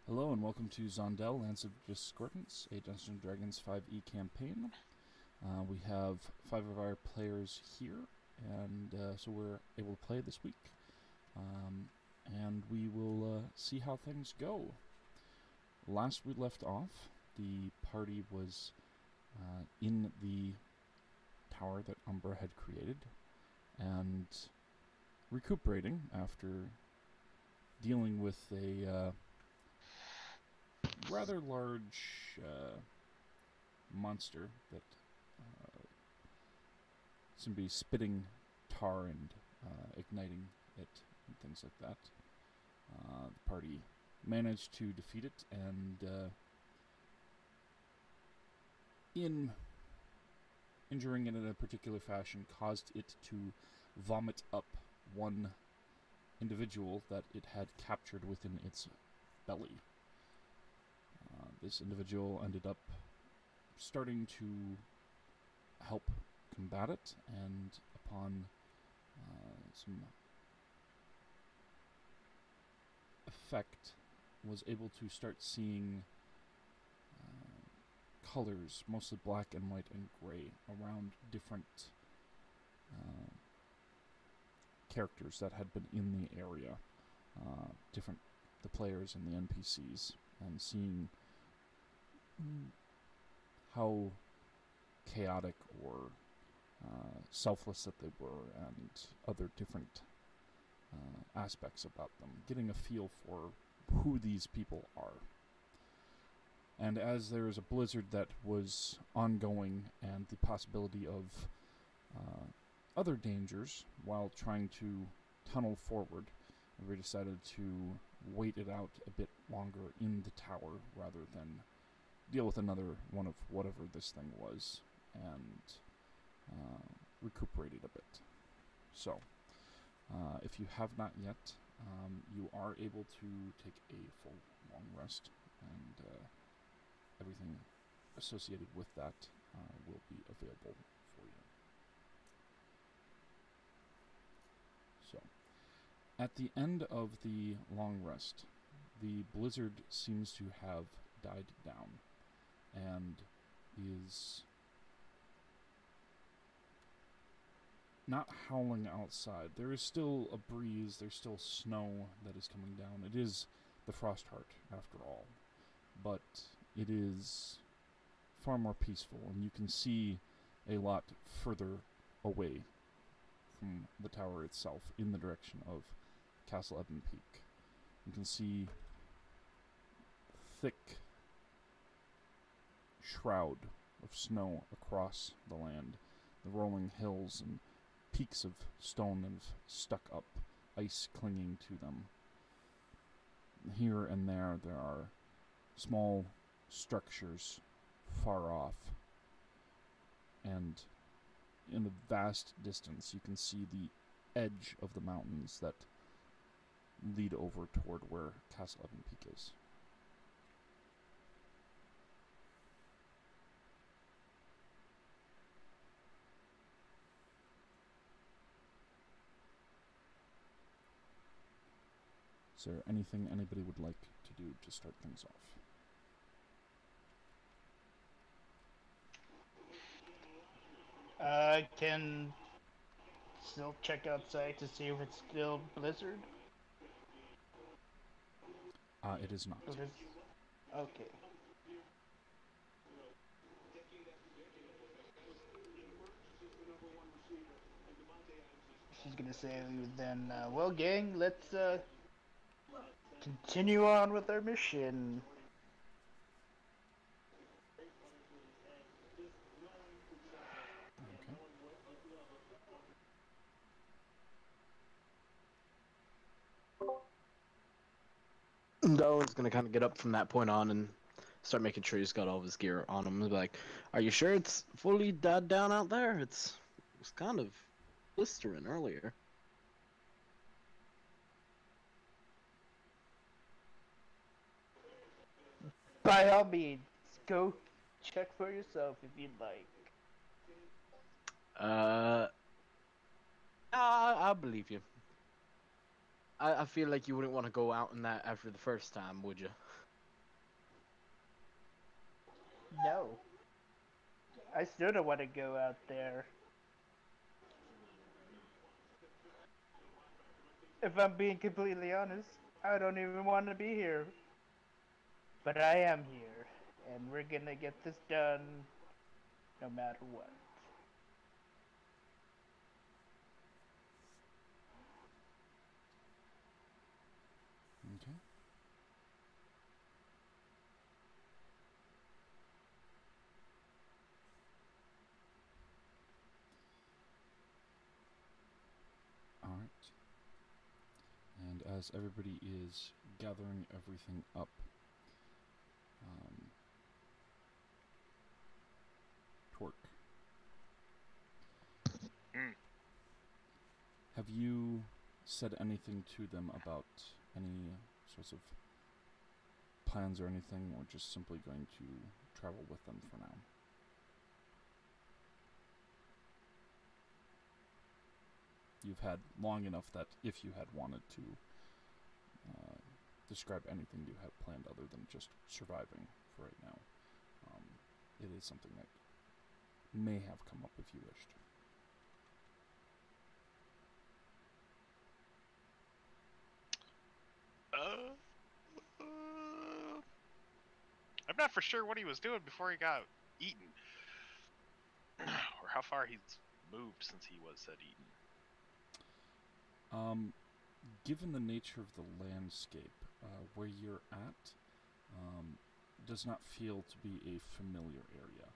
Hello and welcome to Zondell, Lands of Discordance, a Dungeons & Dragons 5e campaign. We have 5 of our players here, and so we're able to play this week. And we will see how things go. Last we left off, the party was in the tower that Umbra had created, and recuperating after dealing with a rather large monster that seemed to be spitting tar and igniting it and things like that. The party managed to defeat it, and in injuring it in a particular fashion, caused it to vomit up one individual that it had captured within its belly. This individual ended up starting to help combat it, and upon some effect, was able to start seeing colors, mostly black and white and gray, around different characters that had been in the area, the players and the NPCs, and seeing how chaotic or selfless that they were, and other different aspects about them, getting a feel for who these people are. And as there is a blizzard that was ongoing and the possibility of other dangers while trying to tunnel forward, we decided to wait it out a bit longer in the tower rather than deal with another one of whatever this thing was, and recuperate it a bit. So, if you have not yet, you are able to take a full long rest, and everything associated with that will be available for you. So, at the end of the long rest, the blizzard seems to have died down and is not howling outside. There is still a breeze, there's still snow that is coming down. It is the Frostheart, after all, but it is far more peaceful, and you can see a lot further away from the tower itself in the direction of Castle Ebonpeak. You can see thick shroud of snow across the land, the rolling hills and peaks of stone that have stuck up, ice clinging to them. Here and there are small structures far off, and in the vast distance you can see the edge of the mountains that lead over toward where Castle Ebonpeak is. Is there anything anybody would like to do to start things off? I can still check outside to see if it's still blizzard. It is not. Okay. She's gonna say then, well, gang, let's continue on with our mission. Okay. Darwin's gonna kind of get up from that point on and start making sure he's got all of his gear on him. He'll be like, "Are you sure it's fully died down out there? It was kind of blistering earlier." By all means, go check for yourself if you'd like. Uh, I believe you. I feel like you wouldn't want to go out in that after the first time, would you? No. I still don't want to go out there. If I'm being completely honest, I don't even want to be here. But I am here, and we're gonna get this done no matter what. Okay. All right. And as everybody is gathering everything up, Torque, Mm. have you said anything to them about any sorts of plans or anything, or just simply going to travel with them for now? You've had long enough that if you had wanted to describe anything you have planned other than just surviving for right now, it is something that may have come up if you wished. I'm not for sure what he was doing before he got eaten, or how far he's moved since he was eaten. Given the nature of the landscape, where you're at does not feel to be a familiar area.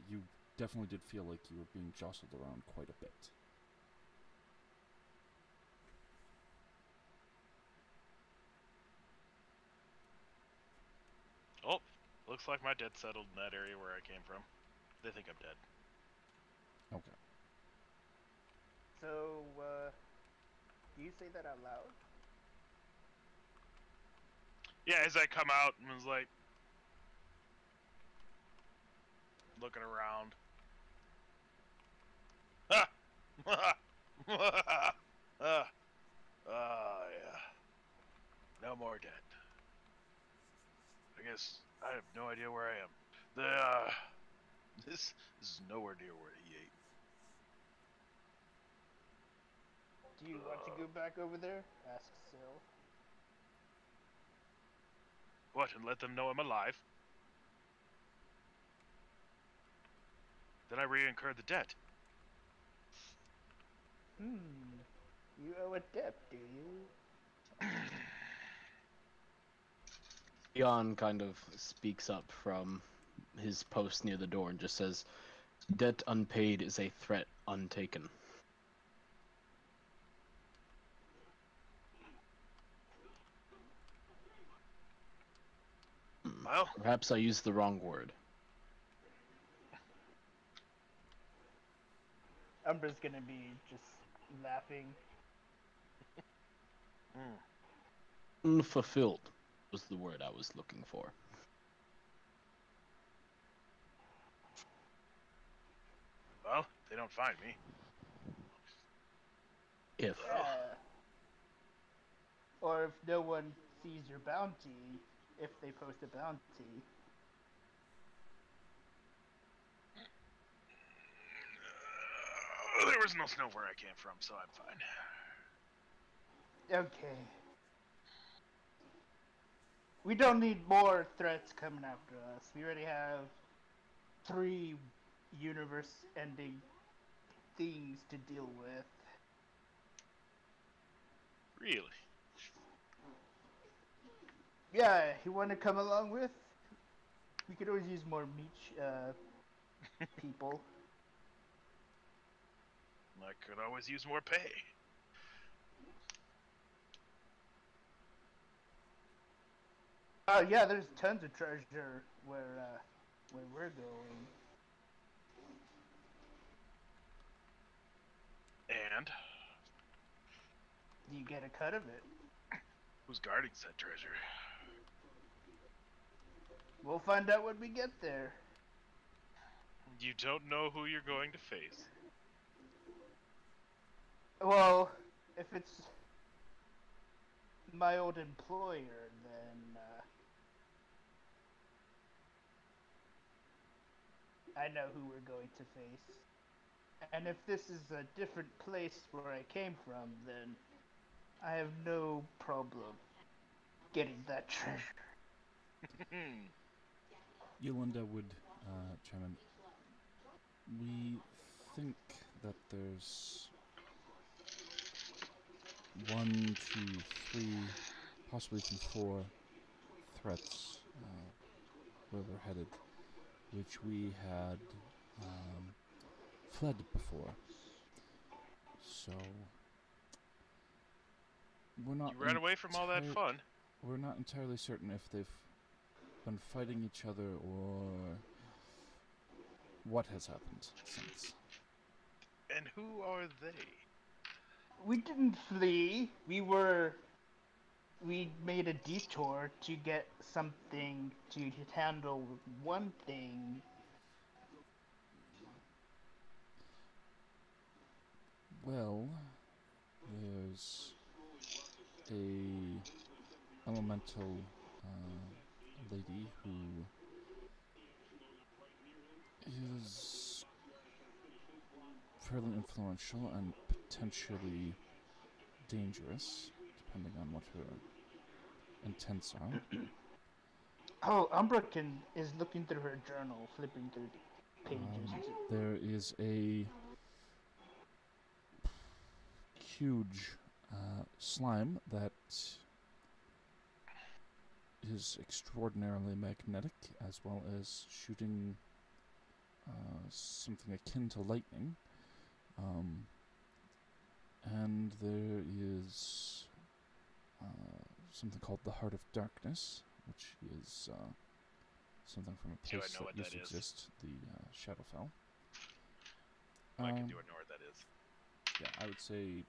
You definitely did feel like you were being jostled around quite a bit. Oh, looks like my dead settled in that area where I came from. They think I'm dead. Okay. So, do you say that out loud? Yeah, as I come out and was like looking around. Yeah. No more dead. I guess I have no idea where I am. This is nowhere near where he ate. Do you want to go back over there? Asks Syl. What, and let them know I'm alive? Then I reincur the debt. You owe a debt, do you? Jan kind of speaks up from his post near the door and just says, "Debt unpaid is a threat untaken." Well, Perhaps I used the wrong word. Umbra's gonna be just laughing. Unfulfilled was the word I was looking for. well, they don't find me. If Yeah. Or if no one sees your bounty, if they post a bounty. There was no snow where I came from, so I'm fine. Okay. We don't need more threats coming after us. We already have 3 universe-ending things to deal with. Really? Yeah, you want to come along with? We could always use more meat, people. I could always use more pay. Yeah, there's tons of treasure where we're going. And You get a cut of it. who's guarding said treasure? We'll find out when we get there. You don't know who you're going to face. Well, if it's my old employer, then I know who we're going to face. And if this is a different place where I came from, then I have no problem getting that treasure. Yolanda would chime in. We think that there's 1, 2, 3, possibly even 4 threats where we're headed, which we had fled before. So we're not. You ran away from all that fun. We're not entirely certain if they've been fighting each other or what has happened since. And who are they? We didn't flee. We made a detour to get something to handle one thing. Well, there's a elemental lady who is fairly influential and potentially dangerous, depending on what her intents are. Oh, Umbra is looking through her journal, flipping through the pages. There is a huge slime that is extraordinarily magnetic, as well as shooting something akin to lightning. And there is something called the Heart of Darkness, which is something from a place that used to exist, the Shadowfell. I can do know what that is. Yeah, I would say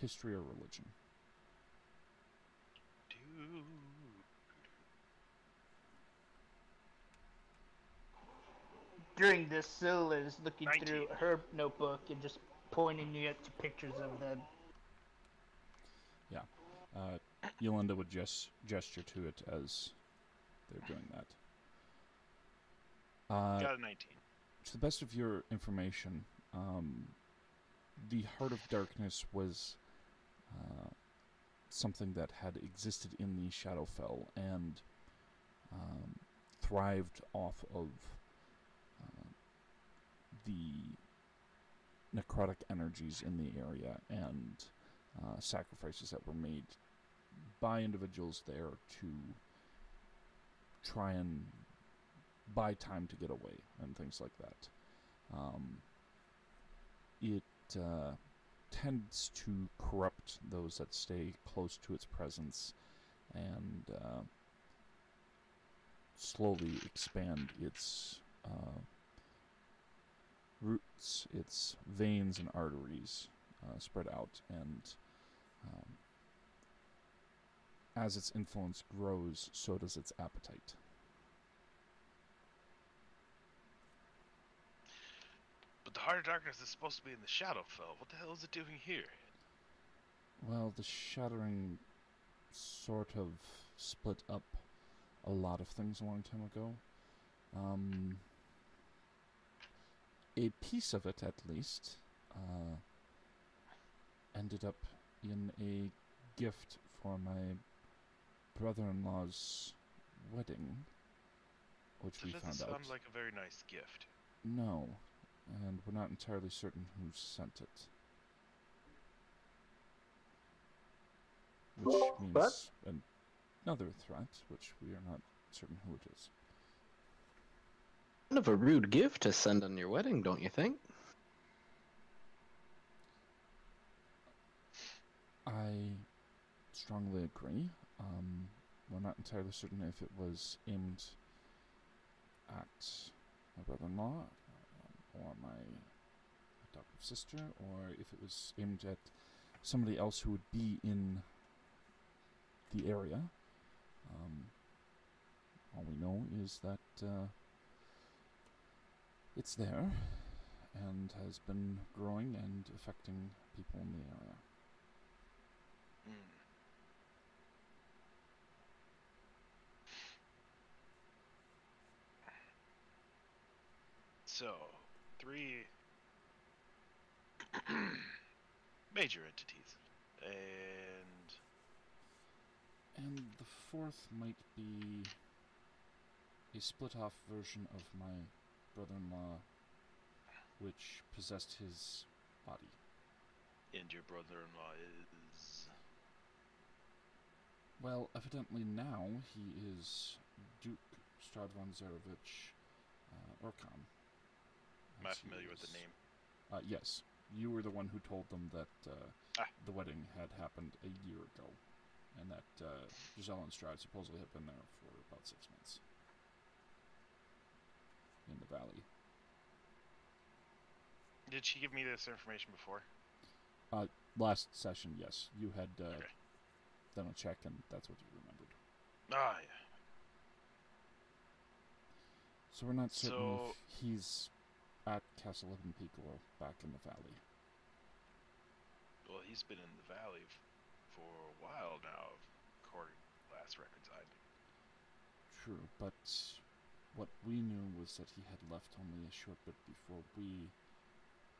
history or religion. During this, Syl is looking 19. through her notebook and just pointing you to pictures of them. Yeah. Yolanda would just gesture to it as they're doing that. Got a 19. To the best of your information, the Heart of Darkness was something that had existed in the Shadowfell and thrived off of the necrotic energies in the area and sacrifices that were made by individuals there to try and buy time to get away and things like that. It tends to corrupt those that stay close to its presence and slowly expand its roots, its veins and arteries spread out, and as its influence grows, so does its appetite. But the Heart of Darkness is supposed to be in the Shadowfell. What the hell is it doing here? Well, the Shattering sort of split up a lot of things a long time ago. A piece of it, at least, ended up in a gift for my brother-in-law's wedding, which we found out. That doesn't sound like a very nice gift. No, and we're not entirely certain who sent it. Which means another threat, which we are not certain who it is. Kind of a rude gift to send on your wedding, don't you think? I strongly agree. We're not entirely certain if it was aimed at my brother-in-law or my adoptive sister, or if it was aimed at somebody else who would be in the area. All we know is that it's there and has been growing and affecting people in the area. So, 3 major entities. And the fourth might be a split-off version of my brother-in-law, which possessed his body. And your brother-in-law is... Well, evidently now he is Duke Strahd von Zarevich Orkan. Am I as he familiar with the is- name? Yes. You were the one who told them that Ah. the wedding had happened a year ago, and that Giselle and Strahd supposedly had been there for about 6 months. In the valley. Did she give me this information before? Last session, yes. You had Okay. done a check, and that's what you remembered. Ah, yeah. So we're not certain So- if he's at Castle Ebonpeak or back in the valley. Well, he's been in the valley for a while now, according to last records I knew. True, but what we knew was that he had left only a short bit before we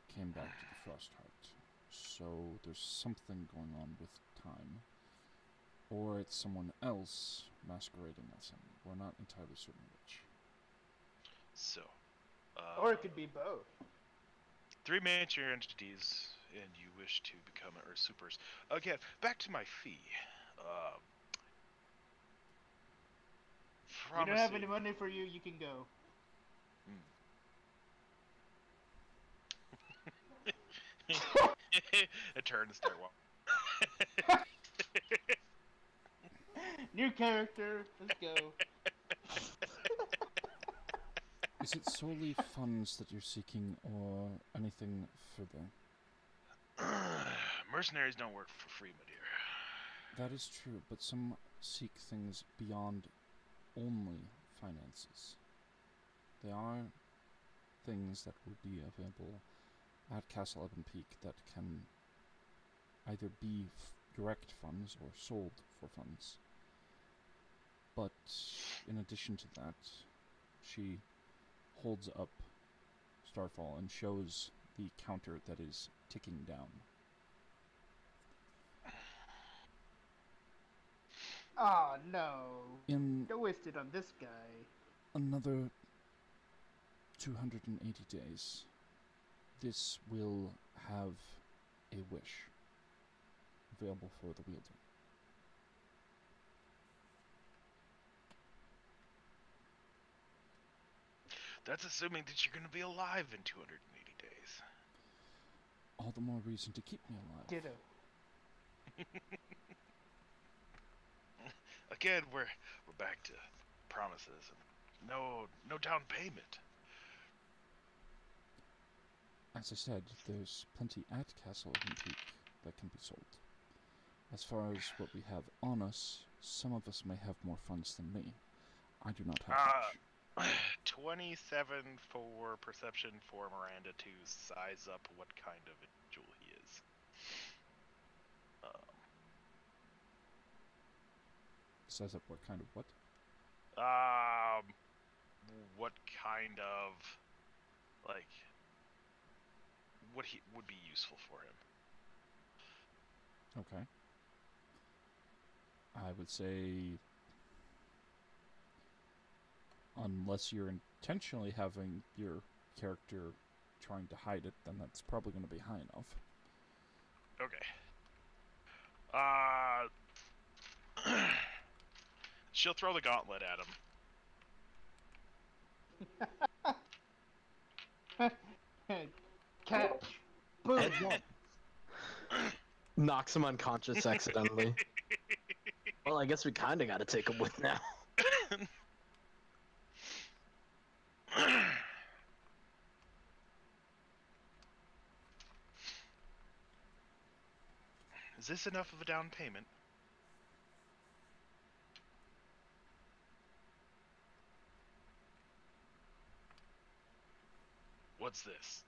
came back to the Frostheart. So there's something going on with time. Or it's someone else masquerading as him. We're not entirely certain which. So, Or it could be both. 3 major entities, and you wish to become Earth Supers. Again, back to my fee. We don't have Promising- any money for you. You can go. I turn and start walking. New character. Let's go. Is it solely funds that you're seeking, or anything further? Mercenaries don't work for free, my dear. That is true, but some seek things beyond only finances. There are things that will be available at Castle Ebonpeak that can either be direct funds or sold for funds. But in addition to that, she holds up Starfall and shows the counter that is ticking down. Oh no. In Don't waste it on this guy. another 280 days, this will have a wish available for the wielder. That's assuming that you're going to be alive in 280 days. All the more reason to keep me alive. Ditto. Again, we're back to promises and no down payment. As I said, there's plenty at Castle Ebonpeak that can be sold. As far as what we have on us, some of us may have more funds than me. I do not have much. 27 for perception for Miranda to size up what kind of individual he is. Size up what kind of what? What kind of, like, what he would be useful for him. Okay. I would say, unless you're intentionally having your character trying to hide it, then that's probably going to be high enough. Okay. She'll throw the gauntlet at him. Catch. Boom. Heads up. Knocks him unconscious accidentally. Well, I guess we kind of got to take him with now. Is this enough of a down payment? What's this?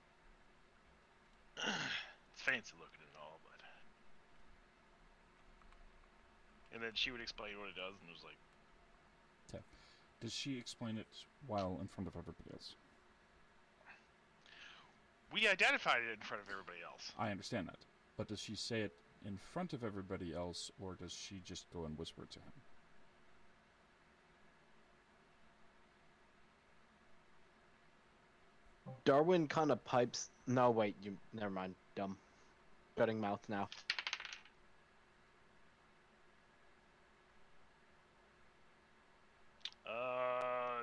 It's fancy looking and all, but... And then she would explain what it does, and it was like... Does she explain it while in front of everybody else? We identified it in front of everybody else. I understand that. But does she say it in front of everybody else, or does she just go and whisper it to him? Darwin kind of pipes. No, wait. Never mind. Dumb. Shutting mouth now.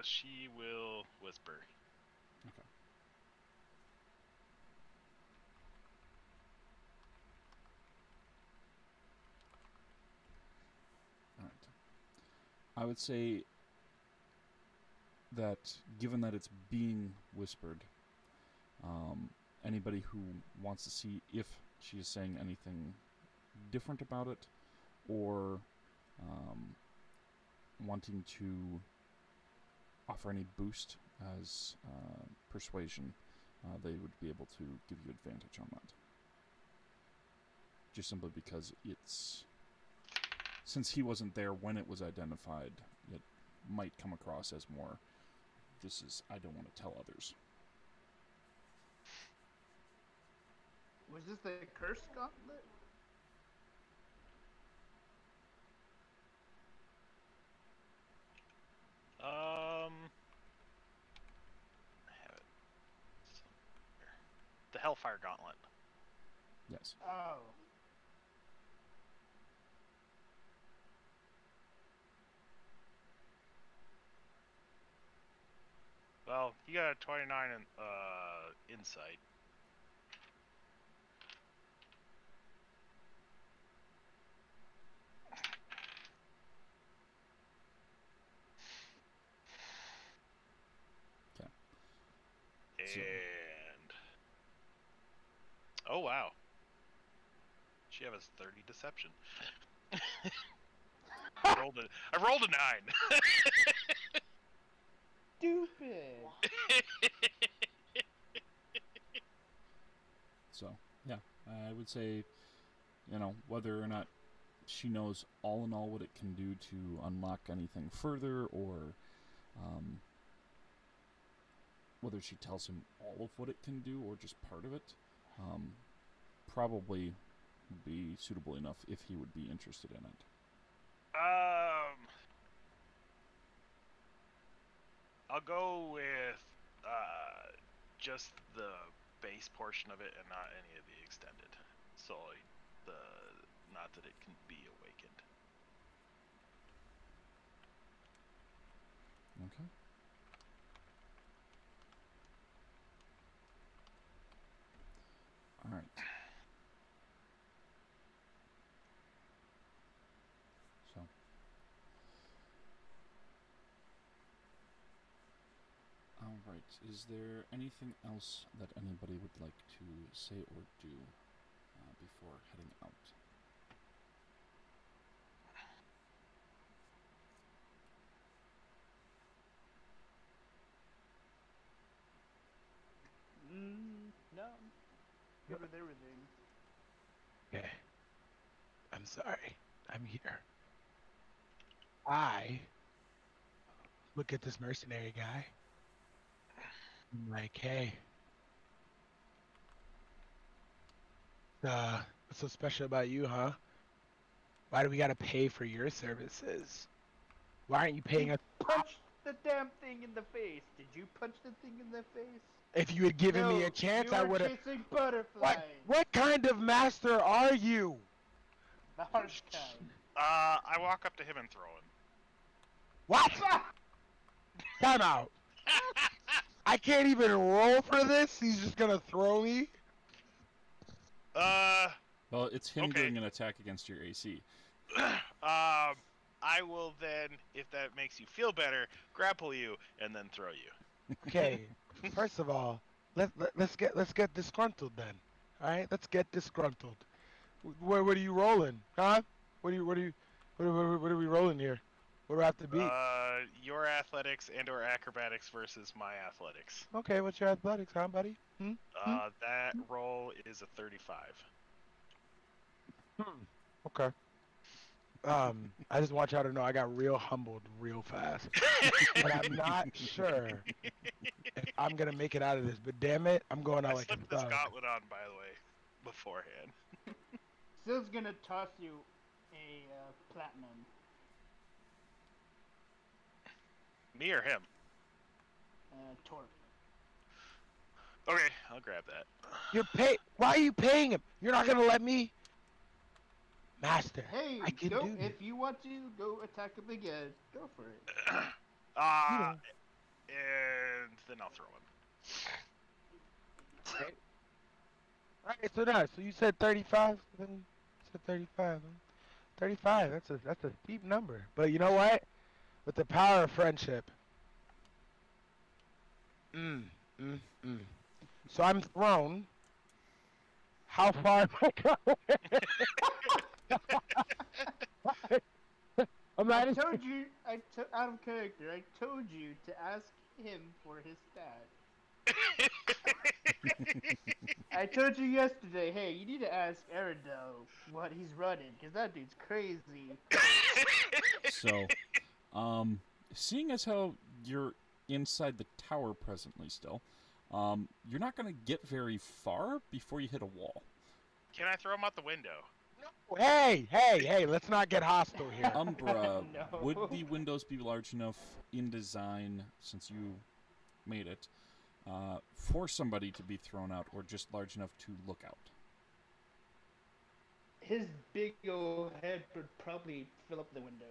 She will whisper. Okay. All right. I would say that given that it's being whispered, anybody who wants to see if she is saying anything different about it, or wanting to offer any boost as persuasion, they would be able to give you advantage on that. Just simply because since he wasn't there when it was identified, it might come across as more, I don't want to tell others. Was this the curse gauntlet? I have it somewhere. The Hellfire Gauntlet. Yes. Oh. Well, you got a 29 in insight. Okay. And oh wow, she has 30 deception. I rolled a 9. Stupid. So, yeah, I would say, whether or not she knows all in all what it can do to unlock anything further, or whether she tells him all of what it can do or just part of it, probably would be suitable enough if he would be interested in it. I'll go with just the base portion of it and not any of the extended. So not that it can be awakened. Okay. All right. So. All right. Is there anything else that anybody would like to say or do before heading out? No. Good with everything. Okay. I'm sorry. I'm here. I look at this mercenary guy. I'm like, hey. What's so special about you, huh? Why do we gotta pay for your services? Why aren't you paying us? Punch the damn thing in the face. Did you punch the thing in the face? If you had given me No, a chance, you I were would have. chasing butterflies. What kind of master are you? The harsh kind. I walk up to him and throw him. What? Time out. I can't even roll for this. He's just gonna throw me. Well, it's him Okay. doing an attack against your AC. I will then, if that makes you feel better, grapple you and then throw you. Okay. First of all, let's get disgruntled then. All right, let's get disgruntled. What are you rolling, huh? What are we rolling here? What do I have to beat? Your athletics and/or acrobatics versus my athletics. Okay, what's your athletics, huh, buddy? That roll is a 35. Okay. I just want y'all to know I got real humbled real fast, but I'm not sure if I'm gonna make it out of this. But damn it, I'm going I out like a slipped this thug. gauntlet on, by the way, beforehand. Still's gonna toss you a platinum. Me or him? Torp. Okay, I'll grab that. Why are you paying him? You're not gonna let me, Master. Hey, I can go do this. if you want to go attack him again. Go for it. And then I'll throw him. Alright, so now, so you said 35. Then you said 35. Huh? 35. That's a steep number. But you know what? With the power of friendship. So I'm thrown. How far am I going? I told you, out of character, I told you to ask him for his stat. I told you yesterday, hey, you need to ask Eridel what he's running, because that dude's crazy. So, seeing as how you're inside the tower presently still, you're not going to get very far before you hit a wall. Can I throw him out the window? Hey, let's not get hostile here. Umbra, No. would the windows be large enough in design, since you made it, for somebody to be thrown out, or just large enough to look out? His big old head would probably fill up the window.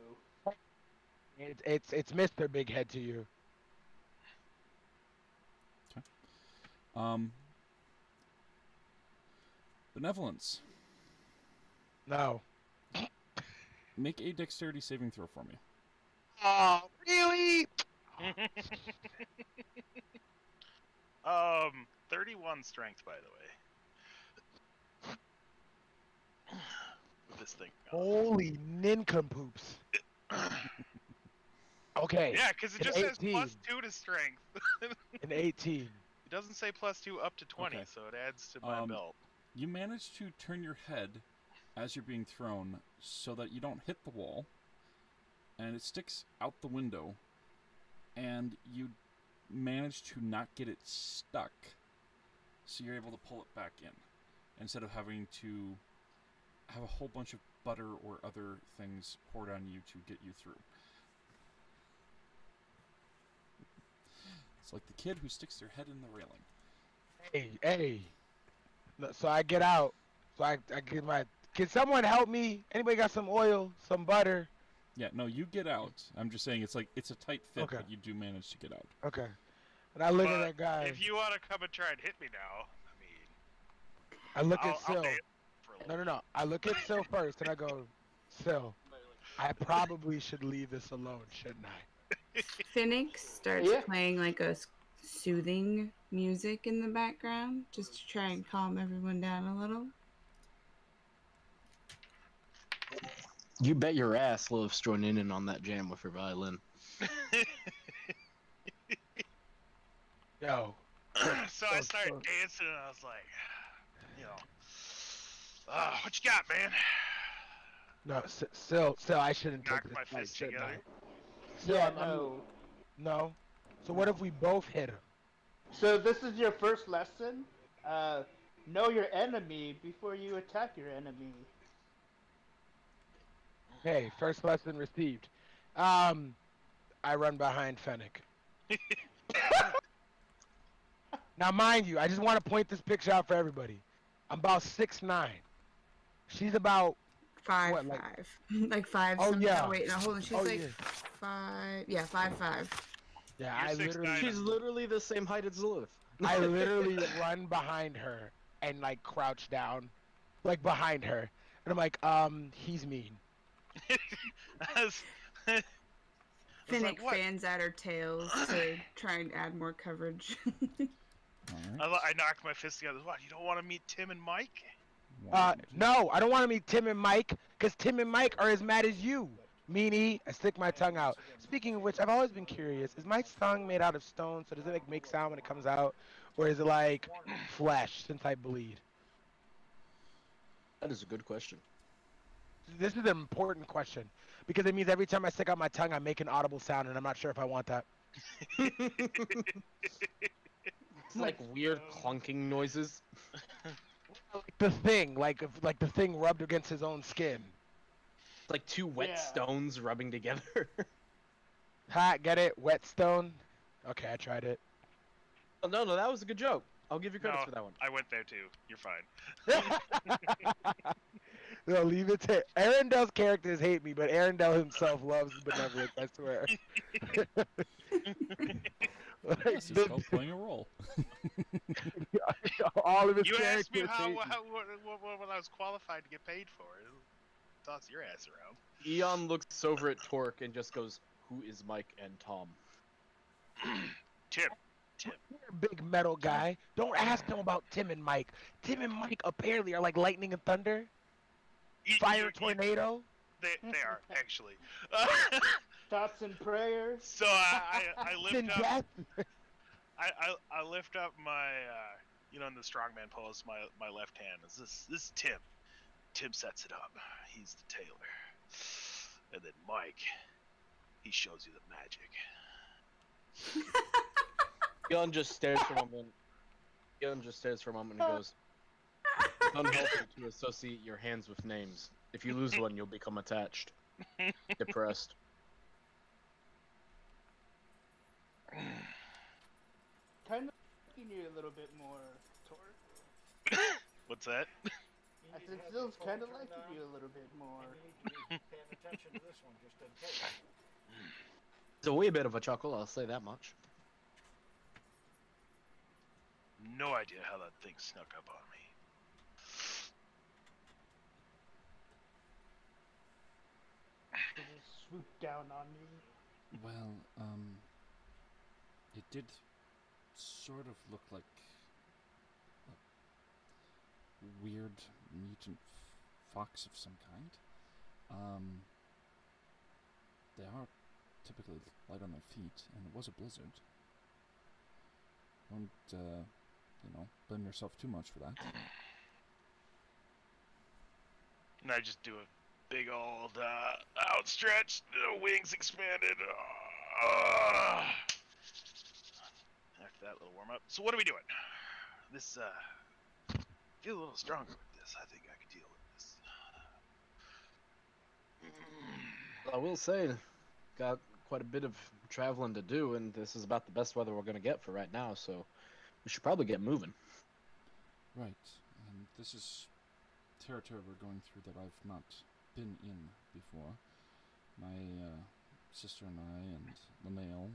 It's Mr. Big Head to you. Benevolence. No. Make a dexterity saving throw for me. Oh, really? 31 strength, by the way. With this thing. Holy nincompoops. Okay. Yeah, because it An just says 18. +2 to strength. An 18. It doesn't say +2 up to 20, Okay. so it adds to my belt. You manage to turn your head as you're being thrown so that you don't hit the wall, and it sticks out the window, and you manage to not get it stuck, so you're able to pull it back in, instead of having to have a whole bunch of butter or other things poured on you to get you through. It's like the kid who sticks their head in the railing. Hey. So I get out. So I get my. Can someone help me? Anybody got some oil, some butter? Yeah, no, you get out. I'm just saying it's a tight fit, Okay. but you do manage to get out. Okay. And I look at But that guy. if you want to come and try and hit me now, I look I'll at Sil. dance for a little No. I look at Sil first, and I go, Sil, I probably should leave this alone, shouldn't I? Phoenix starts Yeah. playing like a soothing music in the background just to try and calm everyone down a little. You bet your ass loves joining in on that jam with her violin. Yo. So I started dancing, and I was like, what you got, man? No, Sil, I shouldn't Knock take this my fight, fists shouldn't together. I? Sil, Yeah, I'm- no. No? So what if we both hit him? So this is your first lesson. Know your enemy before you attack your enemy. Hey, first lesson received. I run behind Fennec. Now, mind you, I just want to point this picture out for everybody. I'm about 6'9". She's about 5'5". What, like- Like 5. Oh, something. yeah. Oh, wait, no, hold on. She's Oh, like yeah. 5. Yeah, 5'5". Yeah, You're I 6'9". literally, She's literally the same height as Lilith. I literally run behind her and like crouch down, like behind her, and I'm like, he's mean. I was like, Finnick what? fans out her tails to try and add more coverage. All right. I knocked my fist together. What? You don't want to meet Tim and Mike? No, I don't want to meet Tim and Mike, because Tim and Mike are as mad as you. Meanie, I stick my tongue out. Speaking of which, I've always been curious. Is my tongue made out of stone, so does it make sound when it comes out? Or is it like flesh, since I bleed? That is a good question. This is an important question, because it means every time I stick out my tongue, I make an audible sound, and I'm not sure if I want that. It's like weird clunking noises. Like the thing, like the thing rubbed against his own skin. It's like two wet Yeah. stones rubbing together. Ha, get it? Whetstone? Okay, I tried it. Oh, no, that was a good joke. I'll give you credit No. for that one. I went there too. You're fine. No, leave it to Arundel's characters hate me, but Arundel himself loves benevolence, I swear. Like, Yes, it's called playing a role. all of his You characters asked me hate me. what I was qualified to get paid for. Toss your ass around. Eon looks over at Torque and just goes, "Who is Mike and Tom?" Tim. You're a big metal guy. Don't ask him about Tim and Mike. Tim and Mike apparently are like lightning and thunder. Fire tornado. They are actually. Thoughts and prayers. So I Sin lift up. death. I lift up my in the strongman pose, my left hand. This is Tim. Tim sets it up. He's the tailor. And then Mike, he shows you the magic. Eon just stares for a moment. Eon just stares for a moment and goes, "It's unhealthy to associate your hands with names. If you lose one, you'll become attached. Depressed." Kind of liking you a little bit more, Tor. What's that? I said Zill's kind of liking you a little bit more. It's a wee bit of a chuckle, I'll say that much. No idea how that thing snuck up on me. Did it swoop down on you? Well, it did sort of look like a weird mutant fox of some kind. They are typically light on their feet, and it was a blizzard. Don't, blame yourself too much for that. And I just do a big old outstretched, wings expanded. After that little warm up. So what are we doing? This feel a little stronger with this. I think I could deal with this. I will say, got quite a bit of traveling to do, and this is about the best weather we're going to get for right now, so we should probably get moving. Right, and this is territory we're going through that I've not been in before. My sister and I and Linnea,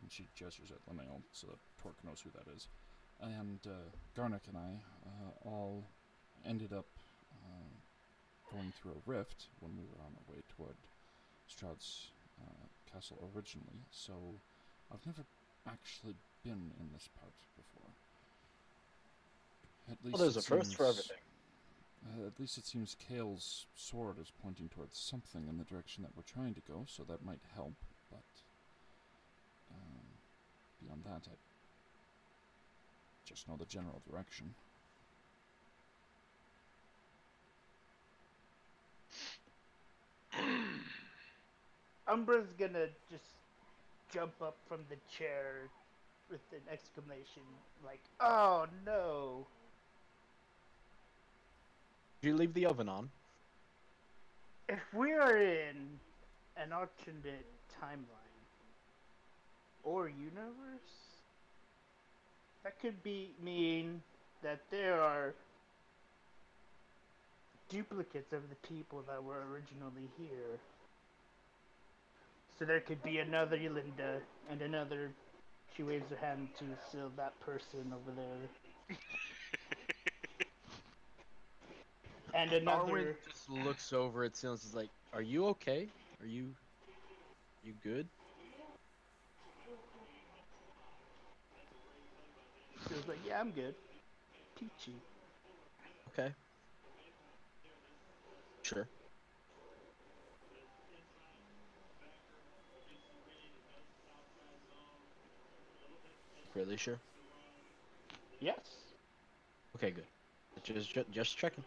and she gestures at Linnea so that Torque knows who that is, and Garnick and I all ended up going through a rift when we were on our way toward Strahd's castle originally, so I've never actually been in this part before. At least Well, there's a first for everything. At least it seems Kale's sword is pointing towards something in the direction that we're trying to go, so that might help, but beyond that, I just know the general direction. Umbra's gonna just jump up from the chair with an exclamation like, "Oh no!" Did you leave the oven on? If we are in an alternate timeline or universe, that could mean that there are duplicates of the people that were originally here. So there could be another Linda and another. She waves her hand to still that person over there. And another. Arwen just looks over at Silas and is like, "Are you okay? Are you good?" She was like, "Yeah, I'm good." Peachy. Okay. Sure. Really sure? Yes. Okay, good. Just checking.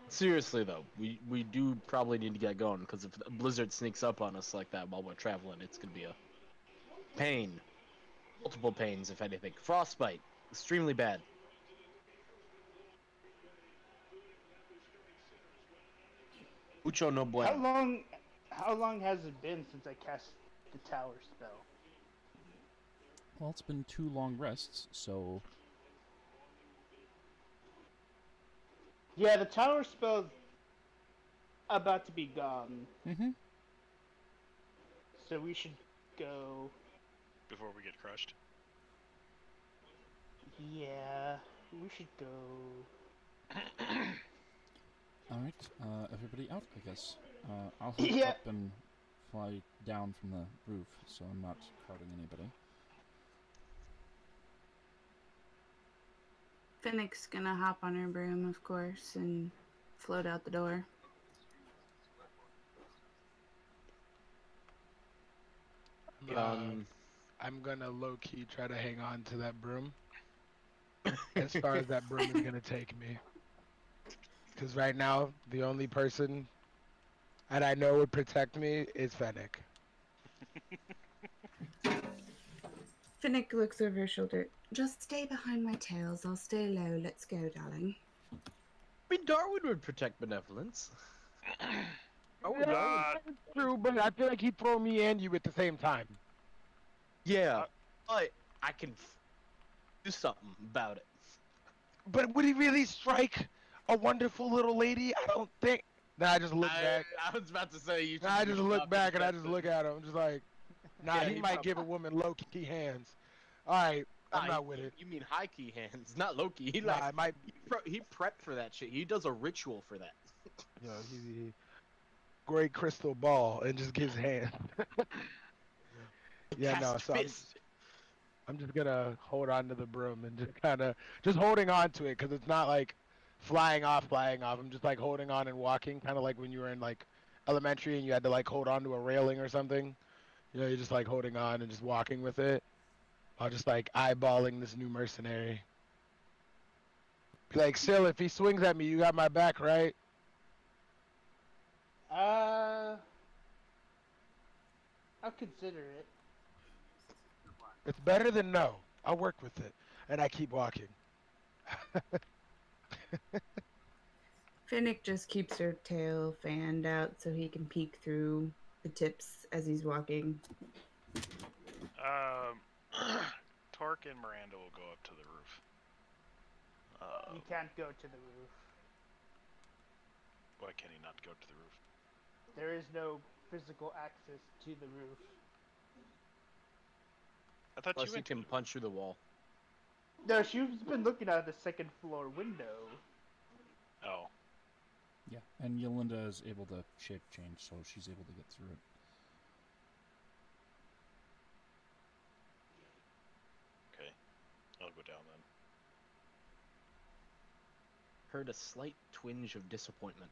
Seriously though, we do probably need to get going because if a blizzard sneaks up on us like that while we're traveling, it's gonna be a pain, multiple pains if anything. Frostbite, extremely bad. Mucho no How bueno. long? How long has it been since I cast the tower spell? Well, it's been 2 long rests, so Yeah, the tower spell's about to be gone, so we should go. Before we get crushed. Yeah, we should go. all right. Everybody out, I guess. I'll hop Yeah. up and fly down from the roof, so I'm not crowding anybody. Finnick's gonna hop on her broom, of course, and float out the door. I'm gonna low key try to hang on to that broom as far as that broom is gonna take me. Because right now, the only person that I know would protect me is Fennec. Finnick looks over her shoulder. Just stay behind my tails. I'll stay low. Let's go, darling. I mean, Darwin would protect benevolence. That's true, but I feel like he'd throw me and you at the same time. Yeah, but I can do something about it. But would he really strike a wonderful little lady? I don't think. Then I just look back. I was about to say you. I just look back and I just look at him. I'm just like, nah, Yeah, he he might probably- give a woman low key hands. All right, I'm Nah, not with it. You mean high key hands, not low key. He Nah, like I might. he prepped for that shit. He does a ritual for that. You know, he great crystal ball and just gives hand. Yeah, no. Cast So fist. I'm just gonna hold on to the broom and just kind of just holding on to it because it's not like flying off. I'm just like holding on and walking, kind of like when you were in like elementary and you had to like hold on to a railing or something. You know, you're just like holding on and just walking with it. I'll just like eyeballing this new mercenary. Be like, Sil, if he swings at me, you got my back, right? I'll consider it. It's better than no. I'll work with it. And I keep walking. Finnick just keeps her tail fanned out so he can peek through the tips as he's walking. Torque and Miranda will go up to the roof. You can't go to the roof. Why can he not go to the roof? There is no physical access to the roof. I thought Plus, you you went. can punch through the wall. No, she's been looking out the second floor window. Oh, Yeah, and Yolinda is able to shape change, so she's able to get through it. okay. I'll go down then. Heard a slight twinge of disappointment.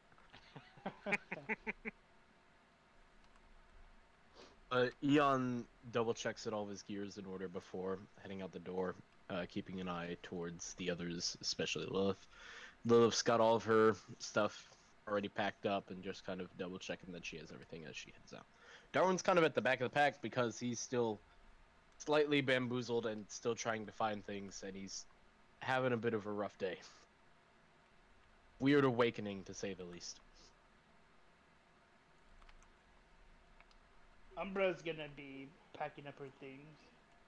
Eon double checks that all of his gear is in order before heading out the door, keeping an eye towards the others, especially Lilith. Lilith's got all of her stuff already packed up and just kind of double checking that she has everything as she heads out. Darwin's kind of at the back of the pack because he's still slightly bamboozled and still trying to find things, and he's having a bit of a rough day. Weird awakening, to say the least. Umbra's gonna be packing up her things.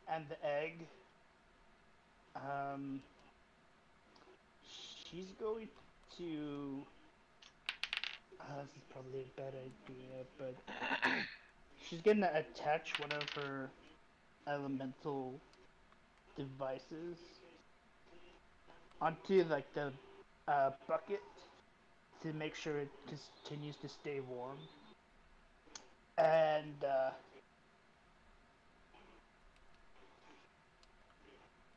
And the egg. She's going to... this is probably a bad idea, but... She's gonna attach one of her elemental devices onto, like, the bucket to make sure it continues to stay warm. And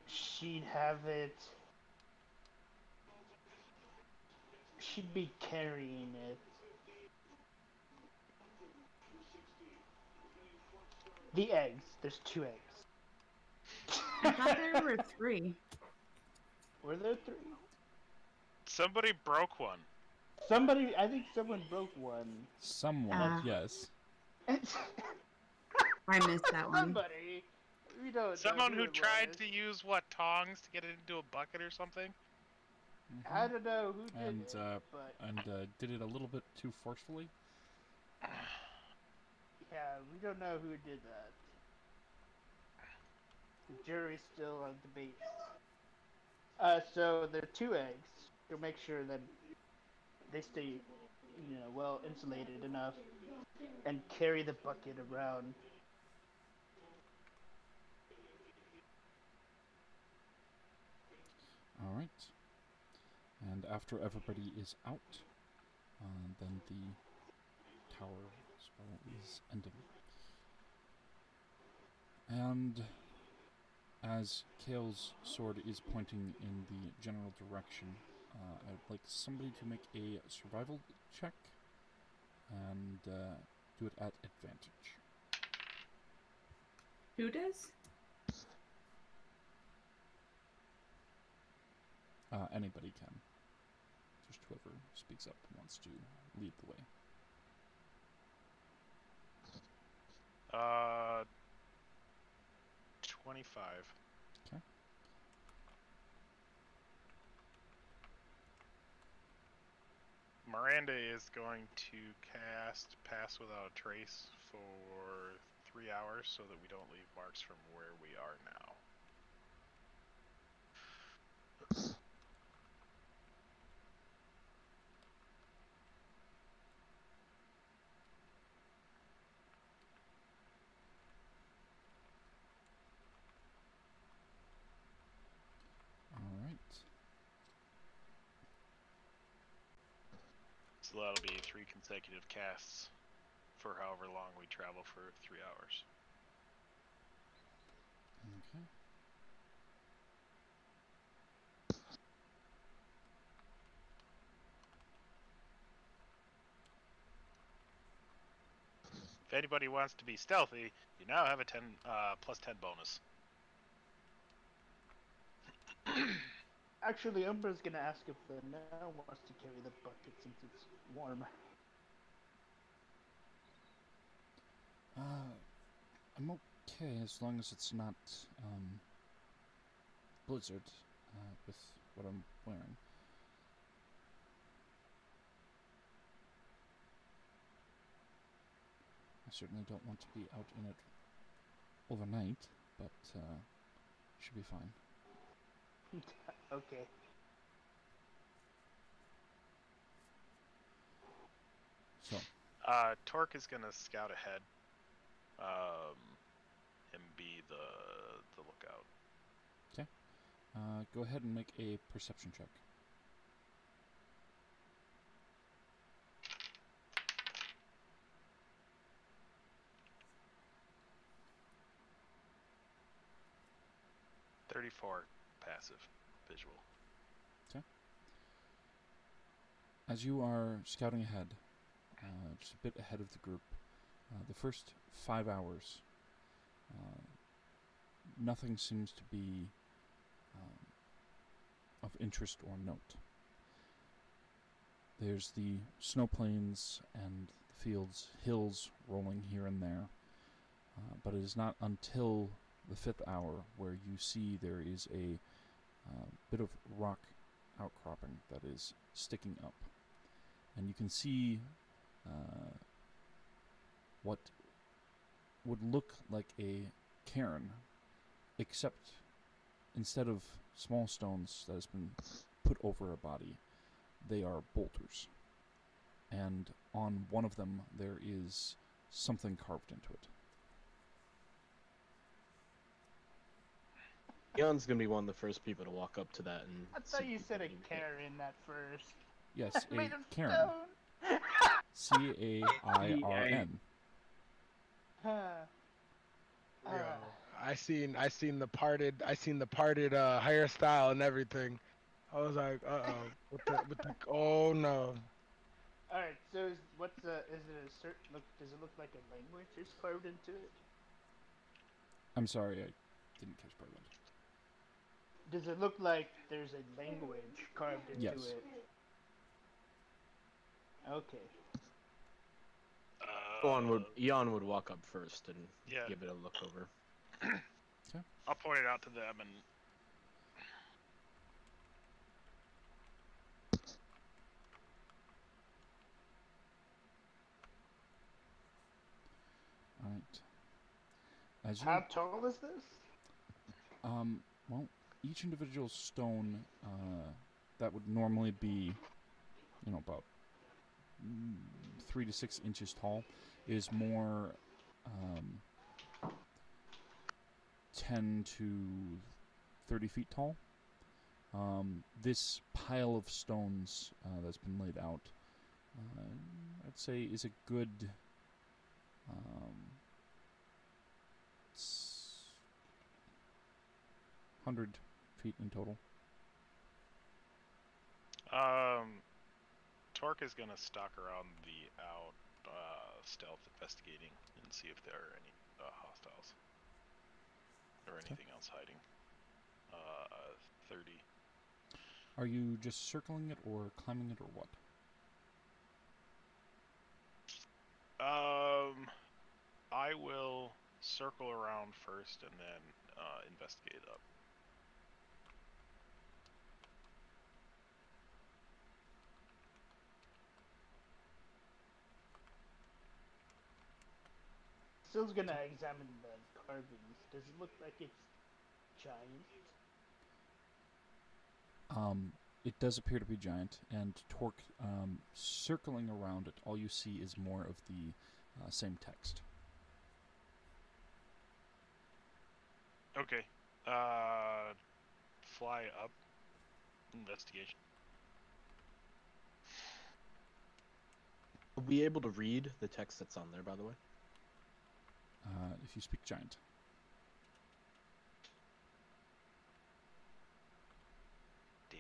she'd have it. She'd be carrying it. The eggs. There's 2 eggs. I thought there were 3. Were there 3? Somebody broke one. Somebody, I think someone broke one. Someone, Ah. yes. I missed that one. Somebody. We don't know Someone who it tried was. to use tongs to get it into a bucket or something. Mhm. I don't know who did And it, but did it a little bit too forcefully. yeah, we don't know who did that. The jury's still on debate. So there are 2 eggs. To make sure that they stay, well insulated enough, and carry the bucket around. All right. And after everybody is out, then the tower spell is ending. And as Kale's sword is pointing in the general direction, I'd like somebody to make a survival check and do it at advantage. Who does? Anybody can. Just whoever speaks up and wants to lead the way. 25. Okay. Miranda is going to cast Pass Without a Trace for 3 hours so that we don't leave marks from where we are now. All right. So that'll be 3 consecutive casts for however long we travel for 3 hours. Okay. If anybody wants to be stealthy, you now have a plus 10 bonus. Actually, Umbra's gonna ask if the Nell wants to carry the bucket since it's warm. I'm okay as long as it's not blizzard with what I'm wearing. I certainly don't want to be out in it overnight, but should be fine. Okay. So, Torque is gonna scout ahead, and be the lookout. go ahead and make a perception check. .34 passive visual. As you are scouting ahead, just a bit ahead of the group, the first 5 hours, nothing seems to be of interest or note. There's the snow plains and the fields, hills rolling here and there, but it is not until the 5th hour where you see there is a bit of rock outcropping that is sticking up. And you can see what would look like a cairn, except instead of small stones that has been put over a body, they are boulders. And on one of them there is something carved into it. Leon's gonna be one of the first people to walk up to that and. I thought see you if said a he can get- Karen at first. Yes, Made a of cairn. stone. C-A-I-R-N. Yo, I seen the parted hairstyle and everything. I was like, oh no. All right. So is it a certain look? Does it look like a language is carved into it? I'm sorry, I didn't catch part of that. Does it look like there's a language carved into Yes. it? Okay. Jan would walk up first and Yeah. give it a look over. I'll point it out to them and All right. As you How tall is this? well, each individual stone that would normally be, about 3 to 6 inches tall, is more 10 to 30 feet tall. This pile of stones that's been laid out, I'd say, is a good 100 feet in total. Torque is gonna stalk around the stealth investigating and see if there are any hostiles or anything else hiding. 30. Are you just circling it or climbing it or what? I will circle around first and then investigate up. Still's gonna examine the carvings. Does it look like it's giant? It does appear to be giant, and Torque, circling around it, all you see is more of the same text. Okay. Fly up. Investigation. Are we able to read the text that's on there, by the way? If you speak giant. Damn.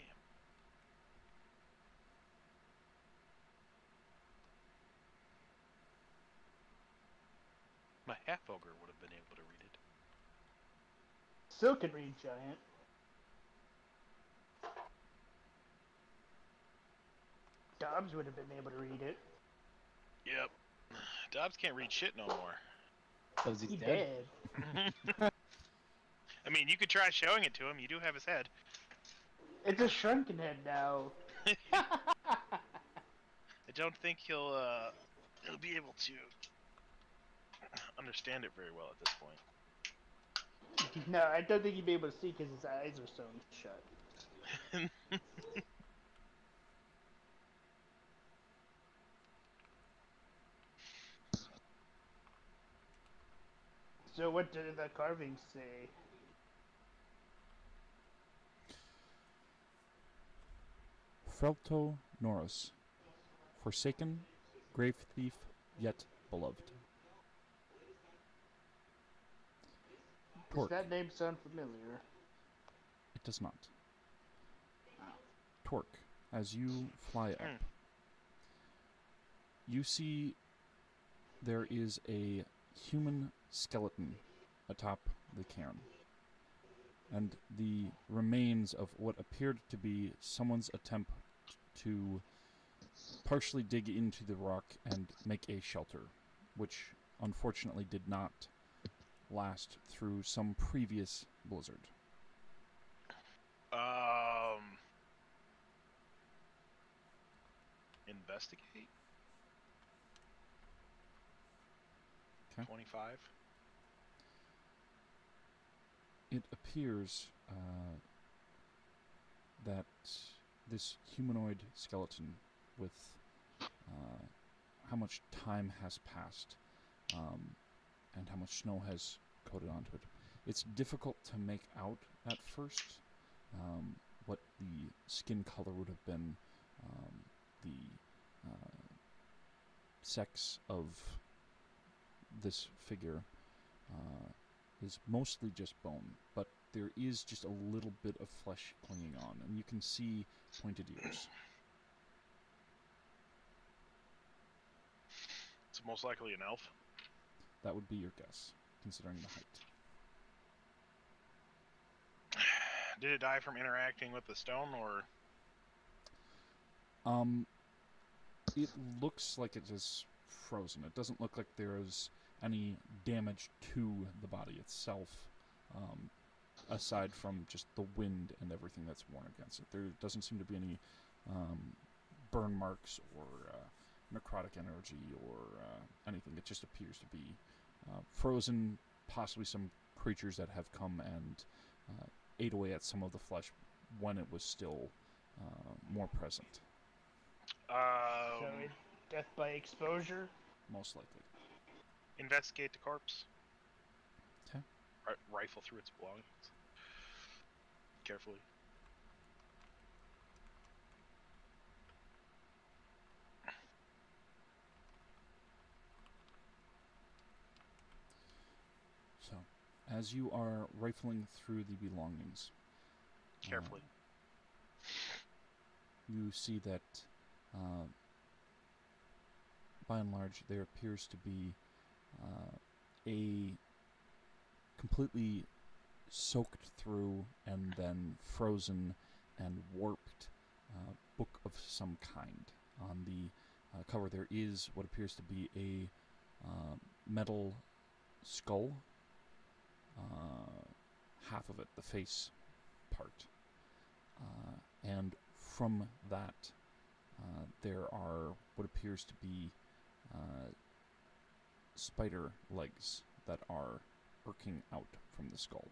My half ogre would have been able to read it. Still can read giant. Dobbs would have been able to read it. Yep. Dobbs can't read shit no more. Because he's He dead. dead. I mean, you could try showing it to him. You do have his head. It's a shrunken head now. I don't think he'll be able to understand it very well at this point. No, I don't think he'd be able to see because his eyes are sewn shut. So what did the carvings say? Frelto Norris, forsaken, grave thief, yet beloved. Does Torque. that name sound familiar? It does not. Torque, as you fly up, you see there is a human skeleton atop the cairn, and the remains of what appeared to be someone's attempt to partially dig into the rock and make a shelter, which unfortunately did not last through some previous blizzard. Investigate. Okay. 25. It appears that this humanoid skeleton, with how much time has passed and how much snow has coated onto it, it's difficult to make out at first what the skin color would have been, the sex of this figure is mostly just bone, but there is just a little bit of flesh clinging on, and you can see pointed ears. It's most likely an elf. That would be your guess, considering the height. Did it die from interacting with the stone, or? It looks like it is frozen. It doesn't look like there is any damage to the body itself, aside from just the wind and everything that's worn against it. There doesn't seem to be any burn marks or necrotic energy or anything. It just appears to be frozen, possibly some creatures that have come and ate away at some of the flesh when it was still more present. So it's death by exposure? Most likely. Investigate the corpse. 'Kay. Rifle through its belongings. Carefully. So, as you are rifling through the belongings, Carefully. you see that, by and large, there appears to be a completely soaked through and then frozen and warped book of some kind. On the cover there is what appears to be a metal skull, half of it, the face part. And from that there are what appears to be spider legs that are arcing out from the skull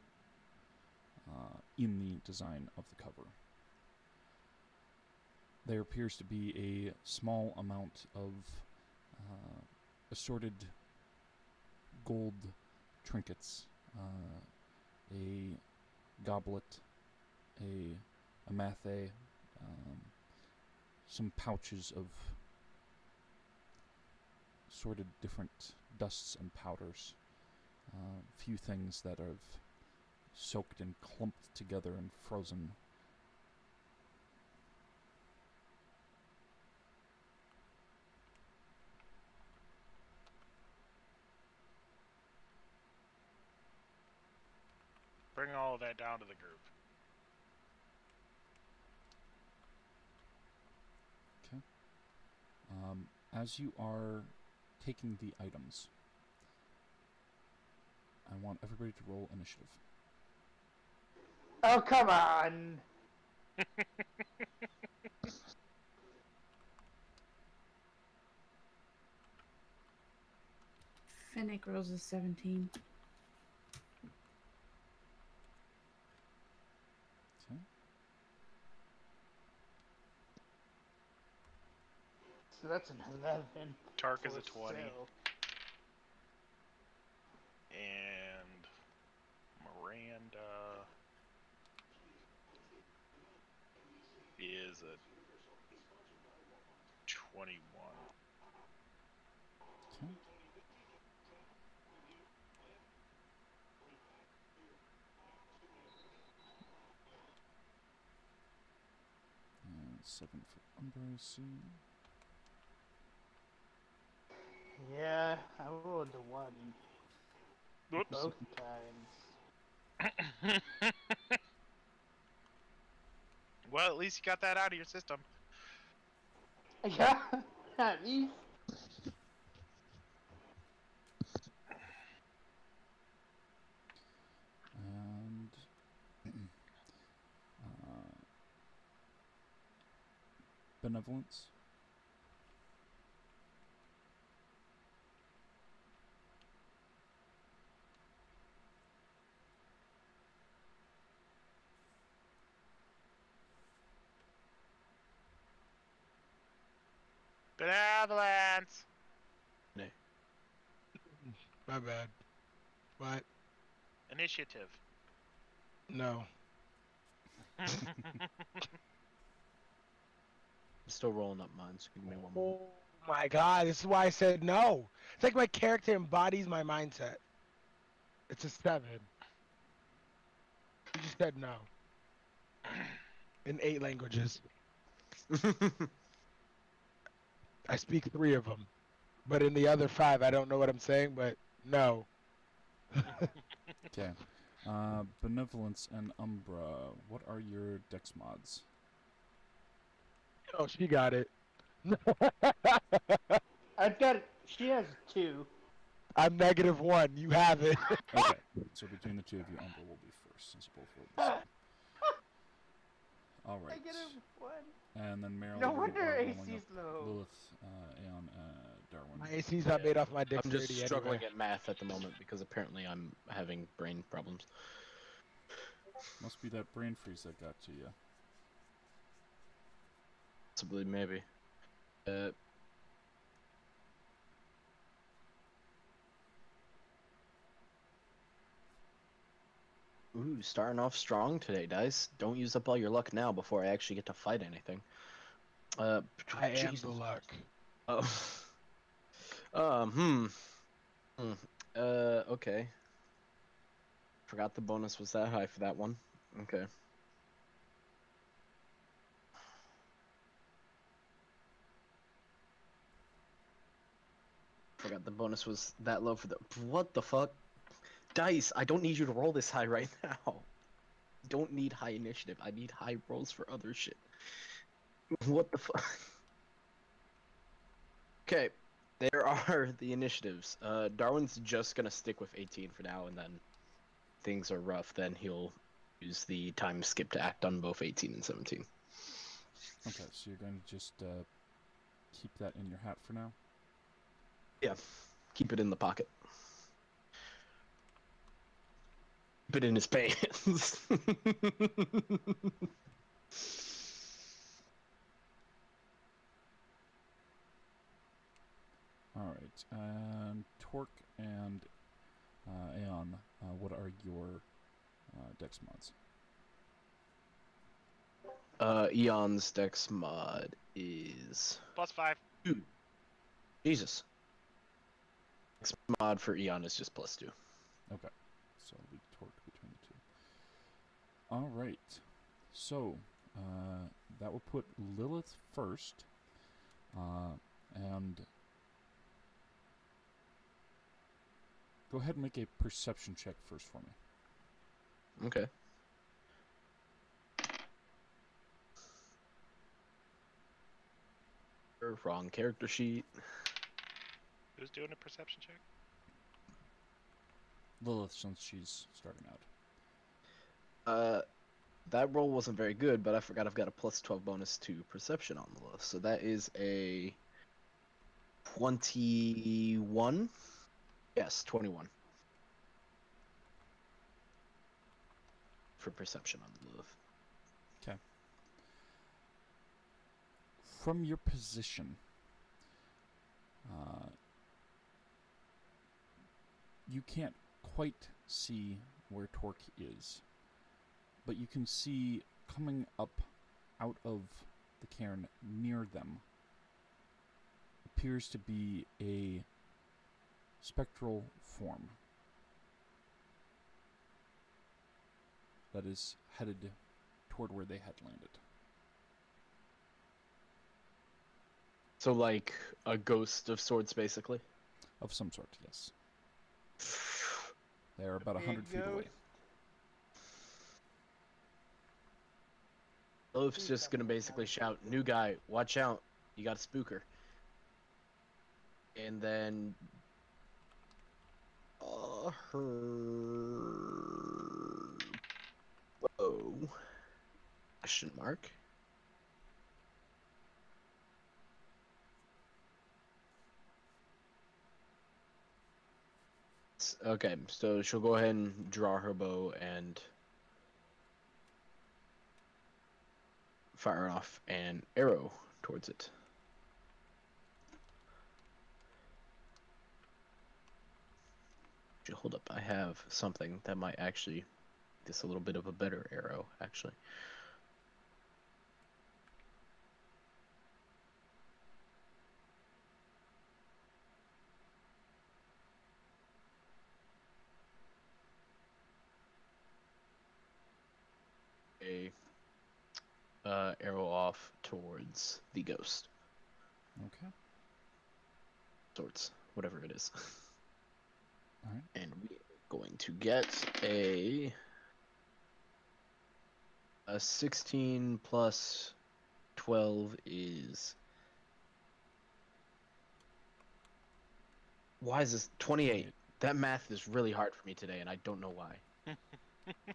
in the design of the cover. There appears to be a small amount of assorted gold trinkets, a goblet, a mathe, some pouches of sorted different dusts and powders, few things that have soaked and clumped together and frozen. Bring all of that down to the group. Okay. As you are taking the items, I want everybody to roll initiative. Oh, come on! Fennec rolls a 17. Okay. So that's an 11. Tark is for a 20. sale. And Miranda is a 21. Okay. And 7 for Umbracy. Yeah, I rolled a 1 Whoops. both times. Well, at least you got that out of your system. Yeah, at least. And benevolence. Benevolence! My bad. What? Initiative. No. I'm still rolling up mine, so give me one moment. Oh my god, this is why I said no. It's like my character embodies my mindset. It's a 7. You just said no. In 8 languages. I speak 3 of them. But in the other 5, I don't know what I'm saying, but no. Okay. Benevolence and Umbra. What are your dex mods? Oh, she got it. I've got. She has 2. I'm -1. You have it. Okay, so between the two of you, Umber will be first, since you both rolled the same. All right. -1. And then Meryl, No you wonder are rolling AC's up low. Lilith, Aeon, Darwin. My AC's not made off my I'm dexterity just struggling anyway. at math at the moment because apparently I'm having brain problems. Must be that brain freeze that got to you. Possibly, maybe. Ooh, starting off strong today, dice. Don't use up all your luck now before I actually get to fight anything. I am Jesus. the luck. Oh. Okay. Forgot the bonus was that high for that one. Okay. Forgot the bonus was that low for the. What the fuck? Dice, I don't need you to roll this high right now. Don't need high initiative. I need high rolls for other shit. What the fuck? Okay, there are the initiatives. Darwin's just gonna stick with 18 for now, and then things are rough, then he'll use the time skip to act on both 18 and 17. Okay, so you're going to just keep that in your hat for now? Yeah, keep it in the pocket. Keep it in his pants. Alright, and Torque and Aeon, what are your dex mods? Eon's dex mod is... +5. Dude. Jesus. Dex mod for Eon is just +2. Okay, so it'll be Torque between the two. Alright, so that will put Lilith first, and go ahead and make a perception check first for me. Okay. Wrong character sheet. Who's doing a perception check? Lilith, since she's starting out. That roll wasn't very good, but I forgot I've got a +12 bonus to perception on the list. So that is a 21. Yes, 21. For perception on the Lilith. Okay. From your position, you can't quite see where Torque is, but you can see coming up out of the cairn near them appears to be a spectral form that is headed toward where they had landed. So like a ghost of sorts, basically? Of some sort, yes. They are about Big 100 feet away. ghost. Lilith's just gonna basically shout, "New guy, watch out, you got a spooker." And then... Whoa. Question mark? Okay, so she'll go ahead and draw her bow and fire off an arrow towards it. Hold up, I have something that might actually make this a little bit of a better arrow, actually. Arrow off towards the ghost. Okay. Sorts, whatever it is. Alright. And we're going to get a 16 plus 12 is Why is this 28? That math is really hard for me today, and I don't know why.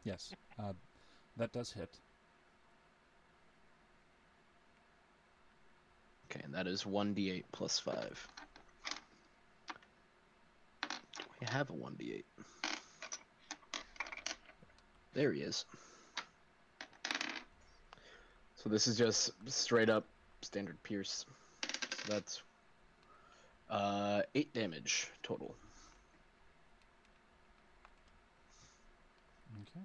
Yes, that does hit. Okay, and that is 1d8 plus 5. We have a 1d8. There he is. So this is just straight up standard pierce. So that's 8 damage total. Okay.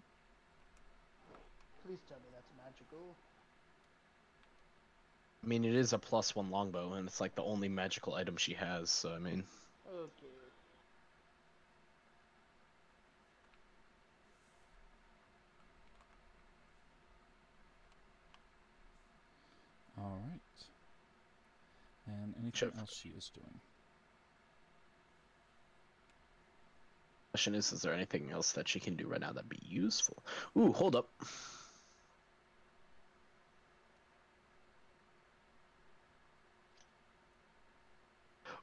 Please tell me that's magical. I mean, it is a +1 longbow, and it's like the only magical item she has, so I mean... Okay. All right. And anything Sure. else she is doing? Question is there anything else that she can do right now that'd be useful? Ooh, hold up.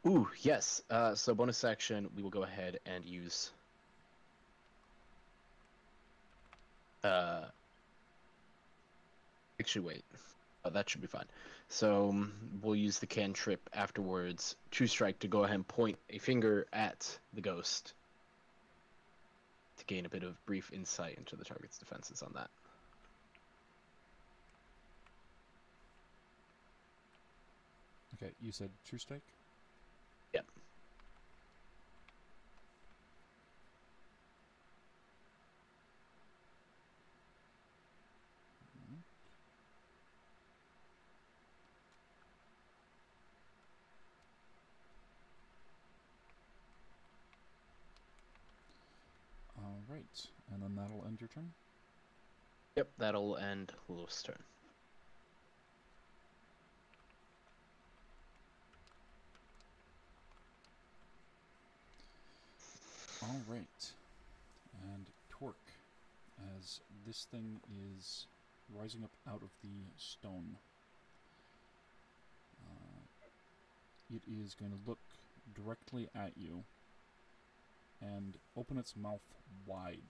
Ooh, yes. So bonus action, we will go ahead and use... Actually, wait. Oh, that should be fine. So we'll use the cantrip afterwards, True Strike, to go ahead and point a finger at the ghost to gain a bit of brief insight into the target's defenses on that. Okay, you said True Strike? Yep. All right, and then that'll end your turn? Yep, that'll end Lilith's turn. All right. And Torque, as this thing is rising up out of the stone, it is going to look directly at you and open its mouth wide,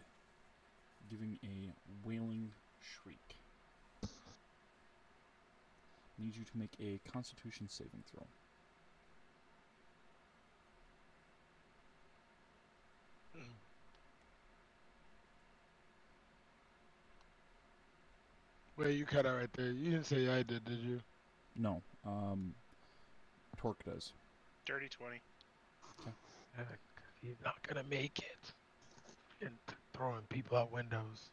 giving a wailing shriek. Need you to make a Constitution saving throw. Wait, you cut out right there. You didn't say I did you? No, Torque does. Dirty 20. He's not gonna make it. And throwing people out windows.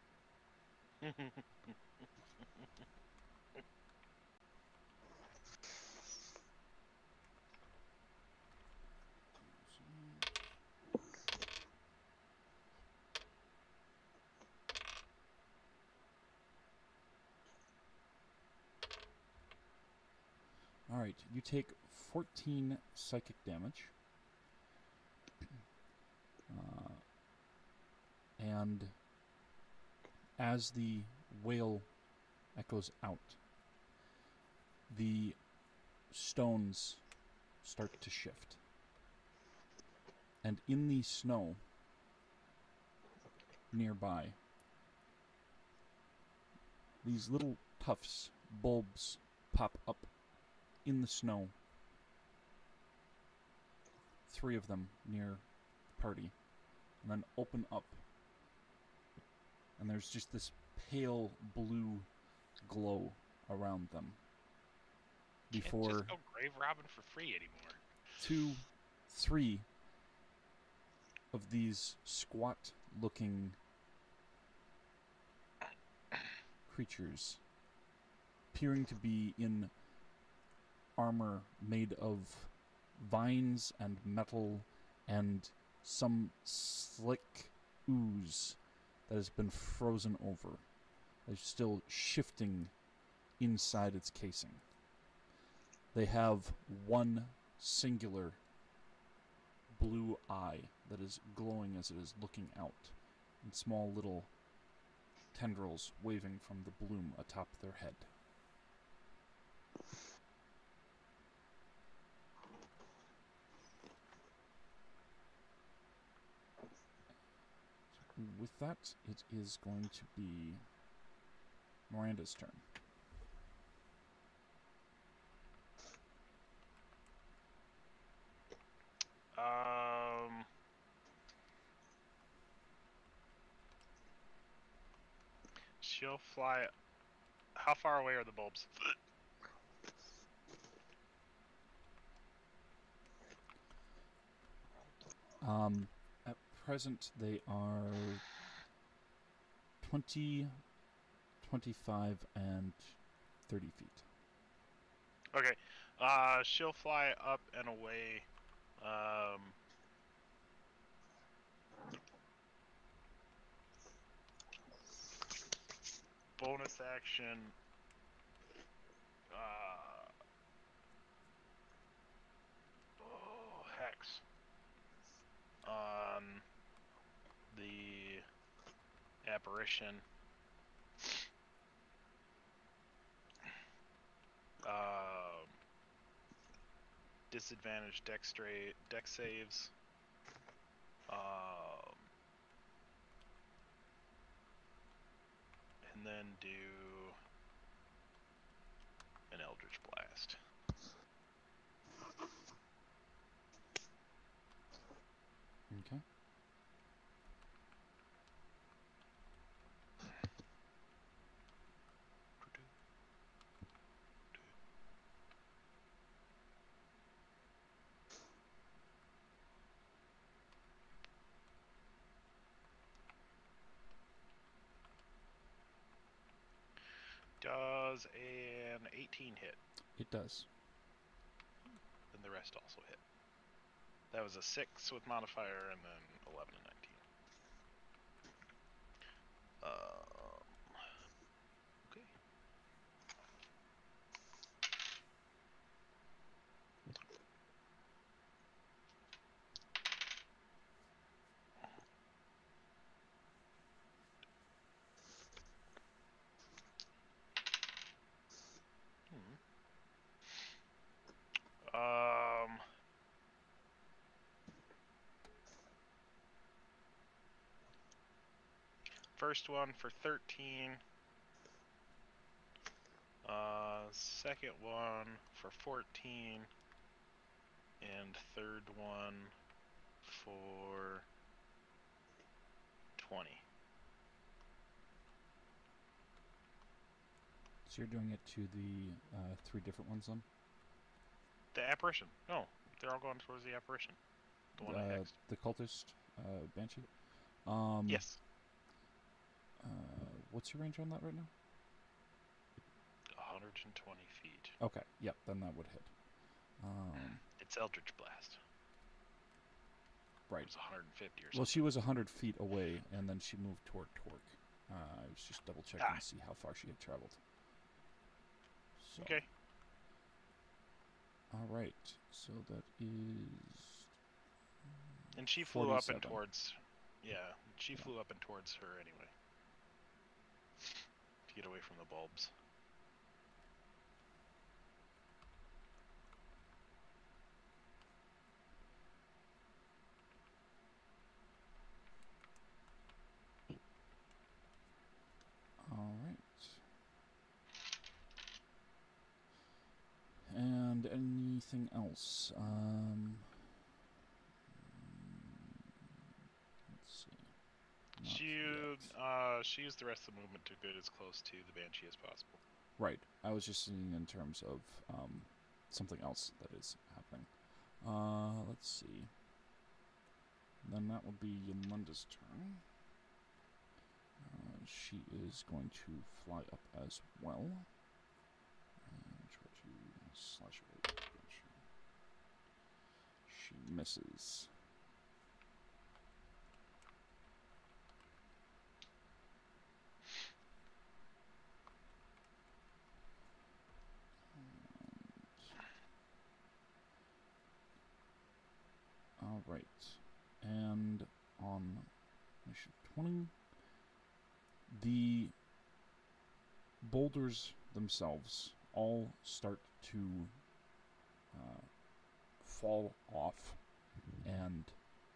Alright, you take 14 psychic damage. And as the wail echoes out, the stones start to shift. And in the snow nearby, these little tufts, bulbs, pop up in the snow. 3 of them near the party, and then open up. And there's just this pale blue glow around them. Before Can't just go grave robbing for free anymore. 2, 3 of these squat-looking creatures, appearing to be in armor made of vines and metal and some slick ooze that has been frozen over. It's still shifting inside its casing. They have one singular blue eye that is glowing as it is looking out, and small little tendrils waving from the bloom atop their head. with that, it is going to be Miranda's turn. She'll fly. How far away are the bulbs? At present, they are 20, 25, and 30 feet. Okay. She'll fly up and away. Bonus action. Hex. On the apparition. Disadvantage dex saves. And then do an Eldritch Blast. Okay. Does an 18 hit? It does. Then the rest also hit. That was a 6 with modifier, and then 11 and 19. Okay. First one for 13. Second one for 14. And third one for 20. So you're doing it to the 3 different ones then? The apparition. No, they're all going towards the apparition. The one I hexed. The cultist, Banshee? Yes. What's your range on that right now? 120 feet. Okay, yep, then that would hit. It's Eldritch Blast. Right. It was 150 or something. Well, she was 100 feet away, and then she moved toward Torque. I was just double checking to see how far she had traveled. So. Okay. All right, so that is. And she flew up and 47. towards. Yeah, she flew up and towards her anyway. To get away from the bulbs. All right. And anything else? Let's see. Not yet. She used the rest of the movement to get as close to the Banshee as possible. Right. I was just thinking in terms of something else that is happening. Let's see. Then that would be Yomunda's turn. She is going to fly up as well. And try to slash away. She misses. All right. And on mission 20, the boulders themselves all start to fall off, and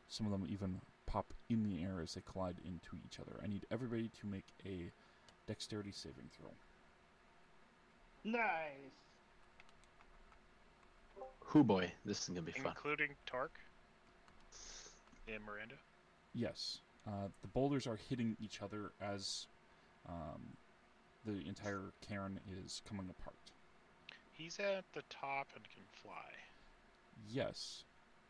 some of them even pop in the air as they collide into each other. I need everybody to make a dexterity saving throw. Nice. Hoo boy, this is gonna be fun. Including Torque and Miranda. Yes. The boulders are hitting each other as the entire cairn is coming apart. He's at the top and can fly. Yes.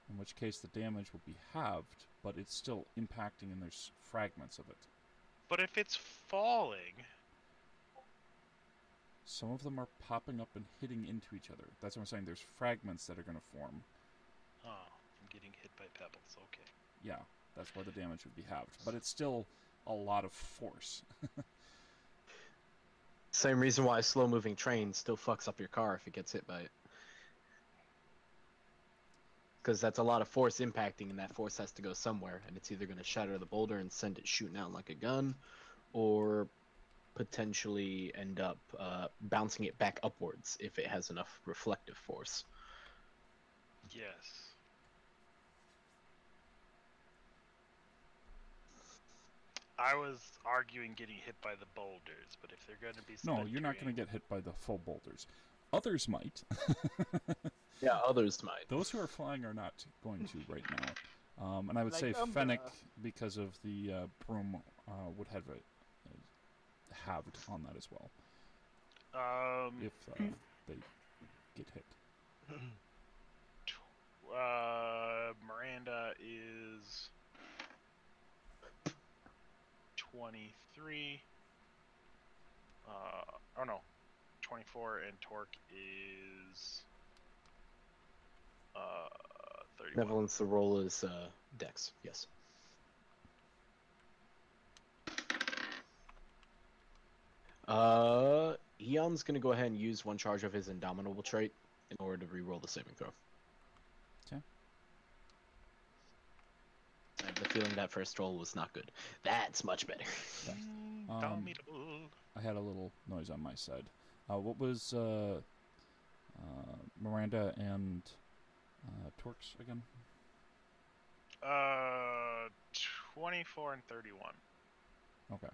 In which case the damage will be halved, but it's still impacting and there's fragments of it. But if it's falling, Some of them are popping up and hitting into each other. That's what I'm saying. There's fragments that are going to form. oh, I'm getting hit by pebbles. Okay. Yeah, that's why the damage would be halved. But it's still a lot of force. Same reason why a slow-moving train still fucks up your car if it gets hit by it. Because that's a lot of force impacting, and that force has to go somewhere, and it's either going to shatter the boulder and send it shooting out like a gun, or potentially end up bouncing it back upwards if it has enough reflective force. Yes. I was arguing getting hit by the boulders, but if they're going to be No, you're not going to splintering- get hit by the full boulders. Others might. Yeah, others might. Those who are flying are not going to right now. And I would Like say Umbra. Fennec, because of the broom, would have a halved on that as well, if they get hit. Miranda is 23. Oh no, 24, and Torque is 31. Benevolence, the roll is Dex, yes. Eon's gonna go ahead and use one charge of his Indomitable trait in order to reroll the saving throw. Okay. I have the feeling that first roll was not good. That's much better. Okay. Indomitable. I had a little noise on my side. What was Miranda and Torx again? 24 and 31. Okay.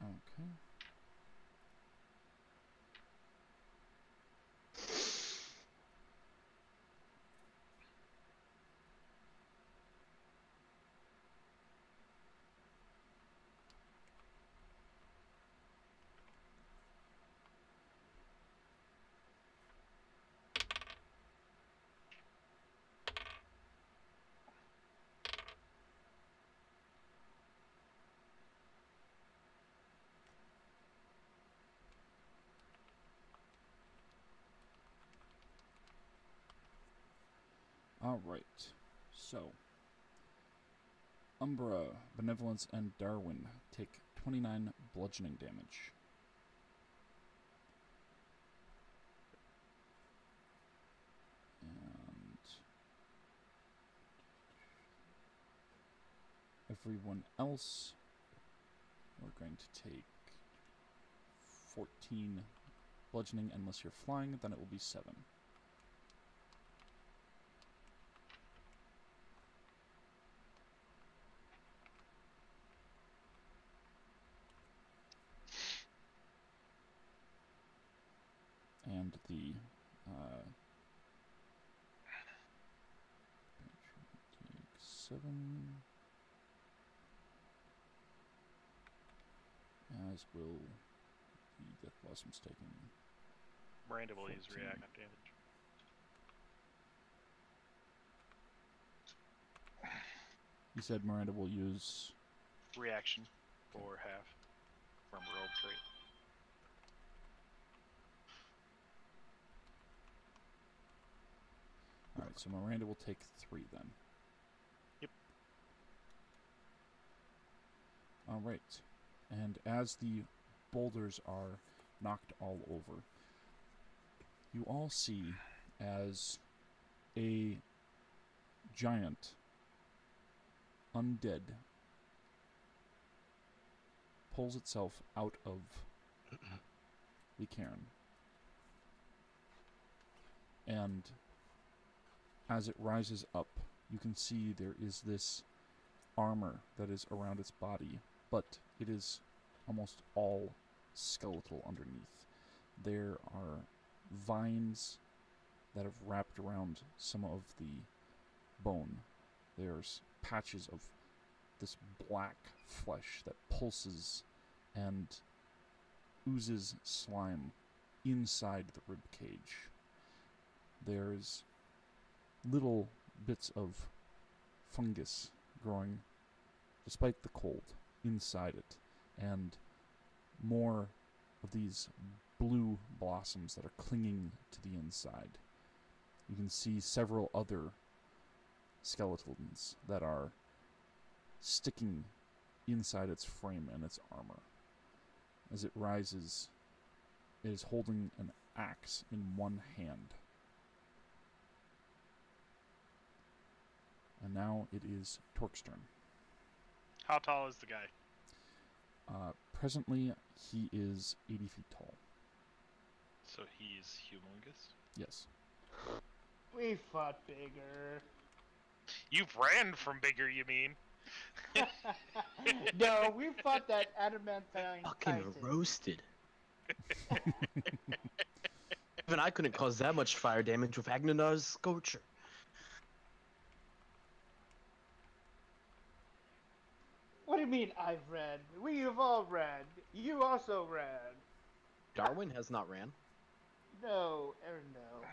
Okay. Alright, so Umbra, Benevolence, and Darwin take 29 bludgeoning damage. And everyone else, we're going to take 14 bludgeoning unless you're flying, then it will be 7. And the take 7, as will the Death Blossom's taking. Miranda will use 14. reactive damage. You said Miranda will use. Reaction for half from rogue trait. Alright, so Miranda will take 3 then. Yep. Alright. And as the boulders are knocked all over, you all see as a giant undead pulls itself out of the cairn. And as it rises up, you can see there is this armor that is around its body, but it is almost all skeletal underneath. There are vines that have wrapped around some of the bone. There's patches of this black flesh that pulses and oozes slime inside the rib cage. There's little bits of fungus growing, despite the cold, inside it, and more of these blue blossoms that are clinging to the inside. You can see several other skeletons that are sticking inside its frame and its armor. As it rises, it is holding an axe in one hand. And now it is Torque's turn. How tall is the guy? Presently, he is 80 feet tall. So he's humongous? Yes. We fought bigger. You've ran from bigger, you mean? No, we fought that adamantine Fucking titan. roasted. Even I couldn't cause that much fire damage with Agnonar's Scorcher. What do you mean I've read? We have all read. You also read. Darwin has not ran. No, or no.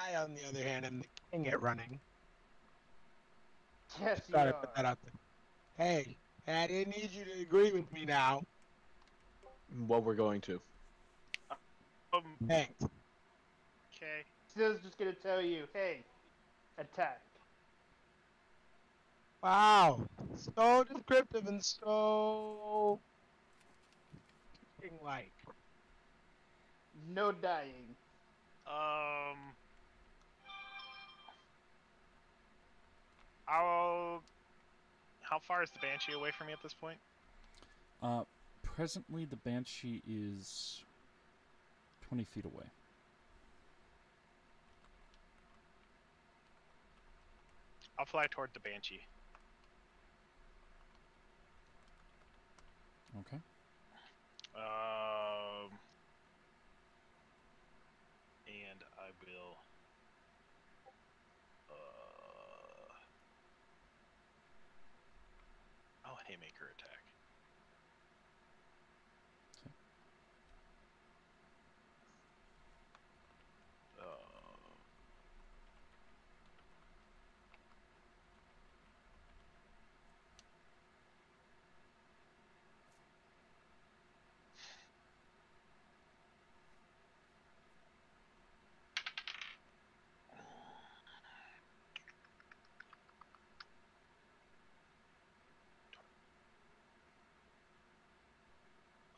I, on the other hand, am the king at running. Yes, you Sorry, are. put that out there. Hey, I didn't need you to agree with me now. What we're going to. Thanks. Okay. Still's just gonna tell you, hey, attack. Wow, so descriptive and so like. No dying. How far is the Banshee away from me at this point? Presently, the Banshee is 20 feet away. I'll fly toward the Banshee. Okay. And I will. I'll haymaker attack. Okay.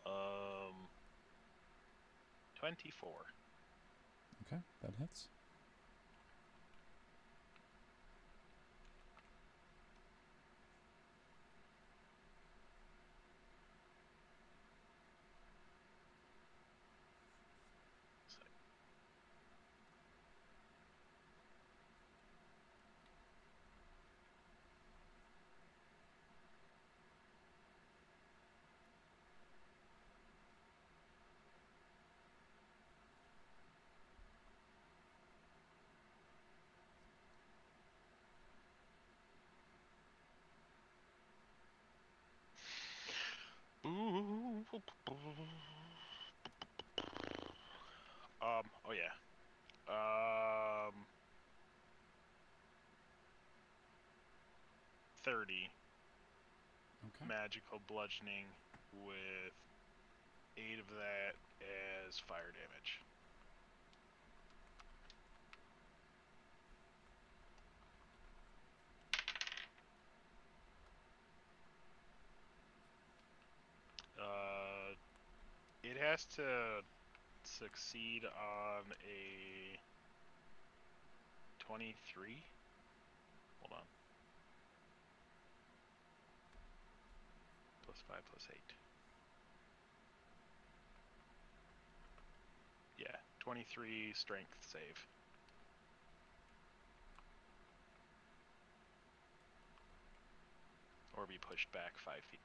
Um, 24. Okay, that hits. Oh yeah. 30 Okay. magical bludgeoning with 8 of that as fire damage. It has to succeed on a 23. Hold on. +5 +8. Yeah, 23 strength save. Or be pushed back 5 feet.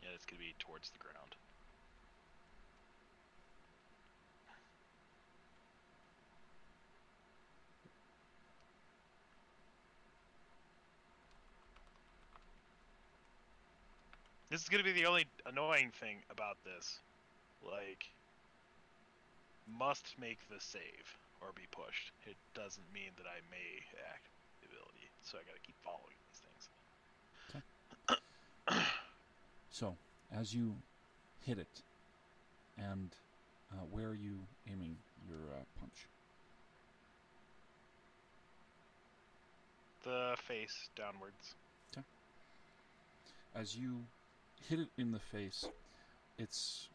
Yeah, it's gonna be towards the ground. This is gonna be the only annoying thing about this. Like, must make the save or be pushed. It doesn't mean that I may act the ability, so I gotta keep following these things. So, as you hit it, and where are you aiming your punch? The face downwards. As you hit it in the face, it's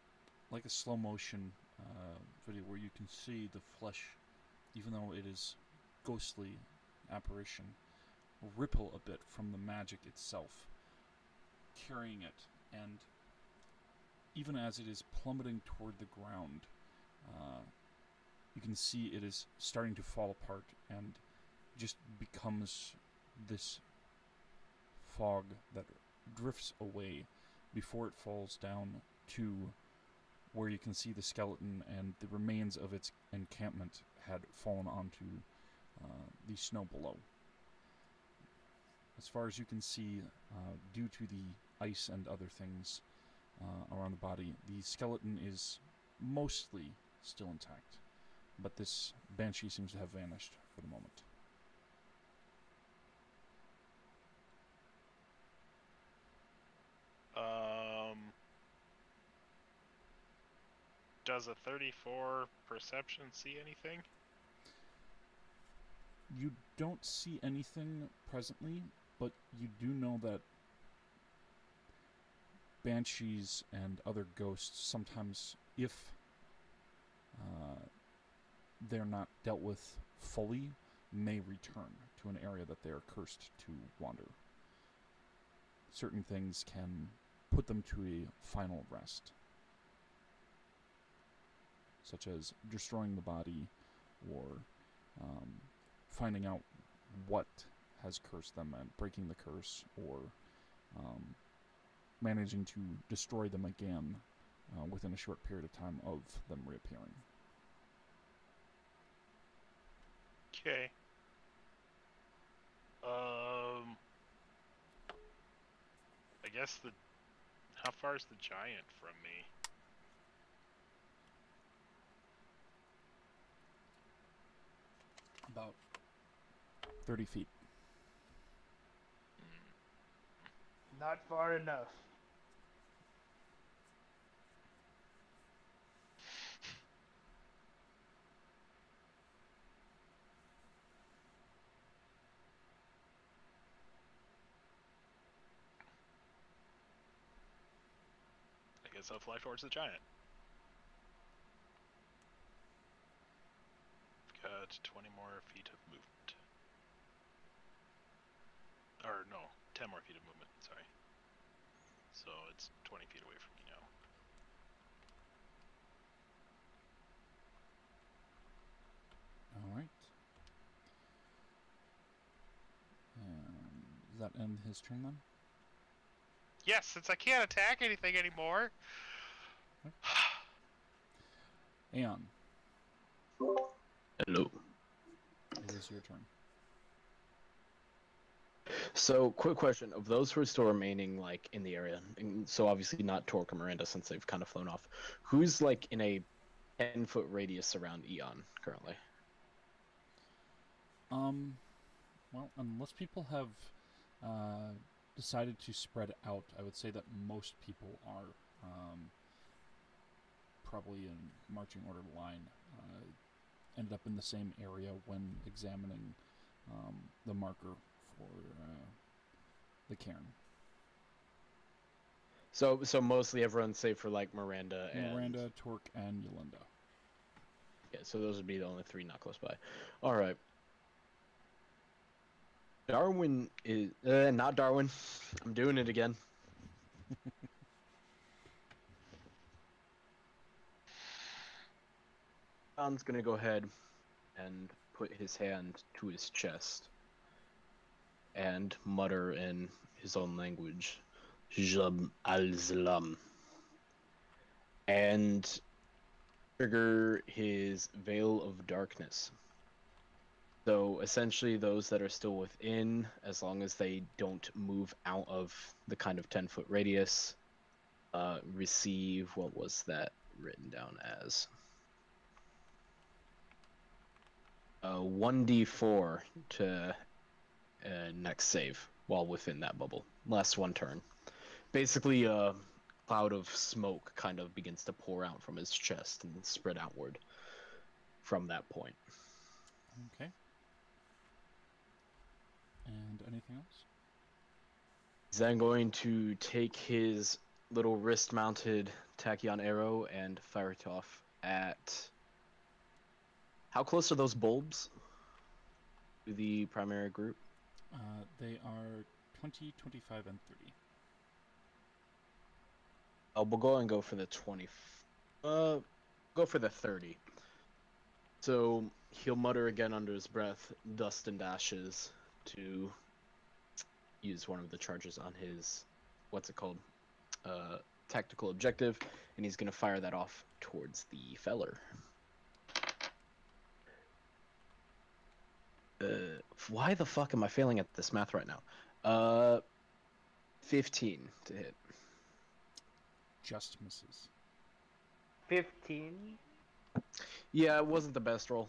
like a slow motion video where you can see the flesh, even though it is ghostly apparition, ripple a bit from the magic itself, carrying it, and even as it is plummeting toward the ground, you can see it is starting to fall apart and just becomes this fog that drifts away before it falls down to where you can see the skeleton and the remains of its encampment had fallen onto the snow below. As far as you can see, due to the ice and other things around the body, the skeleton is mostly still intact, but this banshee seems to have vanished for the moment. Does a 34 perception see anything? You don't see anything presently, but you do know that banshees and other ghosts sometimes, if they're not dealt with fully, may return to an area that they are cursed to wander. Certain things can put them to a final rest, such as destroying the body or finding out what has cursed them and breaking the curse, or managing to destroy them again within a short period of time of them reappearing. Okay. I guess how far is the giant from me? About 30 feet. Not far enough. I guess I'll fly towards the giant. I've got 20 more feet of movement. Or no, 10 more feet of movement, sorry. So it's 20 feet away from me now. Alright. Does that end his turn then? Yes, since I can't attack anything anymore. Aeon, Hello. it is your turn. So, quick question: of those who are still remaining, like in the area, and so obviously not Torque or Miranda since they've kind of flown off, who's like in a 10-foot radius around Eon currently? Well, unless people have decided to spread out, I would say that most people are probably in marching order line. Ended up in the same area when examining the marker for the cairn. So mostly everyone save for like Miranda and Miranda, Torque, and Yolanda. yeah. So those would be the only three not close by. All right. Darwin is not Darwin. I'm doing it again. John's gonna go ahead and put his hand to his chest and mutter in his own language, Jab al-Zlam, and trigger his Veil of Darkness. So essentially those that are still within, as long as they don't move out of the kind of 10-foot radius, receive, what was that written down as? 1d4 to next save while within that bubble. Last one turn. Basically, a cloud of smoke kind of begins to pour out from his chest and spread outward from that point. Okay. And anything else? He's then going to take his little wrist-mounted tachyon arrow and fire it off at... How close are those bulbs to the primary group? They are 20, 25, and 30. We'll go and go for the 20. Go for the 30. So he'll mutter again under his breath, dust and ashes, to use one of the charges on his, what's it called? Tactical objective, and he's going to fire that off towards the feller. Why the fuck am I failing at this math right now? 15 to hit. Just misses. 15. Yeah, it wasn't the best roll.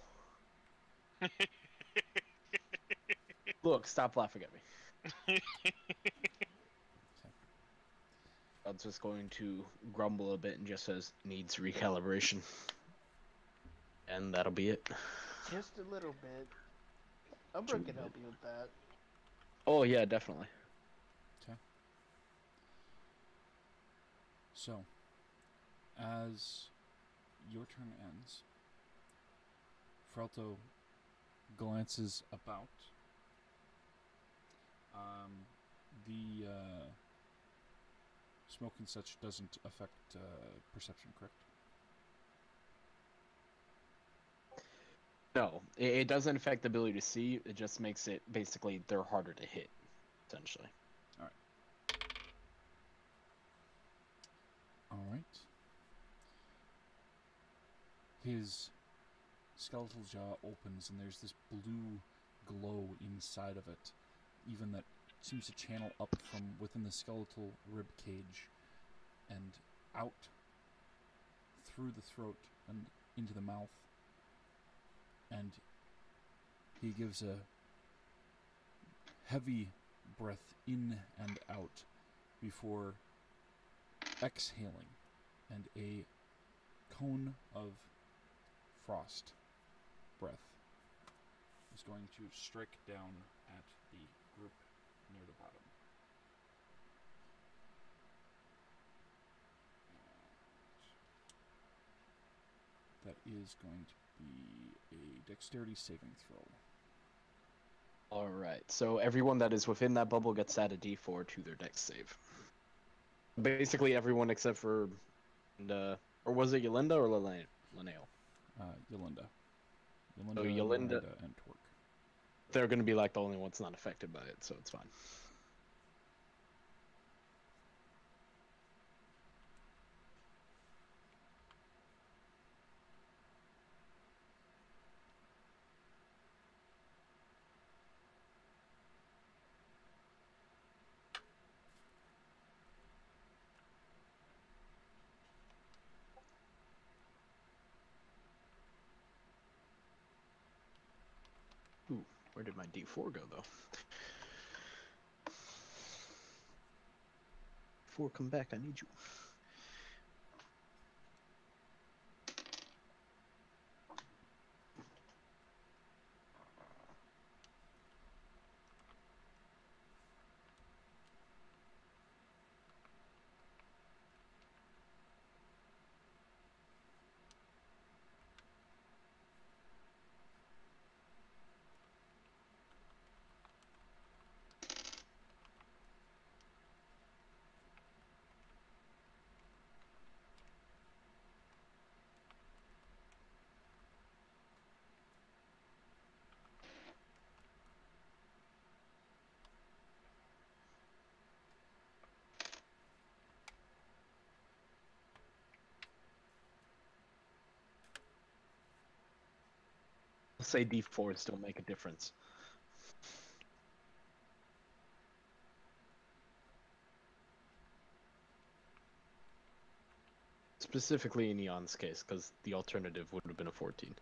Look, stop laughing at me. I'm just going to grumble a bit and just says, needs recalibration. And that'll be it. Just a little bit. Umbra can help you with that. Oh, yeah, definitely. Okay. So, as your turn ends, Frelto glances about. The smoke and such doesn't affect perception, correct? No, it doesn't affect the ability to see. It just makes it, basically, they're harder to hit, essentially. Alright. His skeletal jaw opens and there's this blue glow inside of it, even that seems to channel up from within the skeletal rib cage and out through the throat and into the mouth. And he gives a heavy breath in and out before exhaling, and a cone of frost breath is going to strike down at the group near the bottom. That is going to be a dexterity saving throw. Alright, so everyone that is within that bubble gets added d4 to their dex save. Basically everyone except for, or was it Yolinda or Linnea? Yolinda. So Yolinda Miranda, and Torque. They're going to be like the only ones not affected by it, so it's fine. Ooh, where did my d4 go, though? 4, come back, I need you. say D4 and still make a difference. Specifically in Eon's case, because the alternative would have been a 14.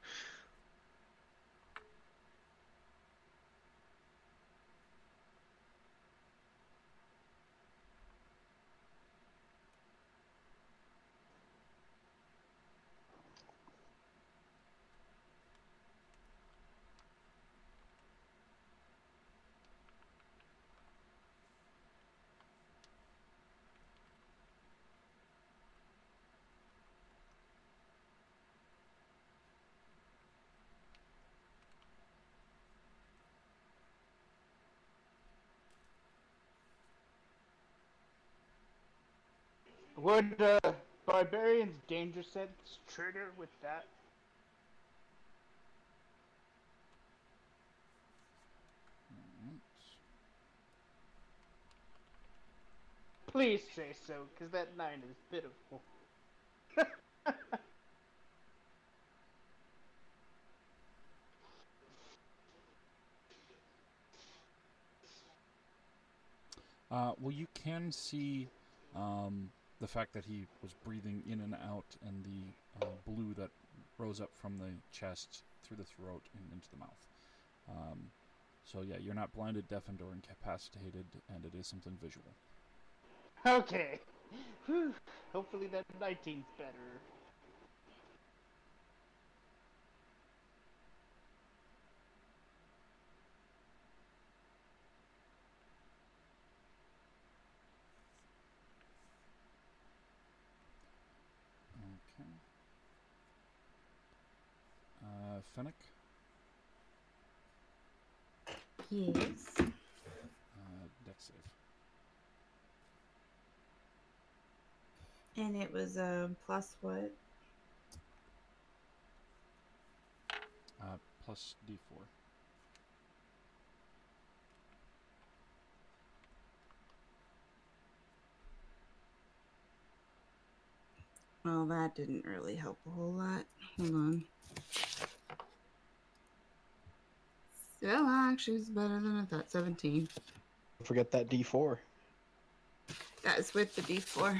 Would Barbarian's danger sense trigger with that? Alright. Please say so, because that 9 is pitiful. Well, you can see the fact that he was breathing in and out, and the blue that rose up from the chest through the throat and into the mouth. So yeah, you're not blinded, deafened, or incapacitated, and it is something visual. Okay. Whew. Hopefully that 19's better. Okay. Fennec, Yes. dex save. And it was plus what? Plus d4. Well, that didn't really help a whole lot. Hold on. Well, actually, it's better than I thought. 17. Don't forget that D4. That's with the D4.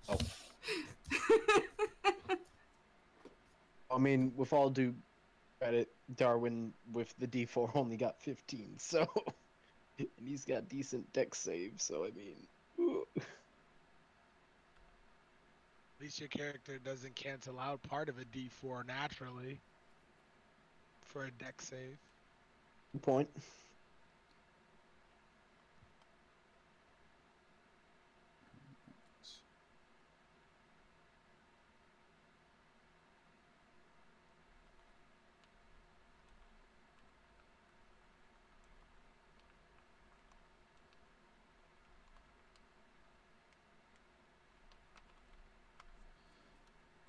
Oh. I mean, with all due credit, Darwin with the D4 only got 15, so and he's got decent dex save. So I mean, ooh. At least your character doesn't cancel out part of a D4 naturally for a deck save. Good point.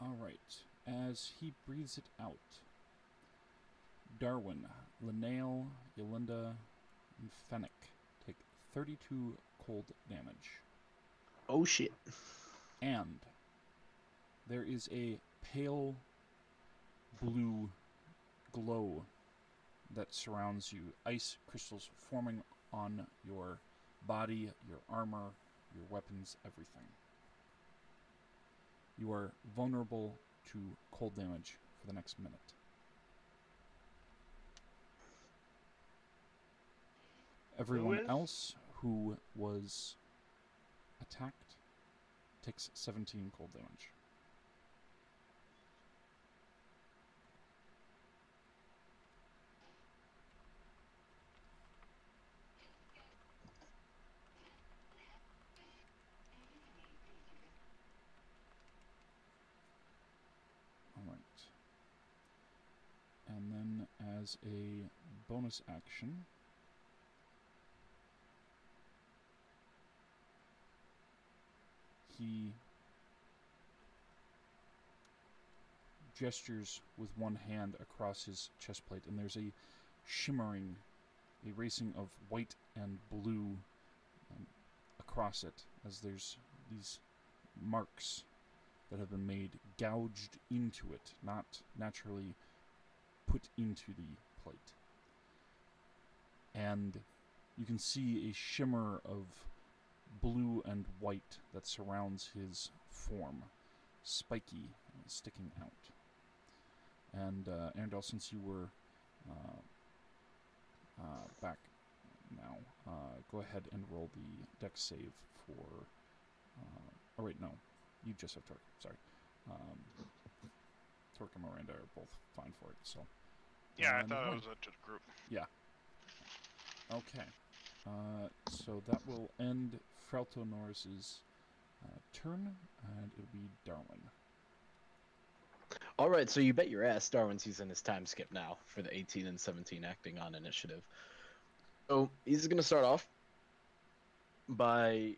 Alright, as he breathes it out, Darwin, Linnea, Yolinda, and Fennec take 32 cold damage. Oh shit. And there is a pale blue glow that surrounds you. Ice crystals forming on your body, your armor, your weapons, everything. You are vulnerable to cold damage for the next minute. Everyone else who was attacked takes 17 cold damage. Alright. And then as a bonus action, he gestures with one hand across his chest plate, and there's a shimmering, a racing of white and blue across it, as there's these marks that have been made, gouged into it, not naturally put into the plate. And you can see a shimmer of blue and white that surrounds his form, spiky, sticking out. And Arendelle, since you were back now, go ahead and roll the dex save for... oh wait, no. You just have Torque. Sorry. Torque and Miranda are both fine for it, so... Yeah, I never thought it mind. was up to the group. Yeah. Okay. So that will end Frelto Norris's turn, and it'll be Darwin. All right, so you bet your ass Darwin's using his time skip now for the 18 and 17 acting on initiative. So he's going to start off by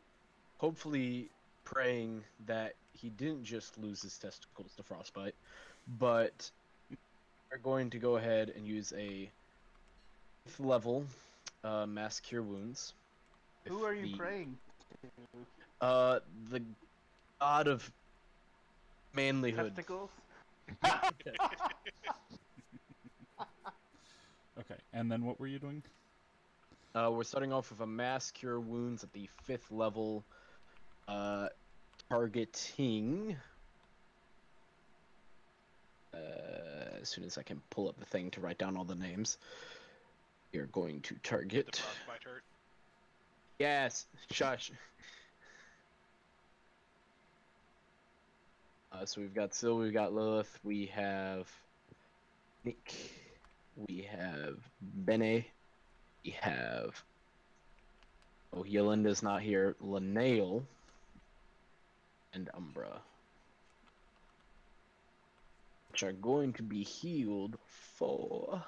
hopefully praying that he didn't just lose his testicles to frostbite, but are going to go ahead and use a 5th level mass cure wounds. Who are you praying The god of to? manlyhood. Testicles? Okay, and then what were you doing? We're starting off with a mass cure wounds at the 5th level, targeting. As soon as I can pull up the thing to write down all the names, you're going to The target. frostbite hurt. Yes, shush. So we've got Syl, we've got Lilith, we have Nick, we have Bene, we have... Oh, Yolinda's not here. Linnea and Umbra, which are going to be healed for...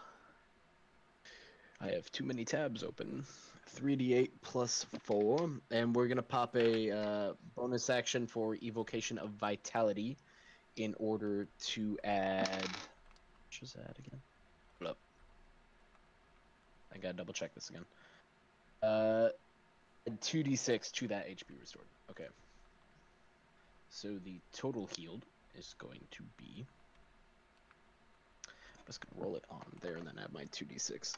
I have too many tabs open. 3d8 plus 4, and we're gonna pop a bonus action for Evocation of Vitality in order to add... What was that again? Hold up. I gotta double check this again. Add 2d6 to that HP restored. Okay. So the total healed is going to be... I'm just gonna roll it on there and then add my 2d6.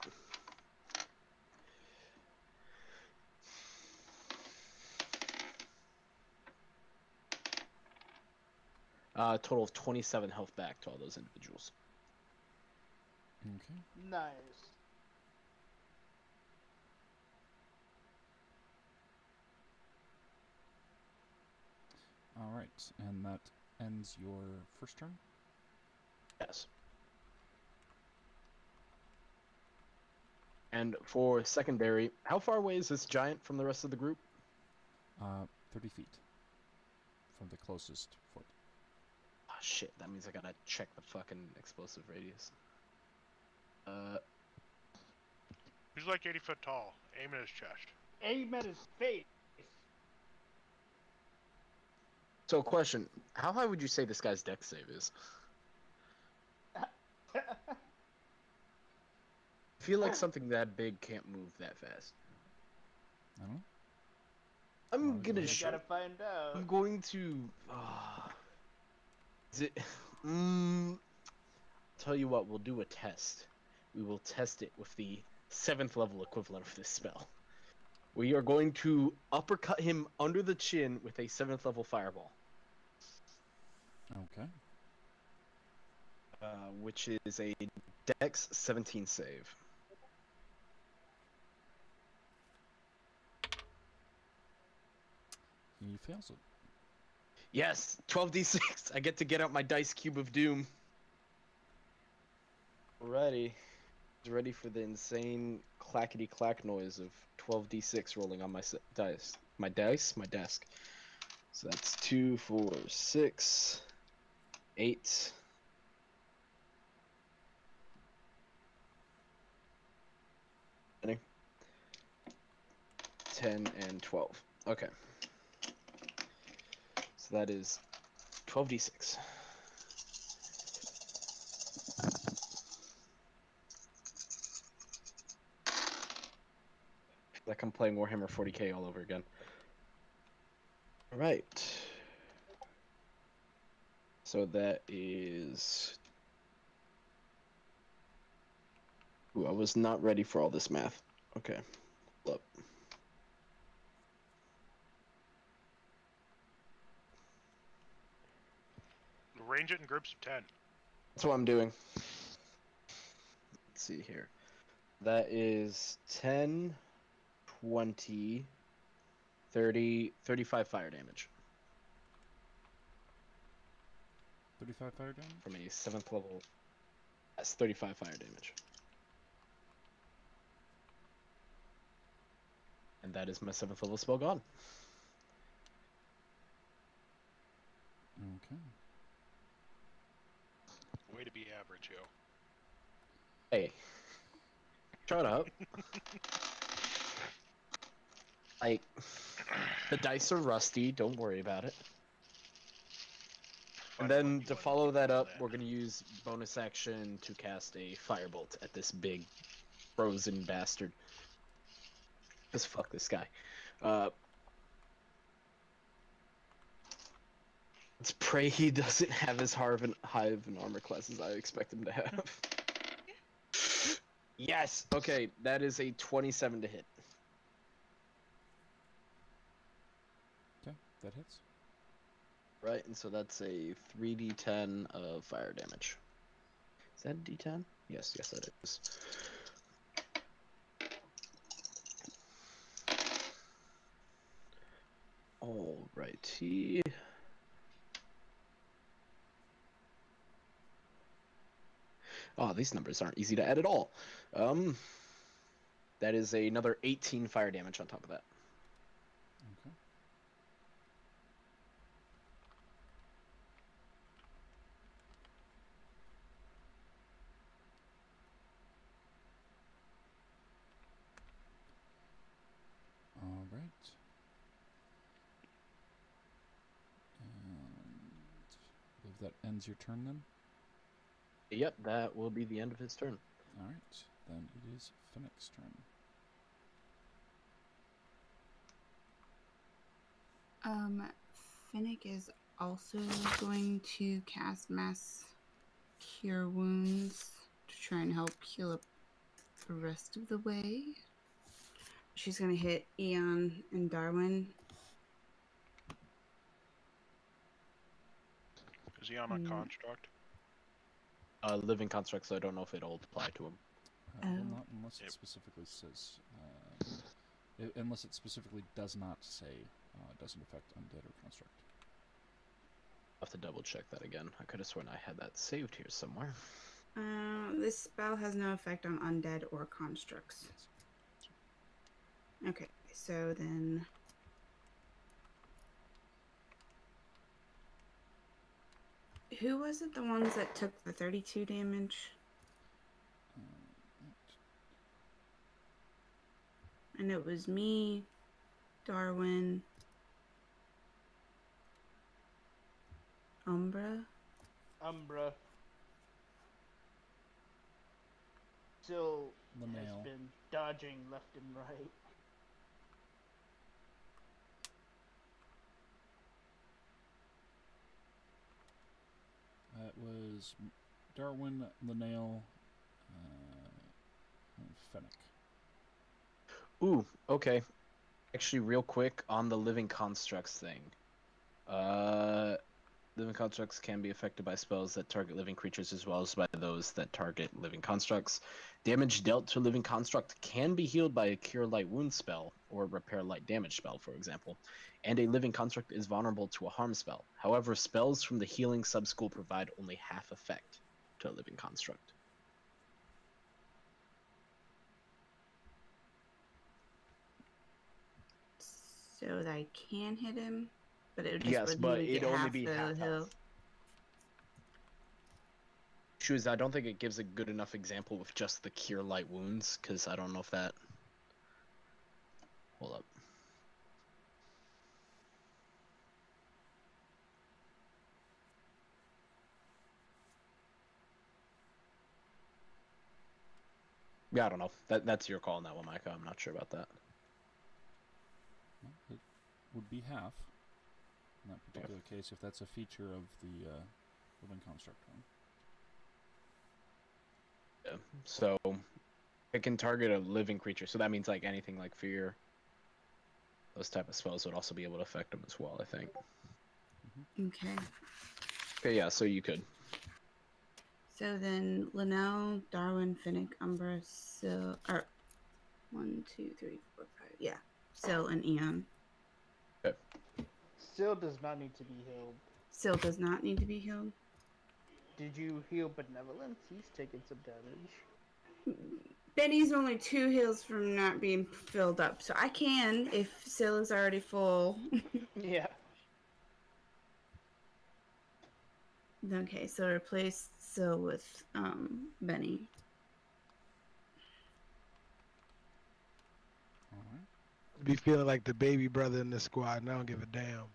Total of 27 health back to all those individuals. Okay. Nice. All right, and that ends your first turn? Yes. And for secondary, how far away is this giant from the rest of the group? 30 feet from the closest foot. Oh, shit, that means I gotta check the fucking explosive radius. He's like 80 foot tall. Aim at his chest. Aim at his face. So question, how high would you say this guy's dex save is? I feel like something that big can't move that fast. I don't know. I'm Oh, gonna you You show. gotta find out. I'm going to... Is it... Tell you what, we'll do a test. We will test it with the 7th level equivalent of this spell. We are going to uppercut him under the chin with a 7th level fireball. Okay. Which is a Dex 17 save. He fails it. Yes, 12d6. I get to get out my dice cube of doom. Alrighty. Ready for the insane clackety clack noise of 12d6 rolling on my dice. My desk. So that's 2, 4, 6, 8. 10 and 12. Okay. So that is 12d6. Like I'm playing Warhammer 40k all over again. Alright. So that is Ooh, I was not ready for all this math. Okay. Look. Arrange it in groups of 10. That's what I'm doing. Let's see here. That is 10, 20, 30, 35 fire damage 35 fire damage? from a 7th level. That's 35 fire damage. And that is my 7th level spell gone. Okay. Way to be average, yo. Hey. Shut up. Like, the dice are rusty, don't worry about it. And Funny then when you to wanna follow keep that doing up, that. we're going to use bonus action to cast a firebolt at this big frozen bastard. Because fuck this guy. Let's pray he doesn't have as high of an armor class as I expect him to have. Yes! Okay, that is a 27 to hit. Okay, that hits. Right, and so that's a 3d10 of fire damage. Is that a d10? Yes, that is. Alrighty. Oh, these numbers aren't easy to add at all. That is another 18 fire damage on top of that. Okay. All right. And I believe that ends your turn then? Yep, that will be the end of his turn. All right. Then it is Finnick's turn. Finnick is also going to cast Mass Cure Wounds to try and help heal up the rest of the way. She's going to hit Eon and Darwin. Is he on a construct? Living construct, so I don't know if it'll apply to him. Well, Oh. not unless it specifically says... unless it specifically does not say doesn't affect undead or construct. I'll have to double check that again. I could have sworn I had that saved here somewhere. This spell has no effect on undead or constructs. Okay, so then... Who was it, the ones that took the 32 damage? And it was me, Darwin, Umbra. Umbra still The has nail. been dodging left and right. That was Darwin, the nail, and Finnick. Ooh, okay. Actually, real quick on the living constructs thing. Living constructs can be affected by spells that target living creatures as well as by those that target living constructs. Damage dealt to a living construct can be healed by a Cure Light Wound spell or Repair Light Damage spell, for example, and a living construct is vulnerable to a harm spell. However, spells from the healing subschool provide only half effect to a living construct. So that I can hit him, but it would just Yes, would but make it'd it only half be the half hill. health. Shoes, I don't think it gives a good enough example with just the Cure Light Wounds, because I don't know if that... Hold up. Yeah, I don't know. That's your call on that one, Micah. I'm not sure about that. Well, it would be half in that particular case if that's a feature of the living construct one. Yeah. So It can target a living creature, so that means like anything like fear. Those type of spells would also be able to affect them as well, I think. Okay. Okay, yeah, so you could. So then Linnell, Darwin, Finnick, Umbra, Sil, or 1, 2, 3, 4, 5. Yeah. Sil and Eon. Still does not need to be healed. Sil does not need to be healed. Did you heal Benevolence? He's taking some damage. Benny's only 2 heals from not being filled up, so I can if Sil is already full. Yeah. Okay, so replace Sil with Benny. All right. Be feeling like the baby brother in the squad, and I don't give a damn.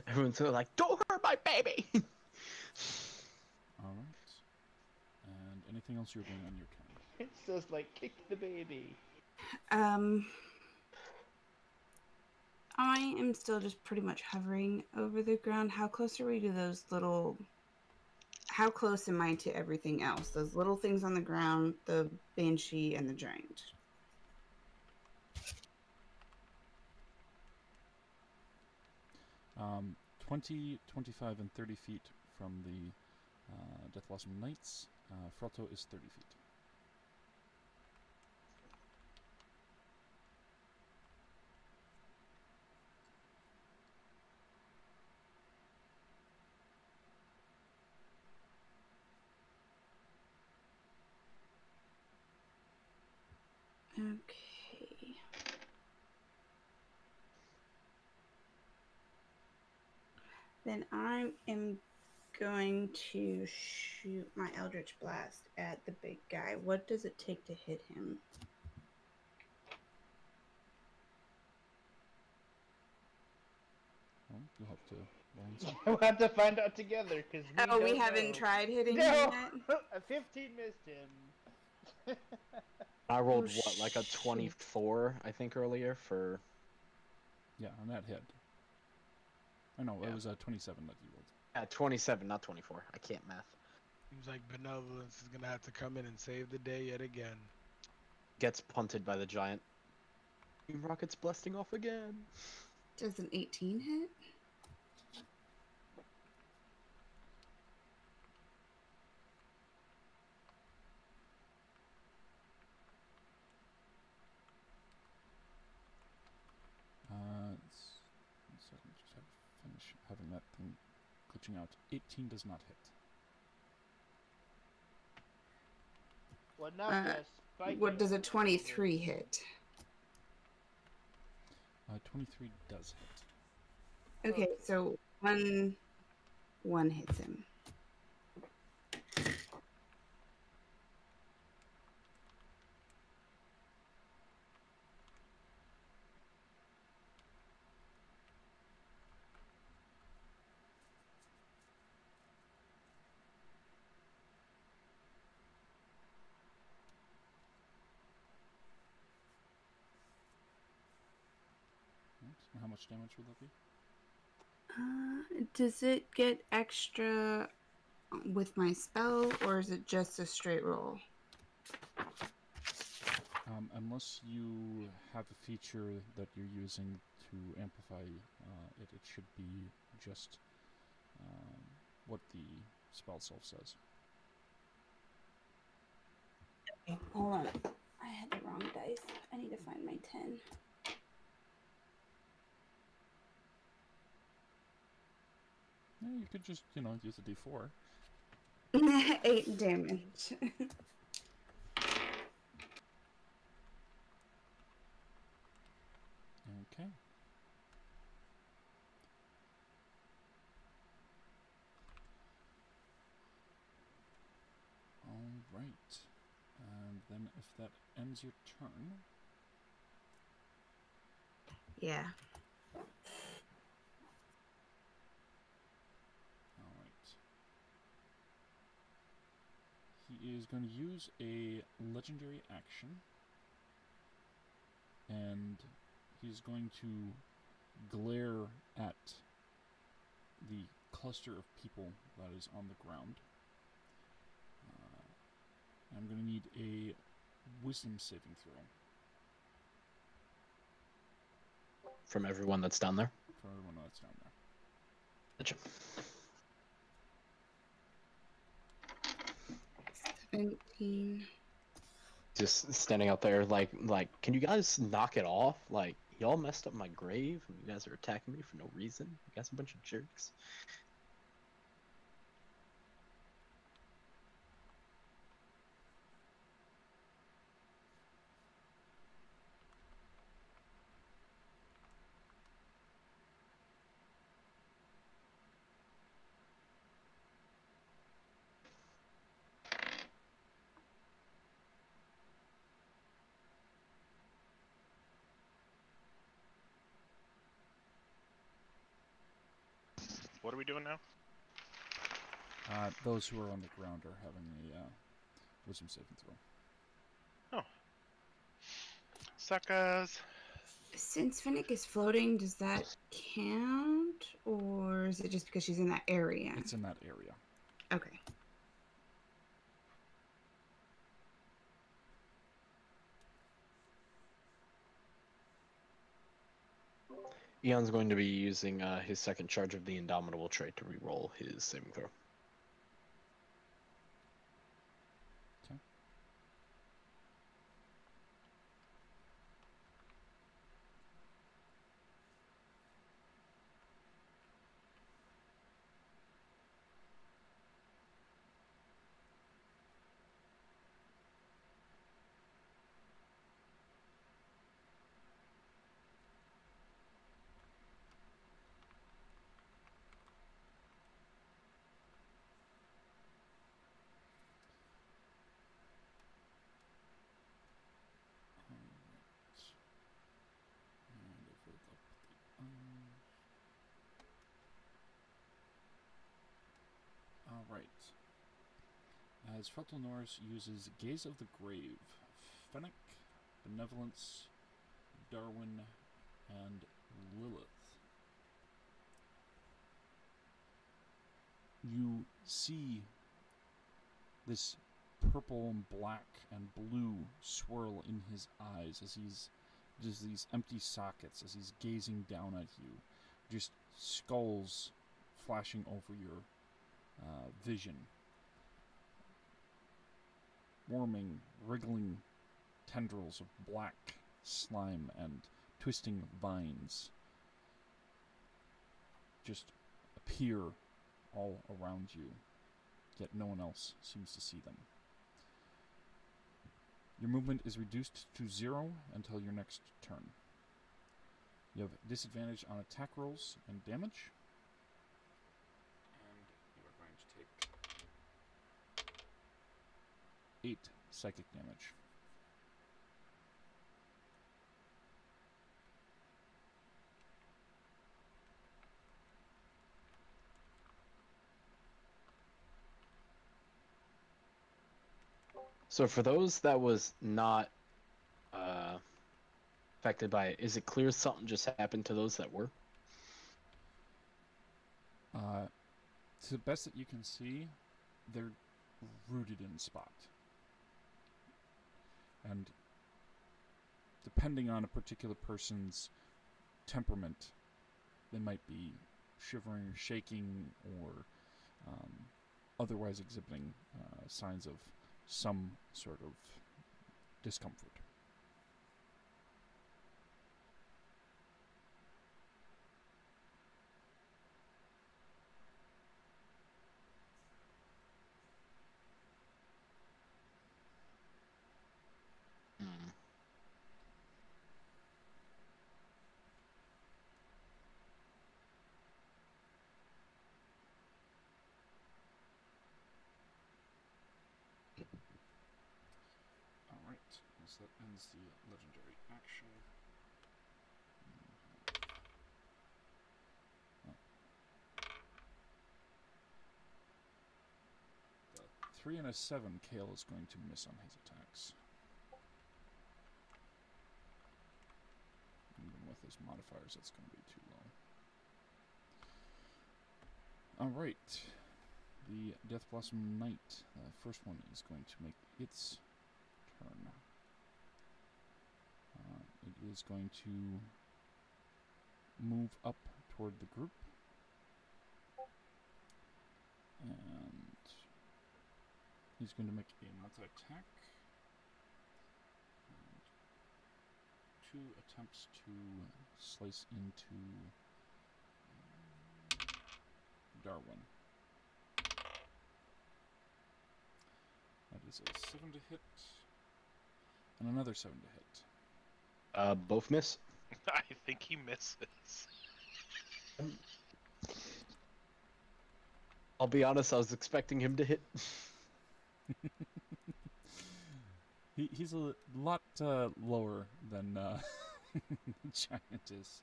Everyone's sort of like, don't hurt my baby! All right. And anything else you're doing on your turn? It says like kick the baby. I am still just pretty much hovering over the ground. How close are we to those little... How close am I to everything else? Those little things on the ground, the banshee, and the giant. 20, 25, and 30 feet from the Death Blossom Knights. Frotto is 30 feet. Okay. Then I am going to shoot my Eldritch Blast at the big guy. What does it take to hit him? Well, you'll have to roll and see. We'll have to find out together, because We don't haven't know. tried hitting No! him yet? A 15 missed him. I rolled Oh, what, like a 24, I think, earlier for. Yeah, on that hit. Oh no, Yeah. it was 27 that you rolled. 27, not 24. I can't math. Seems like Benevolence is gonna have to come in and save the day yet again. Gets punted by the giant. Team Rocket's blasting off again. Does an 18 hit? One second, just have to finish having that thing glitching out. 18 does not hit. Well, now spike What it does a over 23 hit? 23 does hit. Okay, so one hits him. Right. And how much damage would that be? Does it get extra with my spell, or is it just a straight roll? Unless you have a feature that you're using to amplify it, it should be just what the spell self says. Okay, hold on. I had the wrong dice. I need to find my 10. Yeah, you could just, use a d4. 8 damage. Okay. All right. And then if that ends your turn, Yeah. all right. He is going to use a legendary action, and he's going to glare at the cluster of people that is on the ground. I'm going to need a wisdom saving throw From everyone that's down there. for everyone that's down there. Gotcha. 17. Just standing out there, like, can you guys knock it off? Like, y'all messed up my grave, and you guys are attacking me for no reason. You guys are a bunch of jerks. What are we doing now? Those who are on the ground are having a wisdom saving throw. Suckers. Since Finnick is floating, does that count? Or is it just because she's in that area? It's in that area. Okay. Eon's going to be using his second charge of the Indomitable trait to reroll his saving throw. Okay. Alright. As Frontal Norris uses Gaze of the Grave, Fennec, Benevolence, Darwin, and Lilith. You see this purple and black and blue swirl in his eyes as he's just these empty sockets as he's gazing down at you. Just skulls flashing over your vision. Warming, wriggling tendrils of black slime and twisting vines just appear all around you, yet no one else seems to see them. Your movement is reduced to 0 until your next turn. You have disadvantage on attack rolls and damage. And you are going to take 8 psychic damage. So for those that was not affected by it, is it clear something just happened to those that were? To the best that you can see, they're rooted in spot. And depending on a particular person's temperament, they might be shivering, shaking, or otherwise exhibiting signs of some sort of discomfort. Alright, so that ends the legendary action. The 3 and a 7, Kale is going to miss on his attacks. Even with his modifiers, that's going to be too low. Alright. The Death Blossom Knight. The first one is going to make its turn. It is going to move up toward the group. And he's going to make a multi-attack. And 2 attempts to slice into Darwin. That is a 7 to hit. And another 7 to hit. Both miss. I think he misses. I'll be honest, I was expecting him to hit. He's a lot lower than the Giant is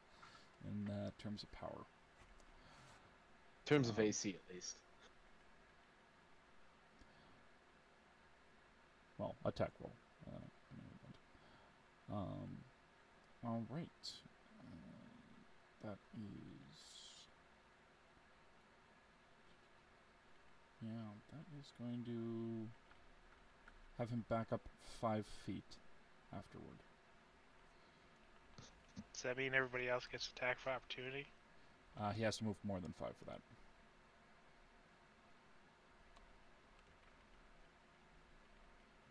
in terms of power. In terms of AC, at least. Well, attack roll. All right. That is. Yeah, that is going to have him back up 5 feet afterward. Does that mean everybody else gets attack for opportunity? He has to move more than 5 for that.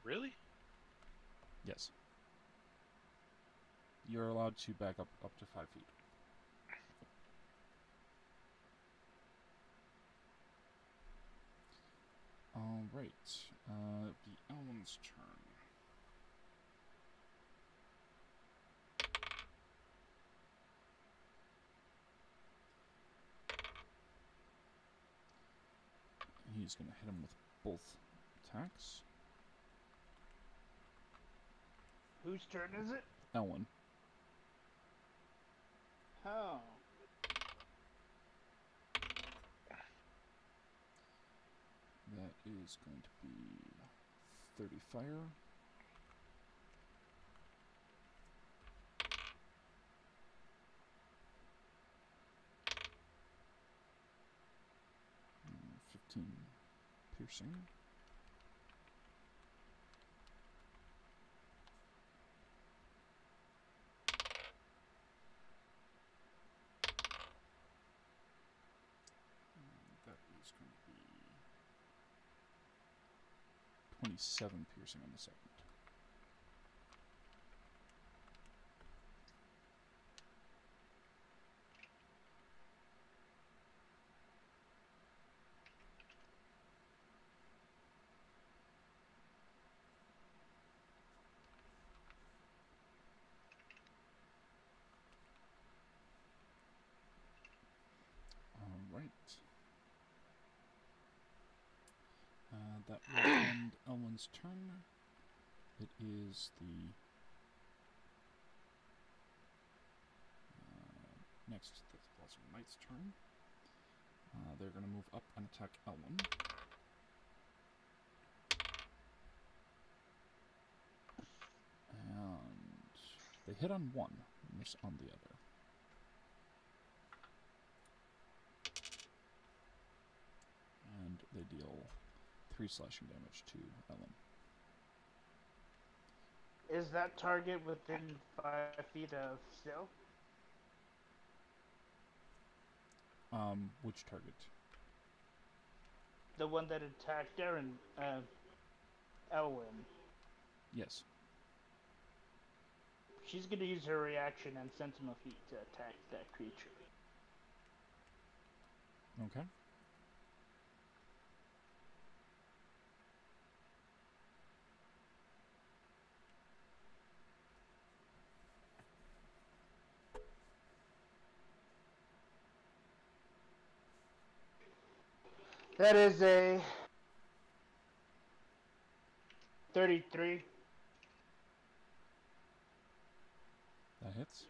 Really? Yes. You're allowed to back up to 5 feet. All right. The Elwen's turn. He's going to hit him with both attacks. Whose turn is it? Elwen. Oh. That is going to be 30 fire. And 15 piercing. That is going to be 27 piercing on the second. All right. That will end Elwen's turn. It is the next Death Blossom Knight's turn. They're going to move up and attack Elwen. And they hit on one, miss on the other. And they deal 3 slashing damage to Ellen. Is that target within 5 feet of Still? Which target? The one that attacked Darren, Elwyn. Yes. She's gonna use her reaction and Sentinel Feet to attack that creature. Okay. That is a 33. That hits.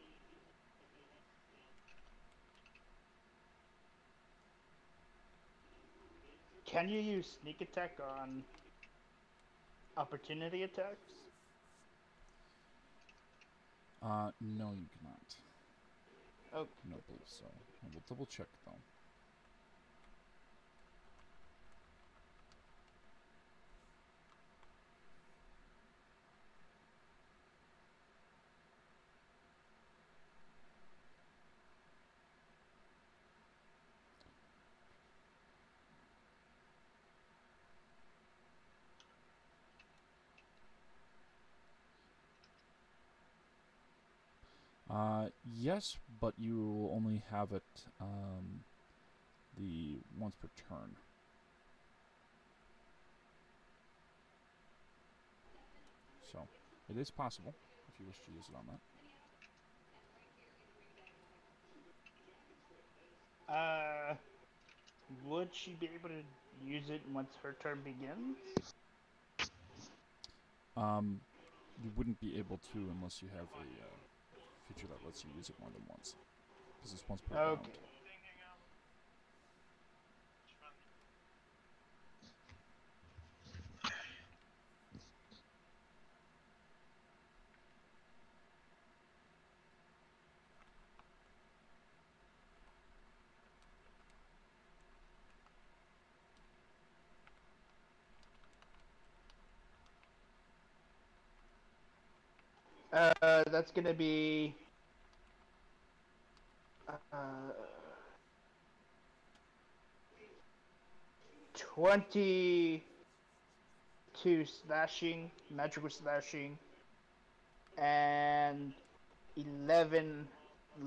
Can you use sneak attack on opportunity attacks? No, you cannot. Oh, I don't believe so. I will double check though. Yes, but you will only have it the once per turn. So, it is possible if you wish to use it on that. Would she be able to use it once her turn begins? You wouldn't be able to unless you have a feature that lets you use it more than once. Because it's once per round. Okay. That's gonna be 22 slashing, magical slashing, and 11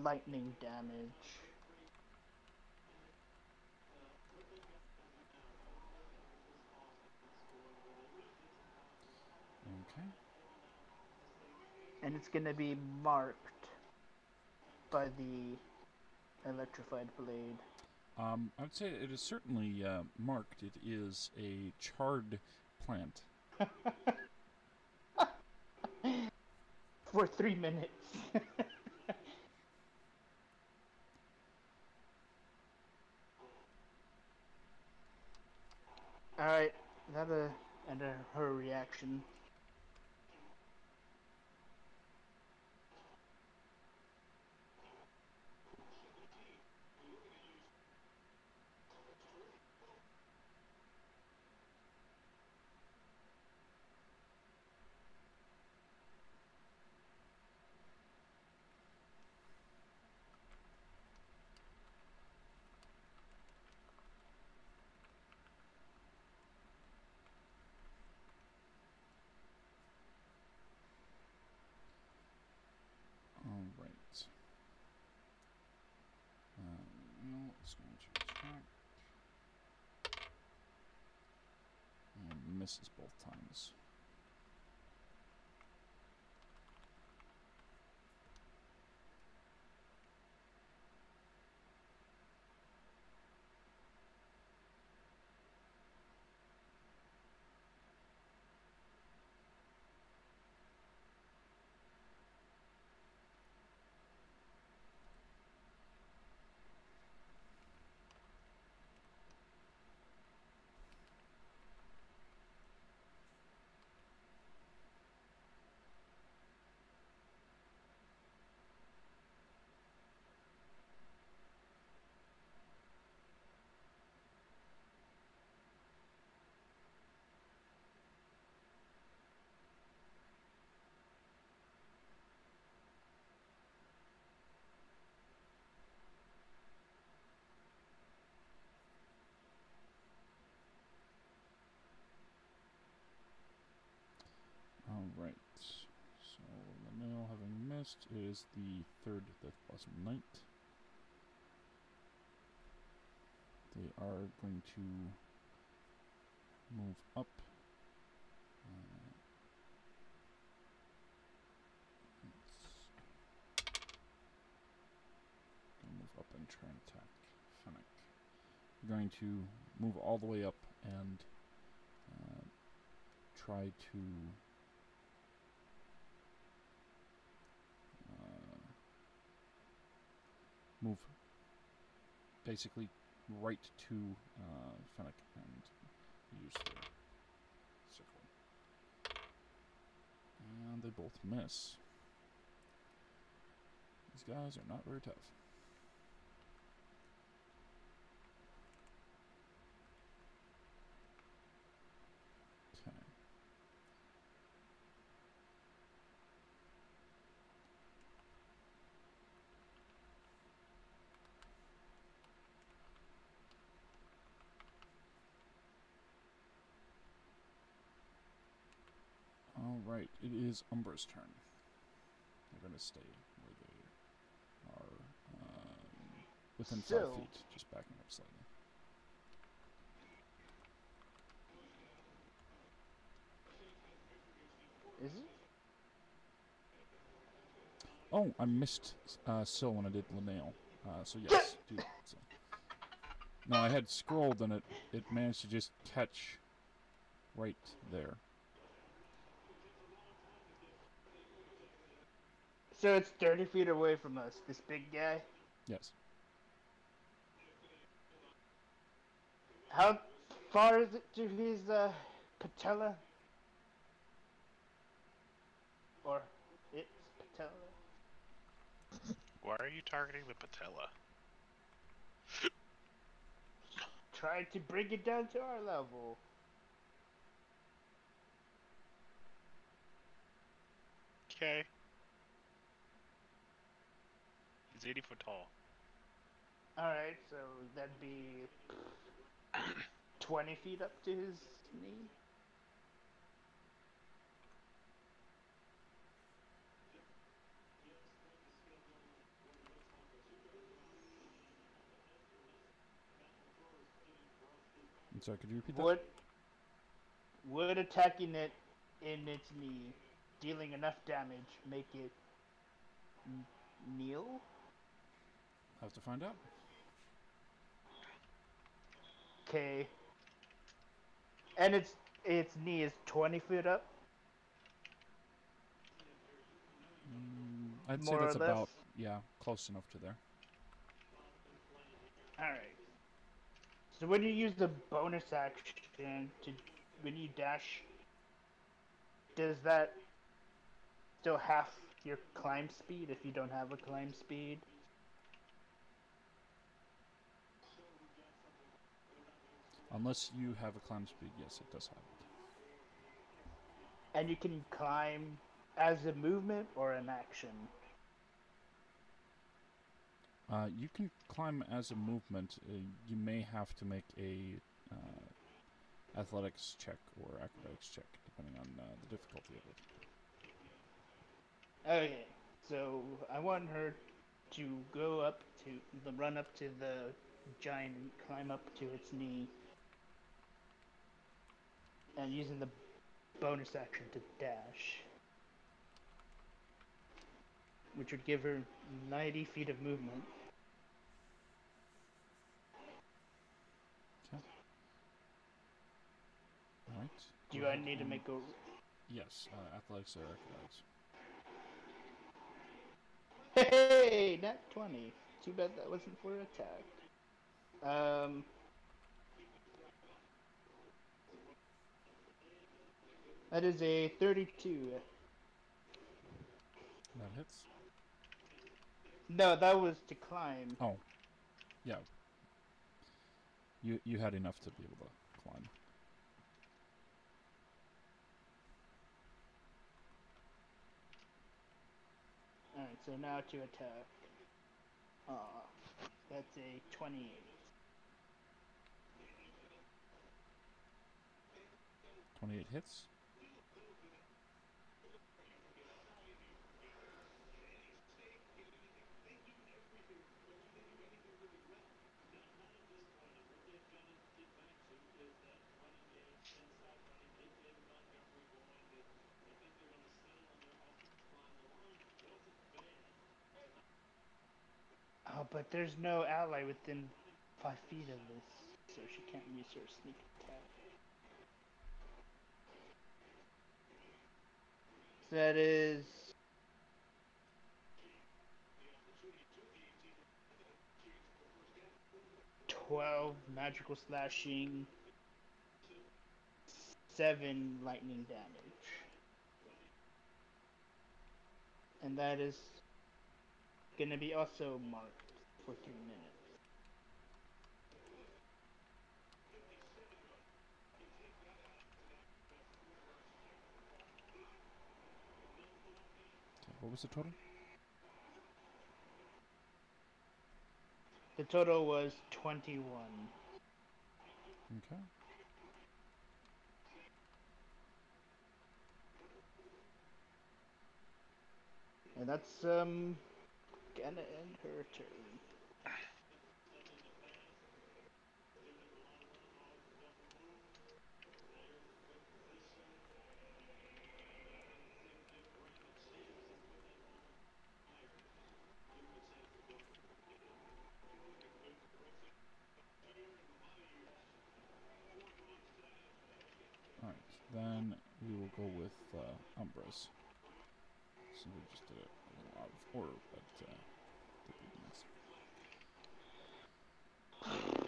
lightning damage. Okay. And it's gonna be marked by the electrified blade. I would say it is certainly marked. It is a charred plant. For 3 minutes. Alright, that and her reaction. Alright. Neil is going to attack. And misses both times. Alright. So, the nail having missed is the third Death Blossom Knight. They are going to move up. Gonna move up and try and attack Fennec. We're going to move all the way up and try to move basically right to Fennec and use their circle. And they both miss. These guys are not very tough. Okay. Alright, it is Umbra's turn. They're going to stay where they within 5 So- feet, just backing up slightly. Is it? Oh, I missed Syl when I did Linnell. So yes, do that. So. No, I had scrolled and it managed to just catch right there. So it's 30 feet away from us, this big guy. Yes. How far is it to his patella? Or its patella? Why are you targeting the patella? Try to bring it down to our level. Okay. He's 80 foot tall. Alright, so that'd be 20 feet up to his knee. I'm sorry, could you repeat that? Would attacking it in its knee, dealing enough damage, make it kneel? Have to find out. Okay. And its knee is 20 feet up? I'd More say that's or less? about, yeah, close enough to there. Alright. So when you use the bonus action when you dash, does that still half your climb speed if you don't have a climb speed? Unless you have a climb speed, yes, it does have it. And you can climb as a movement or an action? You can climb as a movement. You may have to make a athletics check or acrobatics check, depending on the difficulty of it. Okay, so I want her to run up to the giant and climb up to its knee. And using the bonus action to dash. Which would give her 90 feet of movement. Okay. Alright. Do I need to make a... Yes, athletics or acrobatics. Hey, nat 20. Too bad that wasn't for attack. That is a 32. That hits. No, that was to climb. Oh. Yeah. You had enough to be able to climb. Alright, so now to attack. That's a 28. .28 hits. Oh, but there's no ally within 5 feet of this, so she can't use her sneak attack. So that is 12 magical slashing, 7 lightning damage. And that is gonna be also marked for 3 minutes. Okay, what was the total? The total was 21. Okay. And that's gonna end her turn. Then we will go with Umbras. So we just did it a little out of order, but they did nice.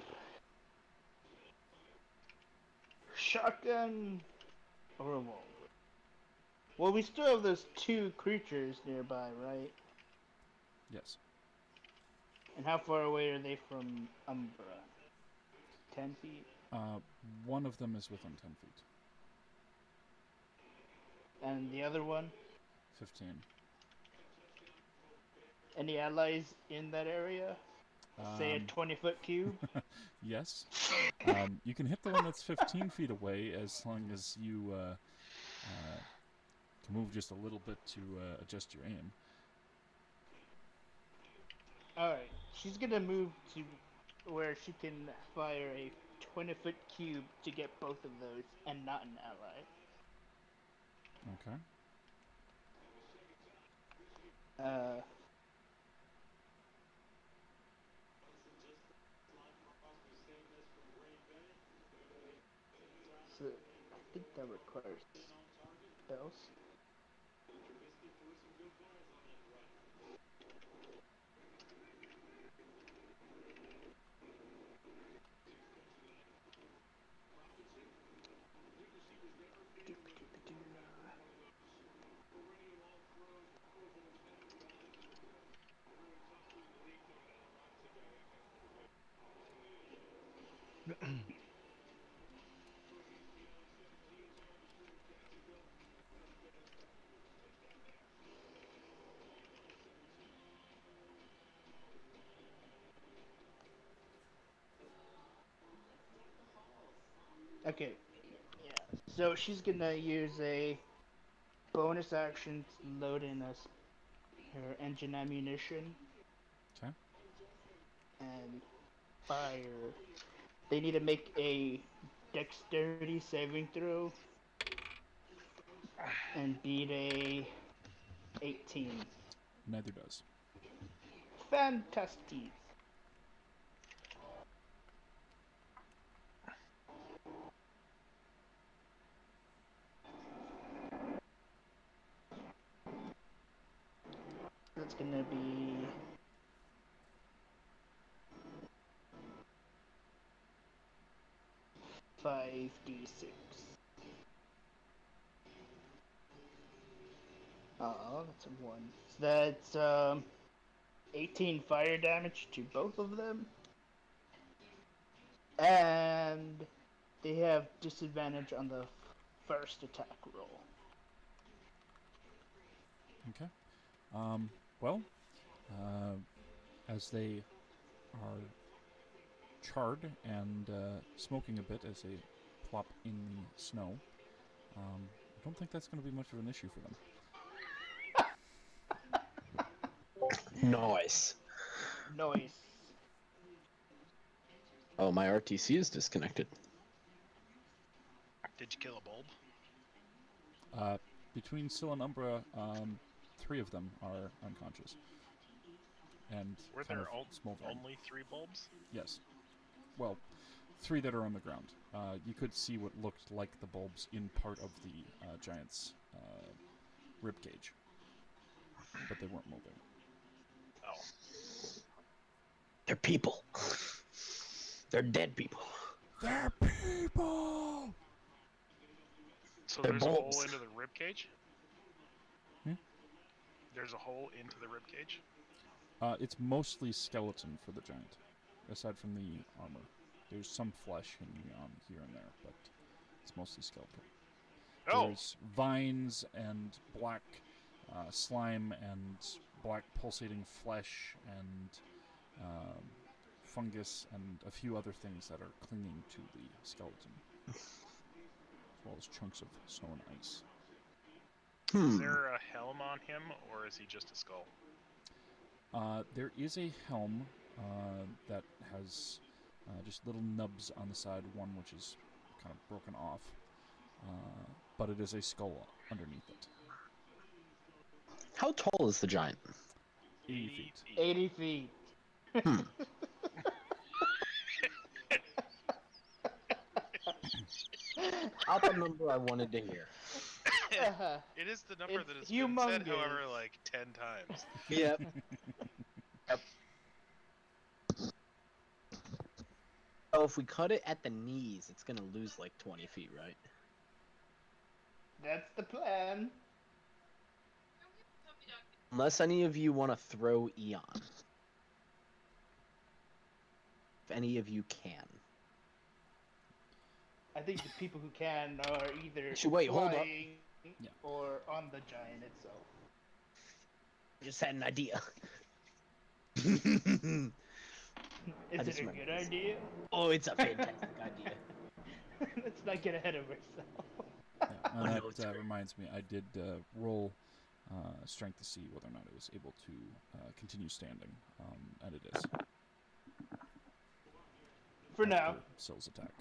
Shotgun or revolver? Well, we still have those two creatures nearby, right? Yes. And how far away are they from Umbra? 10 feet? One of them is within 10 feet. And the other one? 15. Any allies in that area? Say a 20-foot cube? Yes. You can hit the one that's 15 feet away as long as you can move just a little bit to adjust your aim. Alright, she's gonna move to where she can fire a 20-foot cube to get both of those and not an ally. Okay. So, I think that requires spells. Okay, yeah. So she's gonna use a bonus action to load in her engine ammunition. Okay. And fire. They need to make a dexterity saving throw and beat a 18. Neither does. Fantastic. That's gonna be 5d6. Oh, that's a 1. So that's 18 fire damage to both of them. And they have disadvantage on the first attack roll. Okay. Well, as they are charred and smoking a bit as they plop in the snow, I don't think that's going to be much of an issue for them. Nice. Noise. Oh, my RTC is disconnected. Did you kill a bulb? Between Syl and Umbra, 3 of them are unconscious. And Were kind there of smoldering. only 3 bulbs? Yes. Well, 3 that are on the ground. You could see what looked like the bulbs in part of the giant's rib cage, but they weren't moving. Oh. They're people. They're dead people. They're people! So They're there's a bulbs. hole into the rib cage? Hmm? There's a hole into the rib cage? It's mostly skeleton for the giant, aside from the armor. There's some flesh hanging on here and there, but it's mostly skeleton. Oh! There's vines and black slime and black pulsating flesh and fungus and a few other things that are clinging to the skeleton, as well as chunks of snow and ice. Is there a helm on him, or is he just a skull? There is a helm that has just little nubs on the side, one which is kind of broken off, but it is a skull underneath it. How tall is the giant? 80 feet. 80 feet. Not the number I wanted to hear. It is the number It's that has been said, however, humongous. like 10 times. Yep. So if we cut it at the knees, it's gonna lose like 20 feet, right? That's the plan. Unless any of you want to throw Eon. If any of you can. I think the people who can are either Actually, wait, hold up. flying Yeah. or on the giant itself. Just had an idea. Is just it a remembered good this. idea? Oh, it's a fantastic idea. Let's not get ahead of ourselves. Yeah, Oh, and no, it's that great. reminds me, I did roll strength to see whether or not it was able to continue standing, and it is. For now. After Sill's attack.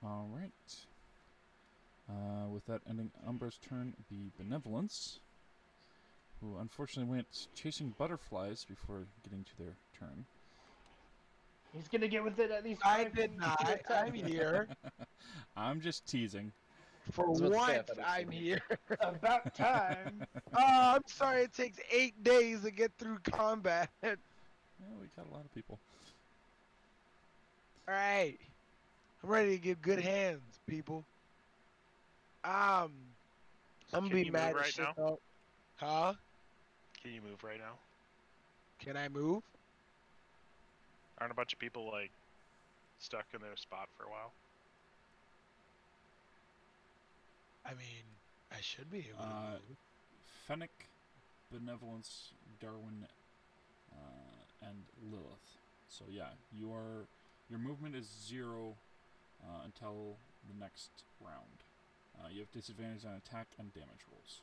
All right. With that ending Umbra's turn, the Benevolence, who unfortunately went chasing butterflies before getting to their turn. He's gonna get with it at least. I 5 did feet not. to attack. I'm here. I'm just teasing. For was about to say, I once, thought it was I'm gonna be- here. About time. Oh, I'm sorry. It takes 8 days to get through combat. All Yeah, we got a lot of people. right, I'm ready to give good hands, people. I'm Can gonna be you mad move as right shit now? though. Huh? Can you move right now? Can I move? Aren't a bunch of people, like, stuck in their spot for a while? I mean, I should be able to move. Fennec, Benevolence, Darwin, and Lilith. So yeah, your movement is 0 until the next round. You have disadvantage on attack and damage rolls.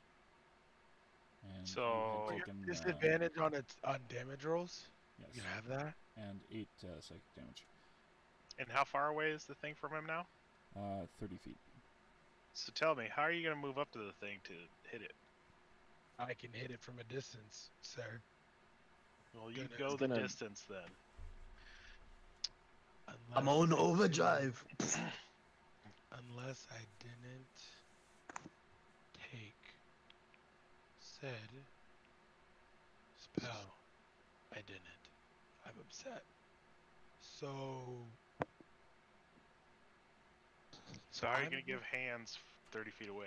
And So- you Oh, had you taken, have disadvantage on damage rolls. yes, You can have that. and 8 psychic damage. And how far away is the thing from him now? 30 feet. So tell me, how are you going to move up to the thing to hit it? I can hit it from a distance, sir. Well, you Gonna- go It's the gonna- distance then. I'm Unless on I overdrive. didn't- Unless I didn't take said spell. I didn't. I'm upset. So So how are you I'm going to give go- hands 30 feet away?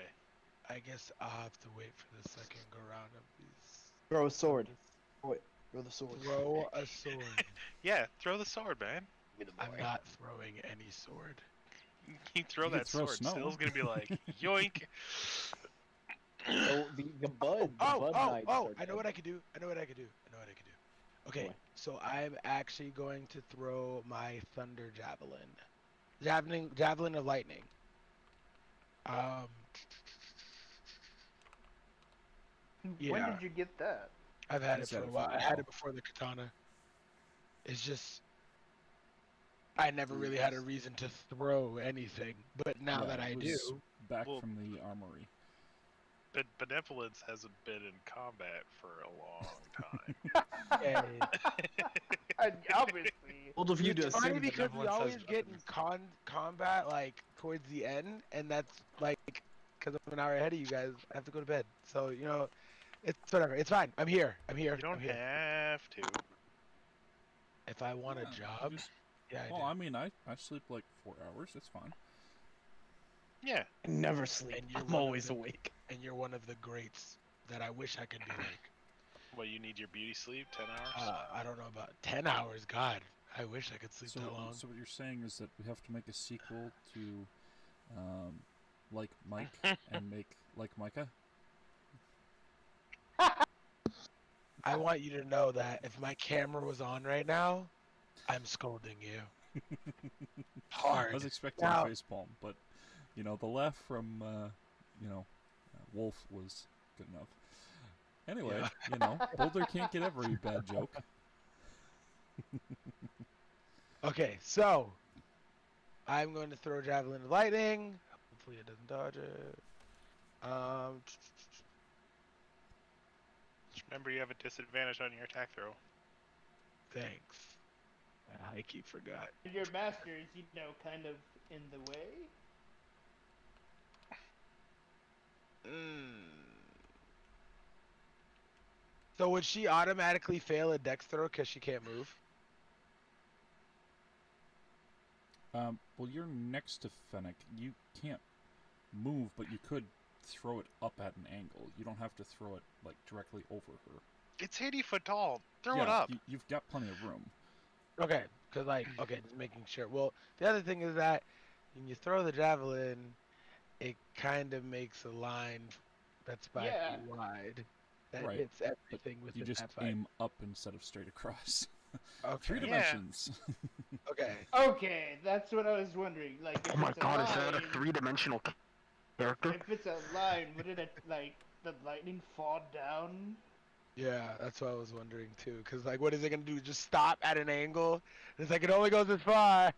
I guess I'll have to wait for the second go round of these. Throw a sword. Throw the sword. Throw a sword. Yeah, throw the sword, man. I'm not throwing any sword. You throw You could that throw sword. snow. Still's going to be like, yoink. Oh, the bud. The Oh, bud oh, knights oh! are I know dead. what I could do. I know what I could do. I know what I could do. Okay, What? so I'm actually going to throw my thunder javelin of lightning. When Yeah. did you get that? I've had He's it for had a it for a while. I had while. it before the katana. It's just I never really had a reason to throw anything, but now Yeah, that I it do, was back Well- from the armory. But Benevolence hasn't been in combat for a long time. Obviously. Well, if you do it's funny assume because we benevolence always has get in weapons. combat like towards the end, and that's like because I'm an hour ahead of you guys. I have to go to bed, so you know, it's whatever. It's fine. I'm here. I'm here. You don't I'm here. have to. If I want Yeah, a you job, just- yeah, I well, do. I mean, I sleep like 4 hours. It's fine. Yeah. I never sleep. And you're I'm one of always the- awake. And you're one of the greats that I wish I could be like. Well, you need your beauty sleep, 10 hours? I don't know about 10 hours. God, I wish I could sleep So, that long. so what you're saying is that we have to make a sequel to, like Mike and make like Micah. I want you to know that if my camera was on right now, I'm scolding you. Hard. I was expecting Now- a facepalm, but you know the laugh from Wolf was good enough. Anyway, Yeah. you know Boulder can't get every bad joke. Okay, so I'm going to throw javelin of lightning. Hopefully it doesn't dodge it. Just remember you have a disadvantage on your attack throw. Thanks. I keep forgot. Your master is, kind of in the way. So would she automatically fail a dex throw because she can't move? Well, you're next to Fennec. You can't move, but you could throw it up at an angle. You don't have to throw it like directly over her. It's 80 foot tall. Throw yeah, it up. You've got plenty of room. Okay, because okay, just making sure. Well, the other thing is that when you throw the javelin, it kind of makes a line that's 5 Yeah. feet wide that Right, hits everything You within just that 5. aim up instead of straight across. Okay. 3 dimensions. Okay. Okay, that's what I was wondering. Like, if Oh my it's a god, is that a line, 3-dimensional character? if it's a line, wouldn't it like the lightning fall down? Yeah, that's what I was wondering too. Cause like, what is it gonna do? Just stop at an angle? It's like it only goes this far.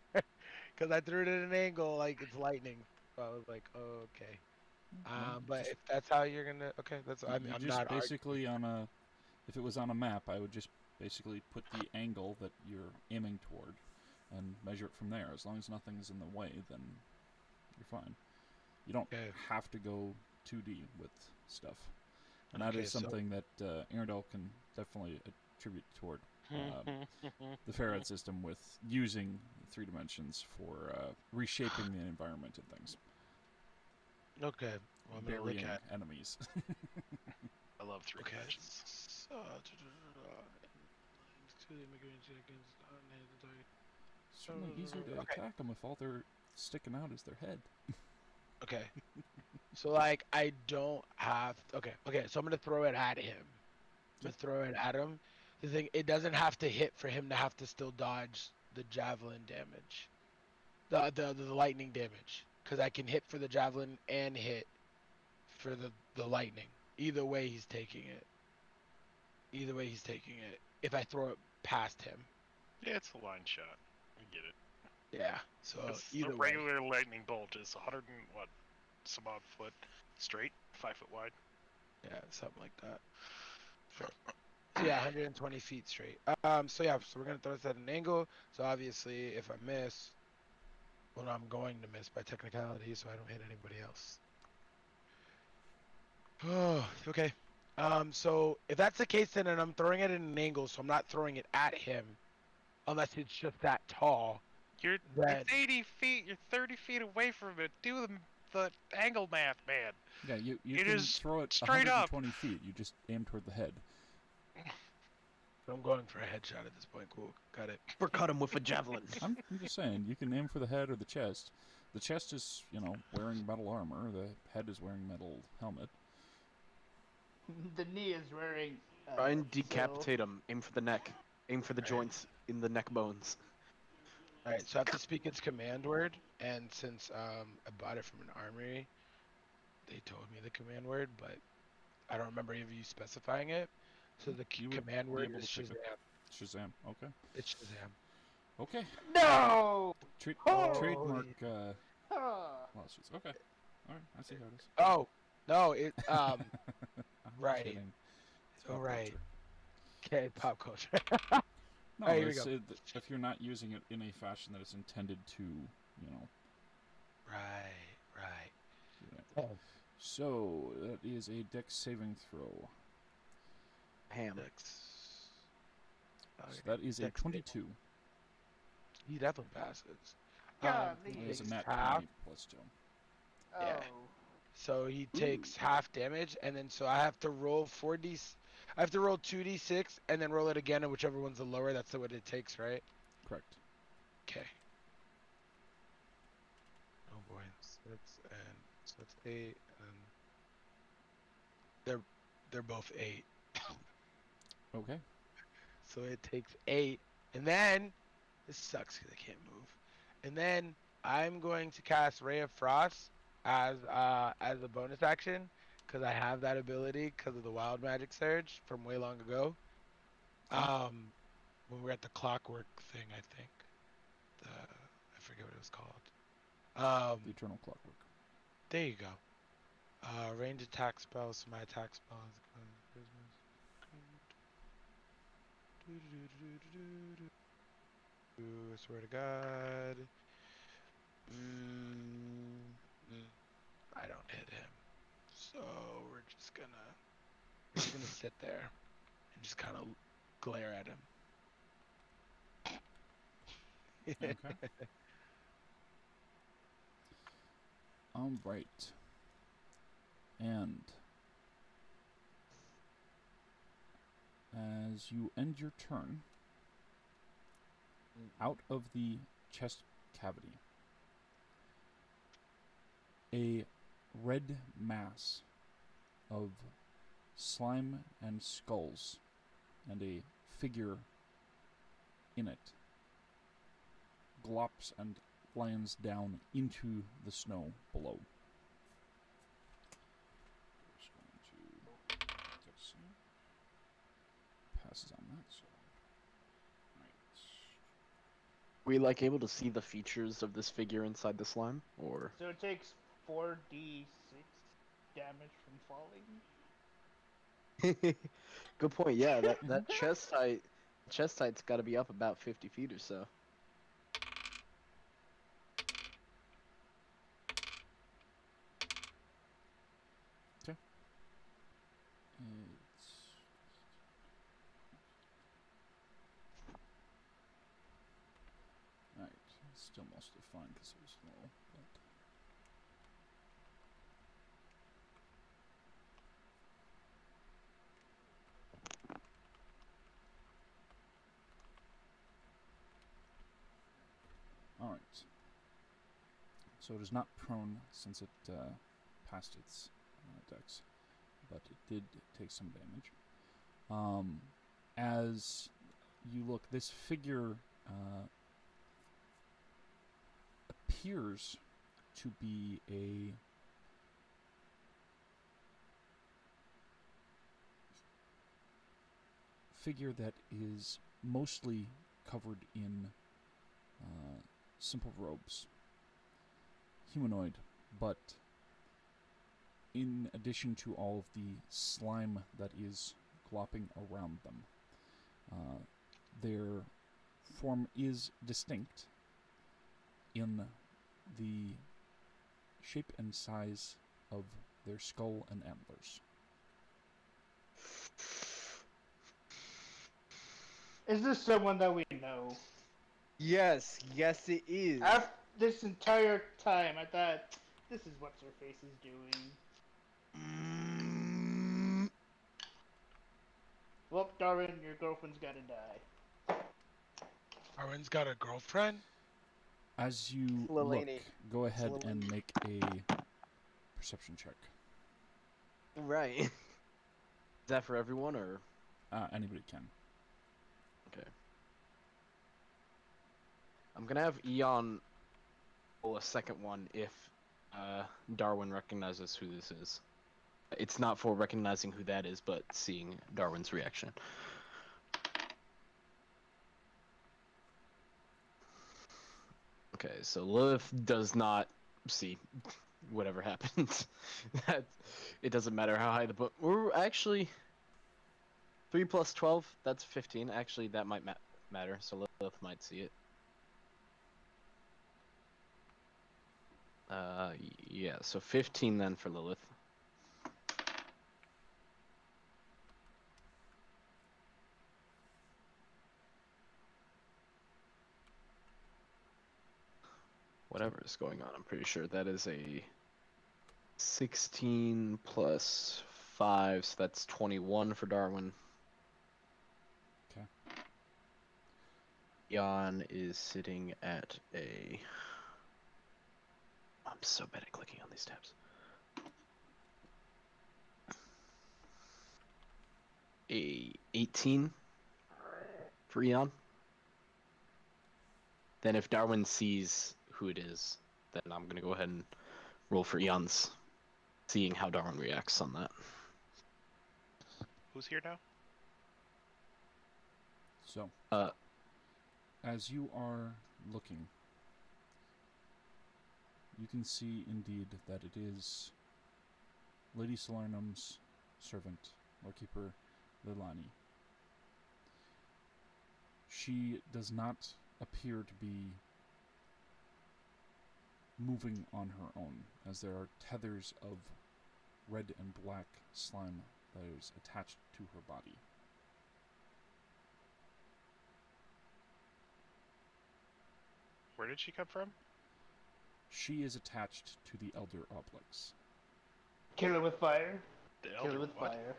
Cause I threw it at an angle, like it's lightning. So I was like, oh, okay. But just- if that's how you're gonna, okay, that's You I'm just not arguing. basically if it was on a map, I would just basically put the angle that you're aiming toward and measure it from there. As long as nothing's in the way, then you're fine. You don't Okay. have to go 2D with stuff. And that Okay, is so- something that Arendelle can definitely attribute toward the ferret system with using 3 dimensions for reshaping the environment and things. Okay. Well, I'm gonna look Burying at. enemies. I love 3 Okay. dimensions. It's certainly easier to Okay. attack them if all they're sticking out is their head. Okay. So like I don't have okay, so I'm gonna throw it at him. I'm gonna throw it at him. The thing it doesn't have to hit for him to have to still dodge the javelin damage. The lightning damage. Because I can hit for the javelin and hit for the lightning. Either way he's taking it. If I throw it past him. Yeah, it's a line shot. I get it. Yeah. So It's either the way. regular lightning bolt is 100 and what, some odd foot straight, 5 foot wide. Yeah, something like that. So yeah, 120 feet straight. So yeah, so we're gonna throw this at an angle. So obviously, if I miss, well, I'm going to miss by technicality, so I don't hit anybody else. Oh, okay. So if that's the case, then and I'm throwing it at an angle, so I'm not throwing it at him, unless it's just that tall. You're Then it's 80 feet. You're 30 feet away from it. Do the angle math, man. Yeah, you It can is throw it straight up. 120 feet. You just aim toward the head. I'm going for a headshot at this point. Cool, got it. Or cut him with a javelin. I'm just saying, you can aim for the head or the chest. The chest is, wearing metal armor. The head is wearing metal helmet. The knee is wearing. Try and steel. decapitate him. Aim for the neck. Aim for the Right. joints in the neck bones. All right, so I have to speak its command word, and since I bought it from an armory, they told me the command word, but I don't remember any of you specifying it. So the You would command be word able is to pick Shazam. Shazam. Okay. It's Shazam. Okay. No. Trademark Ah. lawsuits. Okay. All right. I see how it is. Oh no, it I'm right. kidding. It's Oh, pop right. culture. okay, pop culture. No, Alright, here we it's, go. if you're not using it in a fashion that is intended to, right. do that. Oh. So that is a dex saving throw. Ham. So that is a Dex 22. He definitely passes. God, He the- That is a takes nat half. 20 plus 2. Yeah. Oh. So he takes half damage, and then so I have to roll 4d. I have to roll 2d6, and then roll it again, and whichever one's the lower, that's what it takes, right? Correct. Okay. Oh boy, 6 and so that's 8, and they're both 8. Okay. So it takes 8, and then this sucks because I can't move. And then I'm going to cast Ray of Frost as a bonus action because I have that ability because of the Wild Magic Surge from way long ago. When we were at the Clockwork thing, I think. I forget what it was called. The Eternal Clockwork. There you go. Range attack spells. So my attack spell is I swear to God. I don't hit him. So we're just gonna sit there and just kind of glare at him. Okay. All right. And as you end your turn, out of the chest cavity, a red mass of slime and skulls and a figure in it glops and lands down into the snow below. Just going to passes on that, so right. We like able to see the features of this figure inside the slime, or So it takes 4d6 damage from falling. good point. Yeah, that chest height's got to be up about 50 feet or so. It's right. It's still mostly fine because it was low, but all right. So it is not prone since it passed its dex, but it did take some damage. As you look, this figure appears to be a figure that is mostly covered in simple robes. Humanoid, but in addition to all of the slime that is glopping around them, their form is distinct in the shape and size of their skull and antlers. Is this someone that we know? Yes, yes it is. After this entire time, I thought, this is what her face is doing. Well, Darwin, your girlfriend's gotta die. Arwen's got a girlfriend? As you Lilani. look, go ahead Lilani. and make a perception check. Right. Is that for everyone, or? Anybody can. Okay. I'm gonna have Eon roll a second one if Darwin recognizes who this is. It's not for recognizing who that is, but seeing Darwin's reaction. Okay, so Lilith does not see whatever happens. That it doesn't matter how high the book. We're actually 3 plus 12. That's 15. Actually, that might matter. So Lilith might see it. Yeah. So 15 then for Lilith. Whatever is going on, I'm pretty sure that is a 16 plus 5, so that's 21 for Darwin. Okay. Jan is sitting at a... I'm so bad at clicking on these tabs. A 18 for Eon. Then if Darwin sees who it is, then I'm going to go ahead and roll for Eon's, seeing how Darwin reacts on that. Who's here now? So, as you are looking, you can see indeed that it is Lady Solernum's servant, Lordkeeper Lilani. She does not appear to be moving on her own, as there are tethers of red and black slime that is attached to her body. Where did she come from? She is attached to the Elder Oblex. Kill her with fire. The Kill elder her with what? fire.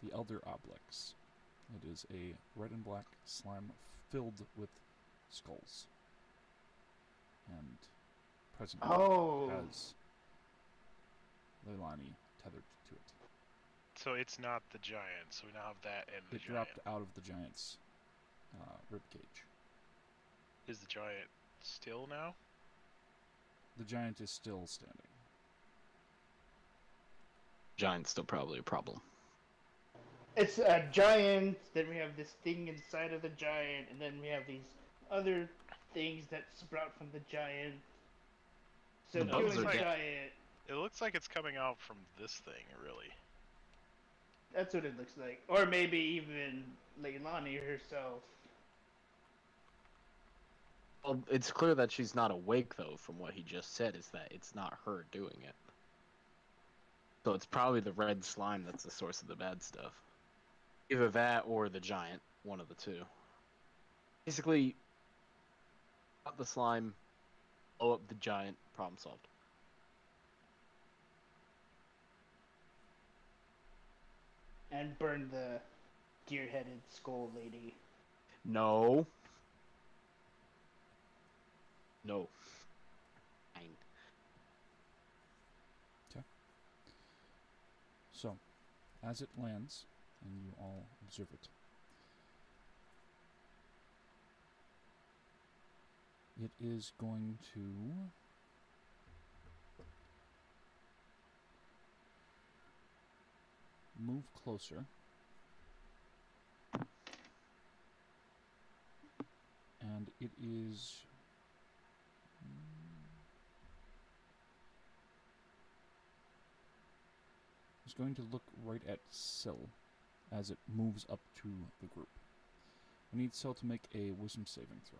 The Elder Oblex. It is a red and black slime filled with skulls. And presently Oh. has Leilani tethered to it. So it's not the giant. So we now have that and the It giant. dropped out of the giant's ribcage. Is the giant still now? The giant is still standing. Giant's still probably a problem. It's a giant, then we have this thing inside of the giant, and then we have these other things that sprout from the giant. So The bugs killing are the dead. giant, It looks like it's coming out from this thing, really. that's what it looks like. Or maybe even Leilani herself. Well, it's clear that she's not awake, though, from what he just said, is that it's not her doing it. So it's probably the red slime that's the source of the bad stuff. Either that or the giant, one of the two. Basically, cut the slime, blow up the giant, problem solved. And burn the deer-headed skull lady. No. No. Fine. So, as it lands, and you all observe it, it is going to move closer and it is it's going to look right at Syl as it moves up to the group. I need Syl to make a wisdom saving throw.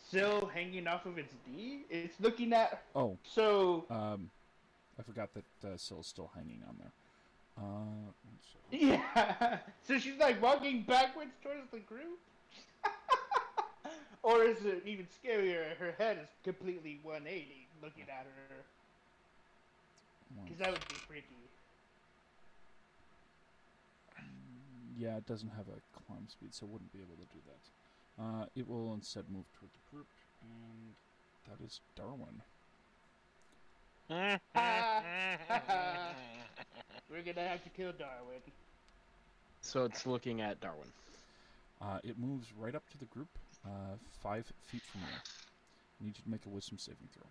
Still hanging off of its D? It's looking at... Oh, So... I forgot that Syl is still hanging on there. So Yeah! So she's like walking backwards towards the group? Or is it even scarier, her head is completely 180 looking at her? Because that would be freaky. Yeah, it doesn't have a climb speed, so it wouldn't be able to do that. It will instead move toward the group, and that is Darwin. We're gonna have to kill Darwin. So it's looking at Darwin. It moves right up to the group, 5 feet from you. I need you to make a wisdom saving throw.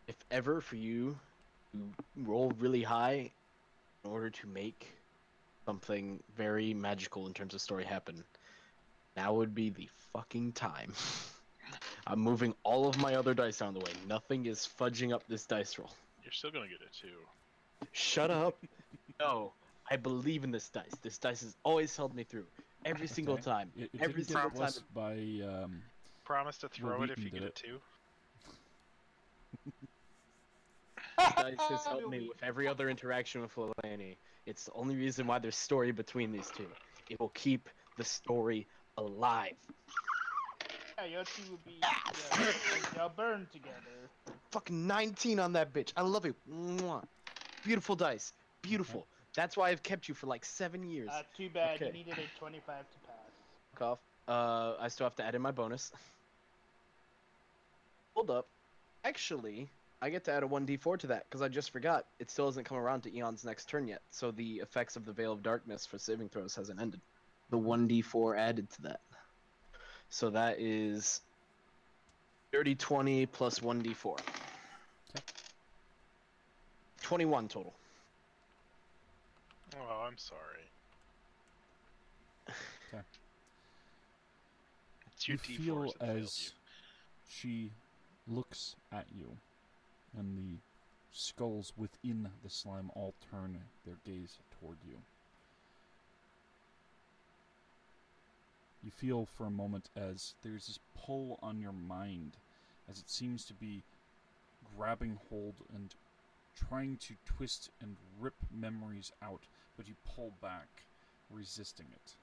If ever for you to roll really high in order to make something very magical in terms of story happen, now would be the fucking time. I'm moving all of my other dice down the way. Nothing is fudging up this dice roll. You're still gonna get it too. Shut up. No, I believe in this dice. This dice has always held me through. Every single Okay. time. It Every didn't single get time. blessed by Promise to throw it if Wheaton you did get it. it too. This dice has helped me with every other interaction with Lilani. It's the only reason why there's story between these two. It will keep the story alive. Yeah, y'all two will be together. Y'all burn together. Fucking 19 on that bitch. I love you. Mwah. Beautiful dice. Beautiful. That's why I've kept you for like 7 years. Too bad, you Okay. needed a 25 to pass. Cough. I still have to add in my bonus. Hold up. Actually, I get to add a 1d4 to that, because I just forgot. It still hasn't come around to Eon's next turn yet, so the effects of the Veil of Darkness for saving throws hasn't ended. The 1d4 added to that. So that is 30, 20 plus 1d4. Okay. 21 total. Oh, I'm sorry. Okay. It's your You D4s feel that failed as she looks at you, and the skulls within the slime all turn their gaze toward you. You feel for a moment as there's this pull on your mind, as it seems to be grabbing hold and trying to twist and rip memories out, but you pull back, resisting it.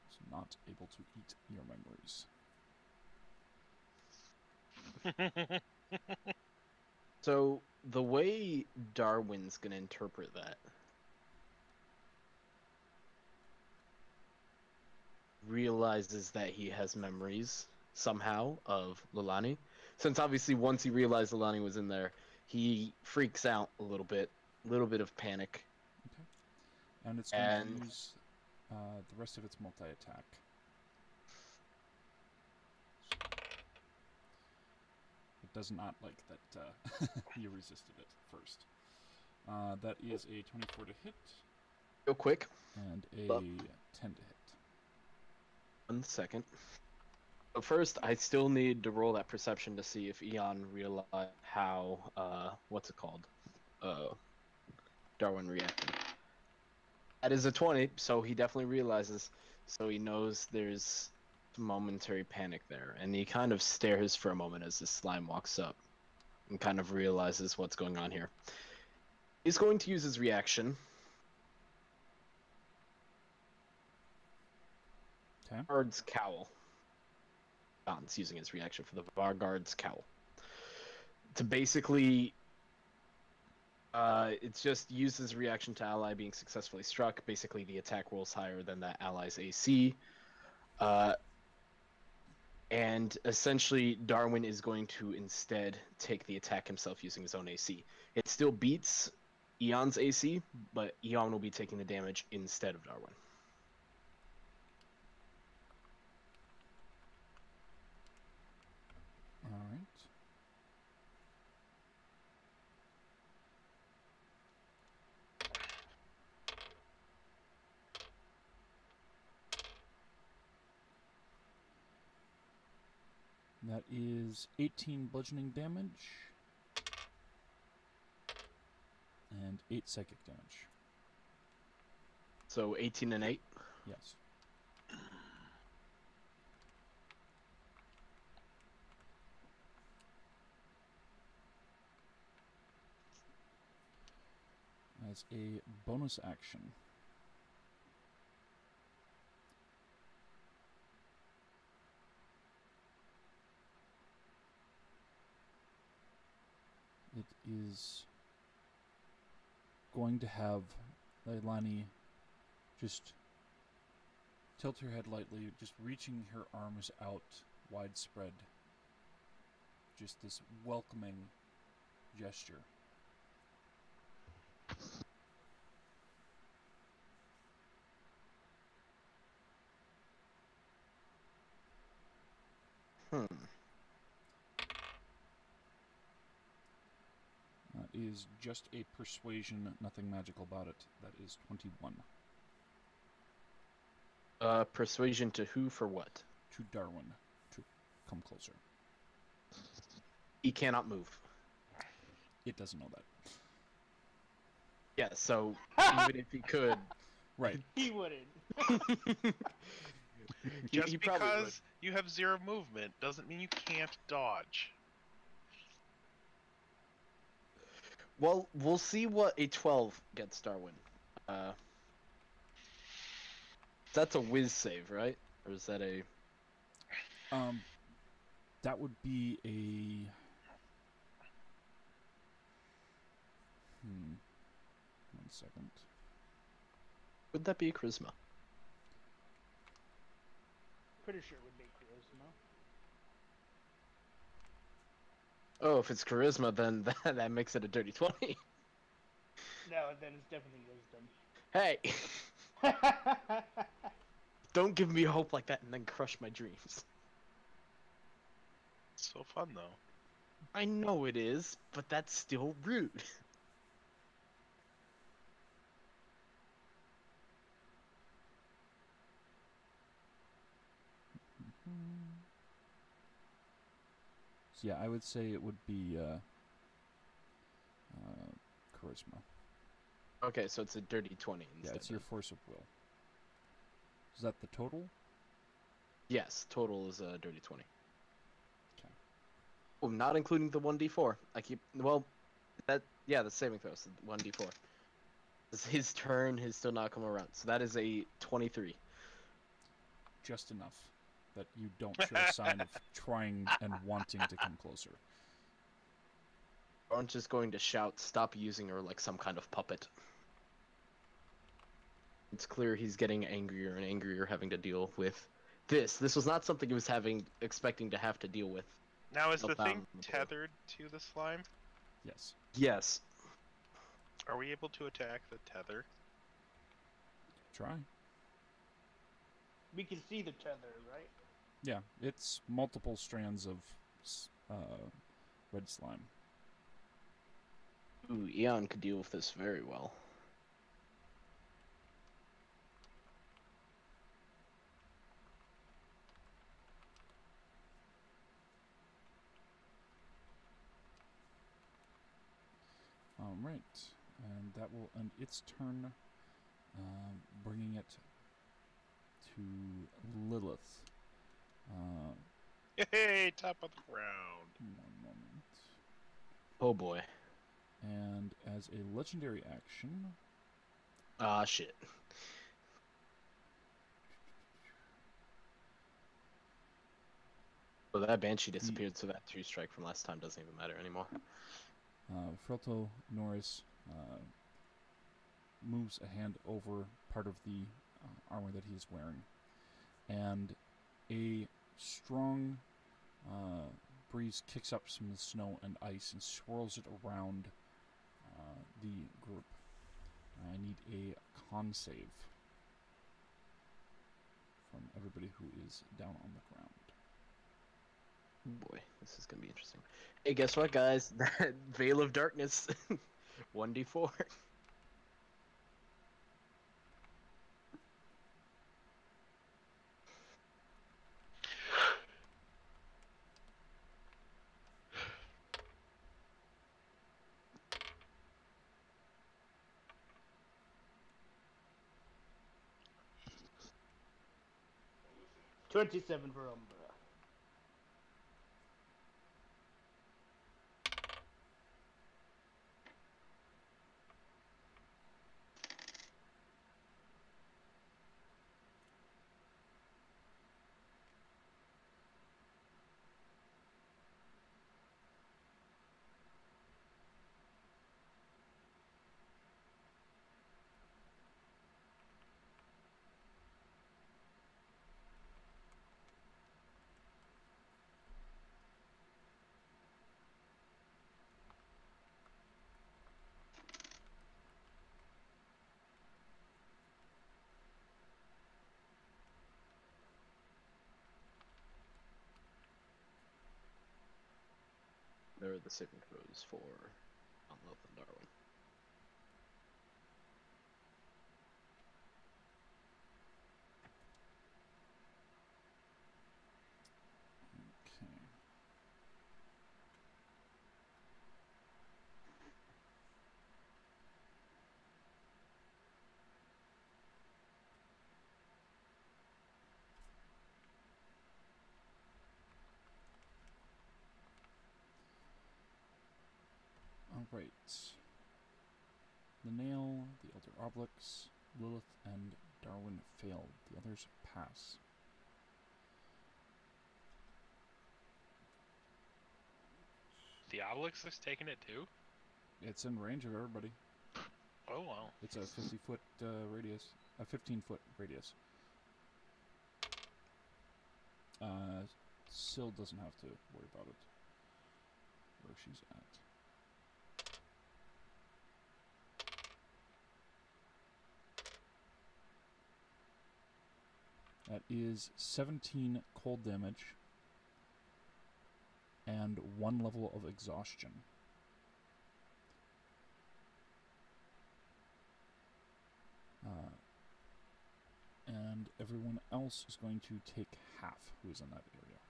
It's not able to eat your memories. So the way Darwin's gonna interpret that realizes that he has memories somehow of Lilani. Since obviously once he realized Lilani was in there, he freaks out a little bit of panic. Okay. And it's going to use the rest of its multi-attack. It does not like that you resisted it first. That is a 24 to hit. Real quick. And a 10 to hit. 1 second. But first, I still need to roll that perception to see if Eon realized how, what's it called? Darwin reacted. That is a 20, so he definitely realizes. So he knows there's momentary panic there. And he kind of stares for a moment as the slime walks up and kind of realizes what's going on here. He's going to use his reaction. Okay. Guard's Cowl. Don's using his reaction for the Varguard's Cowl. To basically, it's just uses reaction to ally being successfully struck. Basically, the attack rolls higher than that ally's AC. And essentially, Darwin is going to instead take the attack himself using his own AC. It still beats Eon's AC, but Eon will be taking the damage instead of Darwin. Alright. That is 18 bludgeoning damage and 8 psychic damage. So 18 and 8? Yes. As a bonus action, it is going to have Leilani just tilt her head lightly, just reaching her arms out widespread. Just this welcoming gesture. That is just a persuasion, nothing magical about it. That is 21. Persuasion to who for what? To Darwin, to come closer. He cannot move. It doesn't know that. Yeah, so even if he could... Right. He wouldn't. Just he probably would. because you have 0 movement doesn't mean you can't dodge. Well, we'll see what a 12 gets Darwin. That's a whiz save, right? Or is that a... That would be a... One second. Would that be a charisma? Pretty sure it would be charisma. Oh, if it's charisma, then that makes it a dirty 20. No, then it's definitely wisdom. Hey! Don't give me hope like that and then crush my dreams. It's so fun, though. I know it is, but that's still rude. So yeah, I would say it would be charisma. Okay, so it's a dirty 20 Yeah, instead. it's your force of will. Is that the total? Yes, total is a dirty 20. Okay. Oh, not including the 1d4. The saving throw, so 1d4. It's his turn, he's still not coming around. So that is a 23. Just enough that you don't show a sign of trying and wanting to come closer. Aren't just going to shout, stop using her like some kind of puppet. It's clear he's getting angrier and angrier having to deal with this. This was not something he was expecting to have to deal with. Now, is the thing Abominable. tethered to the slime? Yes. Yes. Are we able to attack the tether? Try. We can see the tether, right? Yeah, it's multiple strands of red slime. Ooh, Eon could deal with this very well. Right, and that will end its turn, bringing it to Lilith. Hey, top of the round. One moment. Oh boy. And as a legendary action, Ah, shit. So that Banshee disappeared, so that 2-strike from last time doesn't even matter anymore. Frelto Norris moves a hand over part of the armor that he is wearing, and a strong breeze kicks up some of the snow and ice and swirls it around the group. I need a con save from everybody who is down on the ground. Boy, this is gonna be interesting. Hey, guess what, guys? That Veil of Darkness, 1d4. $27 for Umbra. There are the saving throws for Unloth and Darwin. Okay. Alright. The Nail, the Elder Obelix, Lilith, and Darwin failed. The others pass. The Obelix is taking it too? It's in range of everybody. Oh, wow. It's a 50-foot radius. A 15-foot radius. Syl doesn't have to worry about it. Where she's at. That is 17 cold damage and 1 level of exhaustion. And everyone else is going to take half who is in that area.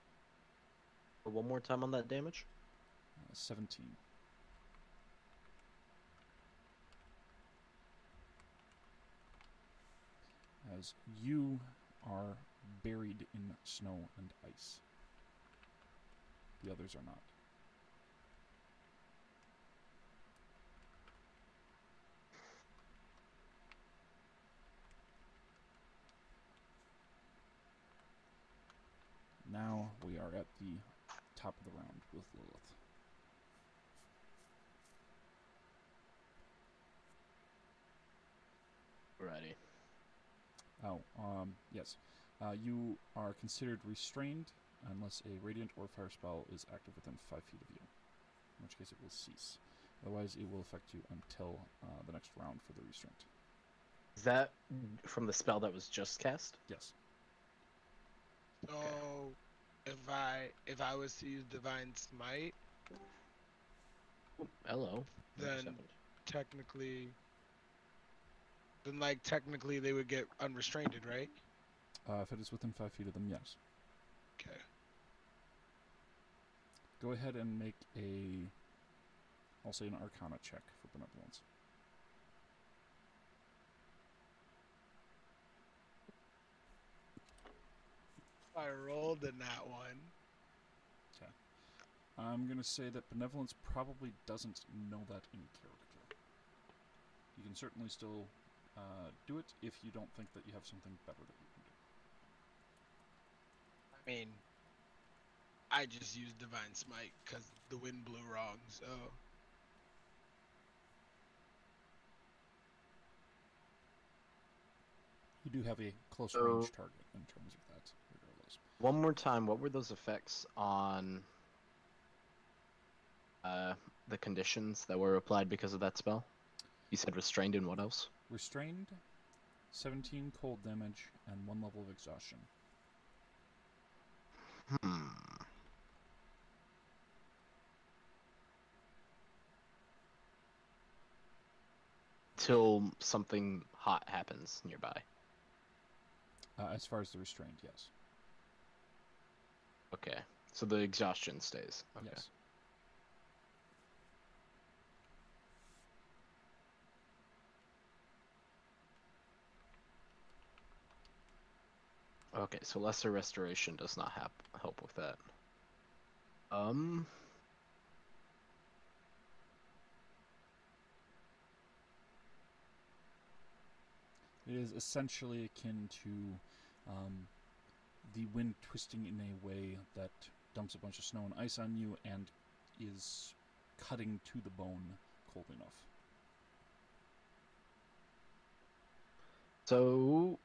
One more time on that damage. 17. As you are buried in snow and ice. The others are not. Now we are at the top of the round with Lilith. Alrighty. Oh, yes. You are considered restrained unless a radiant or fire spell is active within 5 feet of you, in which case it will cease. Otherwise, it will affect you until the next round for the restraint. Is that from the spell that was just cast? Yes. So, if I was to use Divine Smite, Oh, hello. What just then happened? technically, technically they would get unrestrained, right? If it is within 5 feet of them, yes. Okay. Go ahead and make a, I'll say an Arcana check for Benevolence. I rolled in that one. I'm going to say that Benevolence probably doesn't know that in character. You can certainly still do it if you don't think that you have something better that you can do. I mean, I just used Divine Smite because the wind blew wrong, so. You do have a close So- range target in terms of that, regardless. One more time, what were those effects on the conditions that were applied because of that spell? You said restrained and what else? Restrained, 17 cold damage, and 1 level of exhaustion. Till something hot happens nearby. As far as the restrained, yes. Okay. So the exhaustion stays. Okay. Yes. Okay, so lesser restoration does not help with that. It is essentially akin to the wind twisting in a way that dumps a bunch of snow and ice on you and is cutting to the bone cold enough. So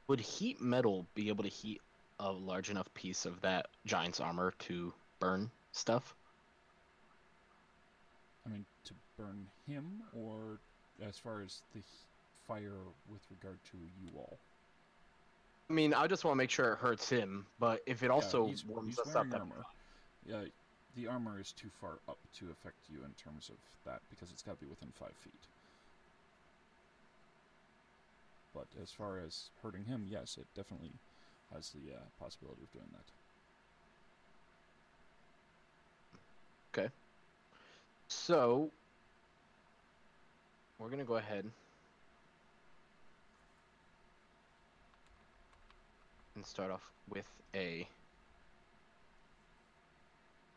would heat metal be able to heat a large enough piece of that giant's armor to burn stuff? I mean, to burn him, or as far as the fire with regard to you all? I mean, I just want to make sure it hurts him, but if it also he's warms us up, wearing then armor. Yeah, the armor is too far up to affect you in terms of that, because it's got to be within 5 feet. But as far as hurting him, yes, it definitely has the possibility of doing that. Okay. So we're gonna go ahead and start off with a.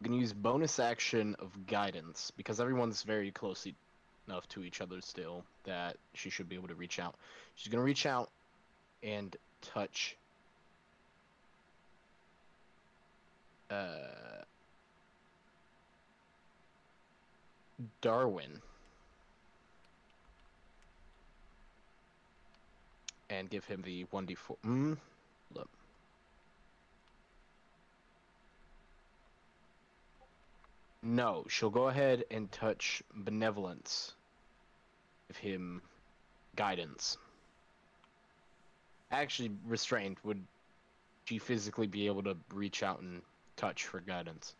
I'm gonna use bonus action of guidance because everyone's very close enough to each other still that she should be able to reach out. She's gonna reach out and touch Darwin and give him the 1d4. Look. No, she'll go ahead and touch Benevolence. Give him guidance. Actually, restrained. Would she physically be able to reach out and touch for guidance?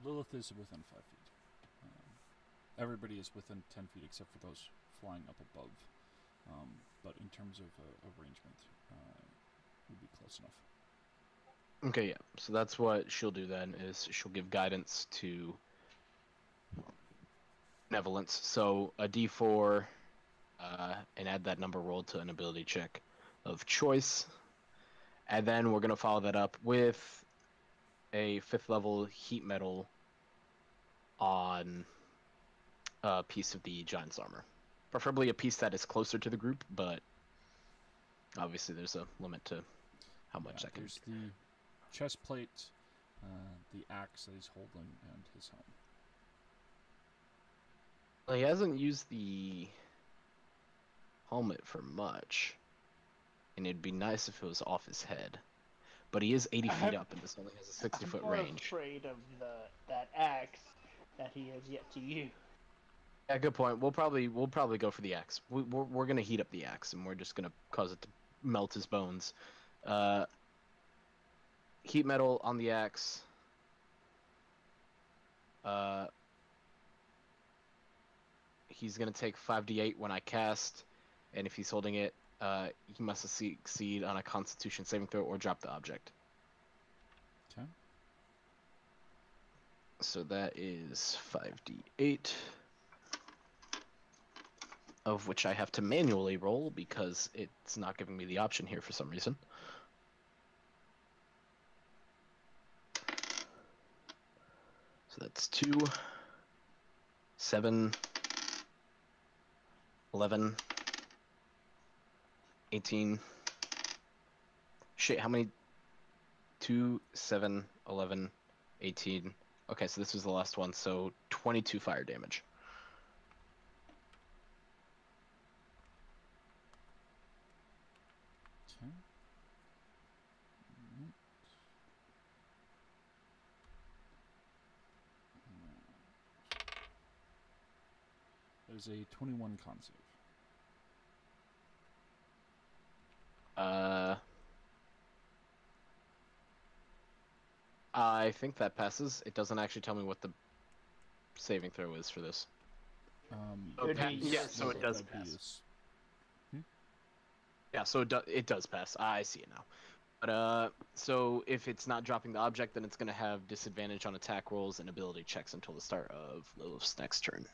Lilith is within 5 feet. Everybody is within 10 feet except for those flying up above. But in terms of arrangement, would be close enough. Okay, yeah. So that's what she'll do then, is she'll give guidance to benevolence. So a d4, and add that number rolled to an ability check of choice. And then we're going to follow that up with a 5th level heat metal on a piece of the giant's armor. Preferably a piece that is closer to the group, but obviously there's a limit to how much that can... There's the chest plate, the axe that he's holding, and his helm. Well, he hasn't used the helmet for much, and it'd be nice if it was off his head. But he is 80 feet up, and this only has a 60-foot I'm more range. afraid of that axe that he has yet to use. Yeah, good point. We'll probably go for the axe. We're gonna heat up the axe, and we're just gonna cause it to melt his bones. Heat metal on the axe. He's gonna take 5d8 when I cast, and if he's holding it, he must succeed on a Constitution saving throw or drop the object. Okay. So that is 5d8, of which I have to manually roll because it's not giving me the option here for some reason. So that's 2, 7, 11, 18. Shit, how many? 2, 7, 11, 18. Okay, so this was the last one, so 22 fire damage. Okay. Alright. There's a 21 con save. I think that passes. It doesn't actually tell me what the saving throw is for this. It would be Yeah, your so it does that'd be pass. his- Yeah, so it does pass. I see it now. But so if it's not dropping the object, then it's gonna have disadvantage on attack rolls and ability checks until the start of Lilith's next turn.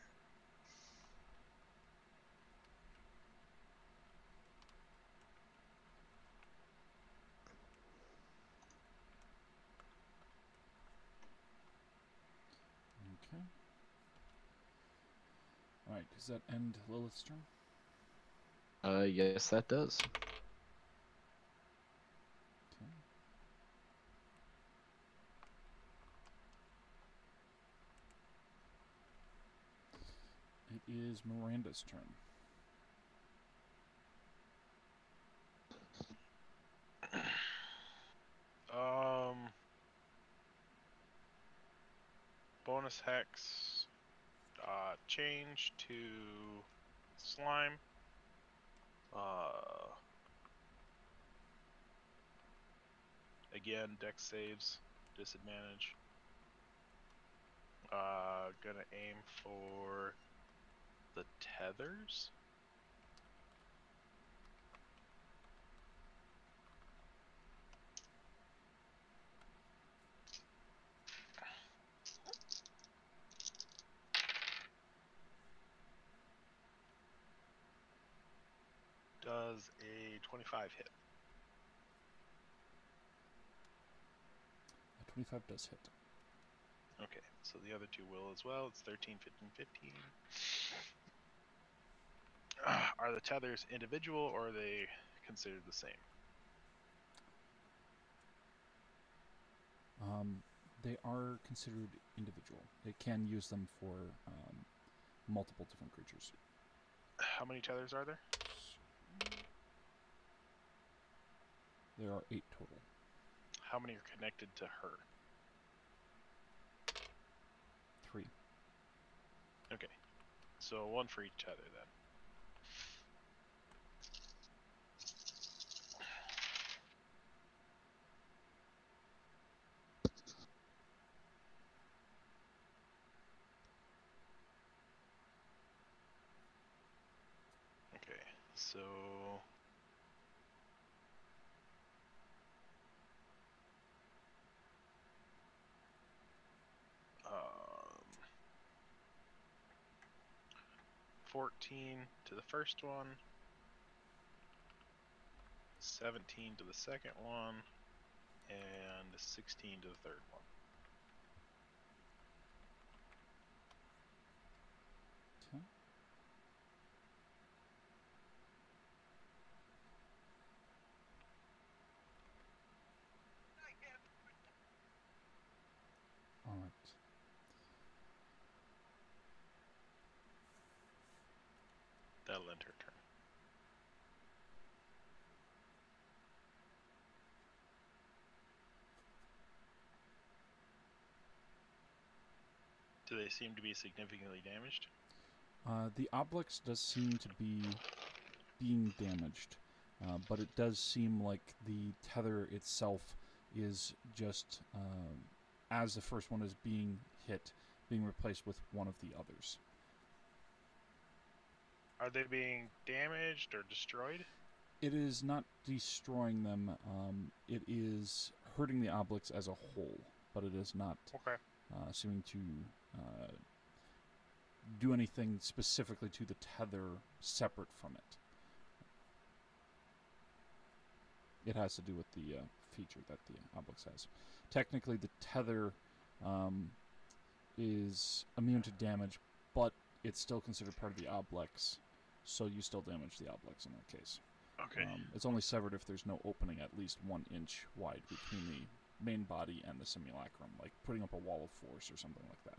Okay. Alright, does that end Lilith's turn? Yes, that does. Okay. It is Miranda's turn. Bonus hex. Change to slime. Again, dex saves, disadvantage. Gonna aim for the tethers. Does a 25 hit? A 25 does hit. Okay, so the other two will as well. It's 13, 15, 15. Are the tethers individual or are they considered the same? They are considered individual. It can use them for multiple different creatures. How many tethers are there? There are 8 total. How many are connected to her? 3. Okay, so one for each tether then. So. Um, 14 to the first one, 17 to the second one, and 16 to the third one. Okay. All right. That'll end her turn. Do they seem to be significantly damaged? The obelisk does seem to be being damaged, but it does seem like the tether itself is just, as the first one is being hit, being replaced with one of the others. Are they being damaged or destroyed? It is not destroying them. It is hurting the obelisk as a whole, but it is not Okay. seeming to do anything specifically to the tether separate from it. It has to do with the feature that the obelisk has. Technically, the tether is immune to damage, but it's still considered part of the obelisk, so you still damage the obelisk in that case. Okay. It's only severed if there's no opening at least 1 inch wide between the main body and the simulacrum, like putting up a wall of force or something like that.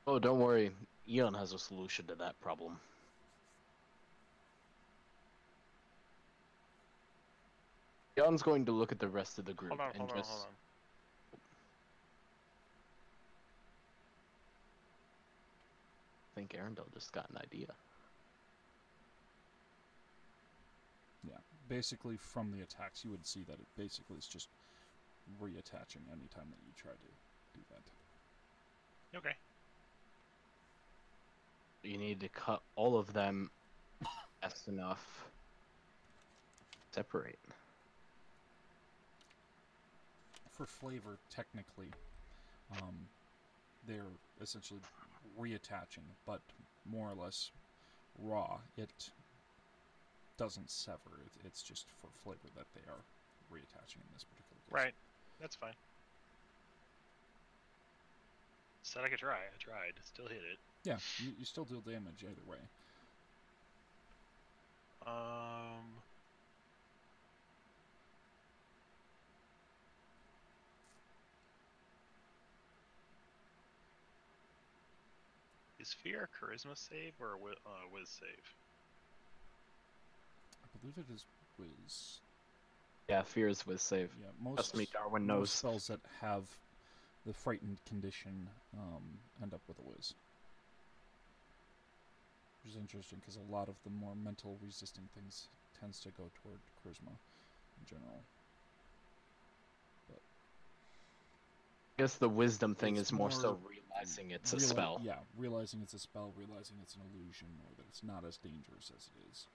Oh, don't worry. Eon has a solution to that problem. Eon's going to look at the rest of the group Hold on, and hold on, just... hold on. I think Arendelle just got an idea. Yeah, basically from the attacks, you would see that it basically is just reattaching anytime that you try to do that. Okay. You need to cut all of them fast enough. Separate. For flavor, technically, they're essentially reattaching, but more or less raw. It doesn't sever. It's just for flavor that they are reattaching in this particular case. Right. That's fine. Said I could try. I tried. Still hit it. Yeah, you still deal damage either way. Is fear a charisma save or a whiz save? I believe it is whiz. Yeah, fears with save. Yeah, most, Trust me, Darwin most knows. spells that have the frightened condition end up with a whiz. Which is interesting because a lot of the more mental resisting things tends to go toward charisma in general. But I guess the wisdom thing it's is more so more realizing it's a spell. Yeah, realizing it's a spell, realizing it's an illusion, or that it's not as dangerous as it is.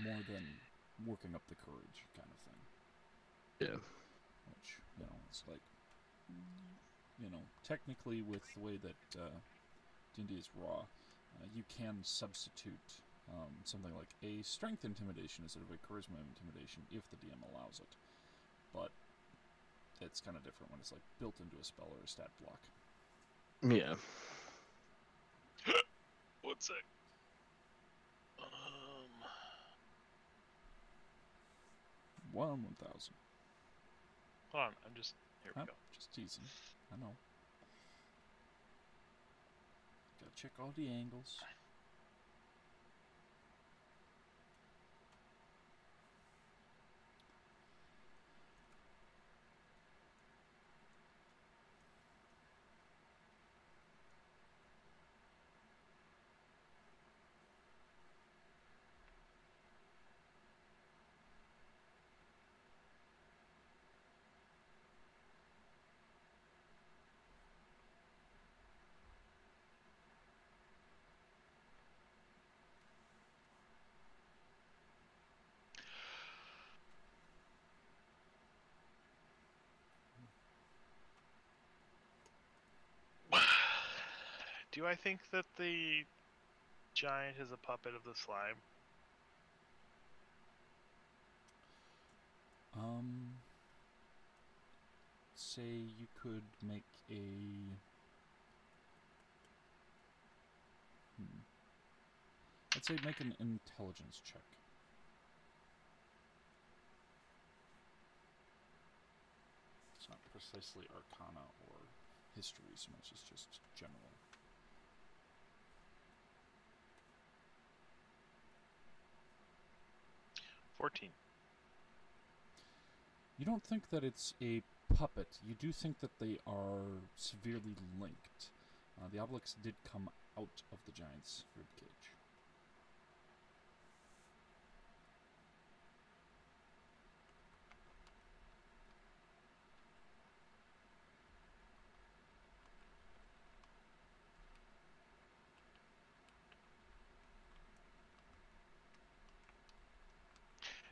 More than working up the courage kind of thing. Yeah. Which, it's like, technically with the way that D&D is raw, you can substitute something like a strength intimidation instead of a charisma intimidation if the DM allows it. But it's kind of different when it's like built into a spell or a stat block. Yeah. 1 sec. 1,000. Hold on. I'm just... Here we go. Just teasing. I know. Gotta check all the angles. Do I think that the giant is a puppet of the slime? Say you could make a. Let's say make an intelligence check. It's not precisely Arcana or history so much as just general. $14. You don't think that it's a puppet. You do think that they are severely linked. The obelisk did come out of the giant's ribcage.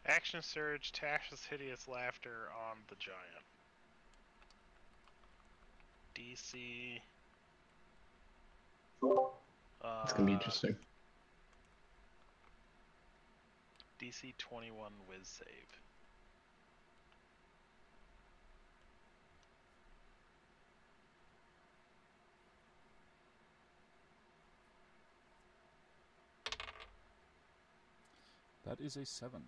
Action Surge, Tash's hideous laughter on the giant. DC. It's gonna be interesting. DC 21 whiz save. That is a 7.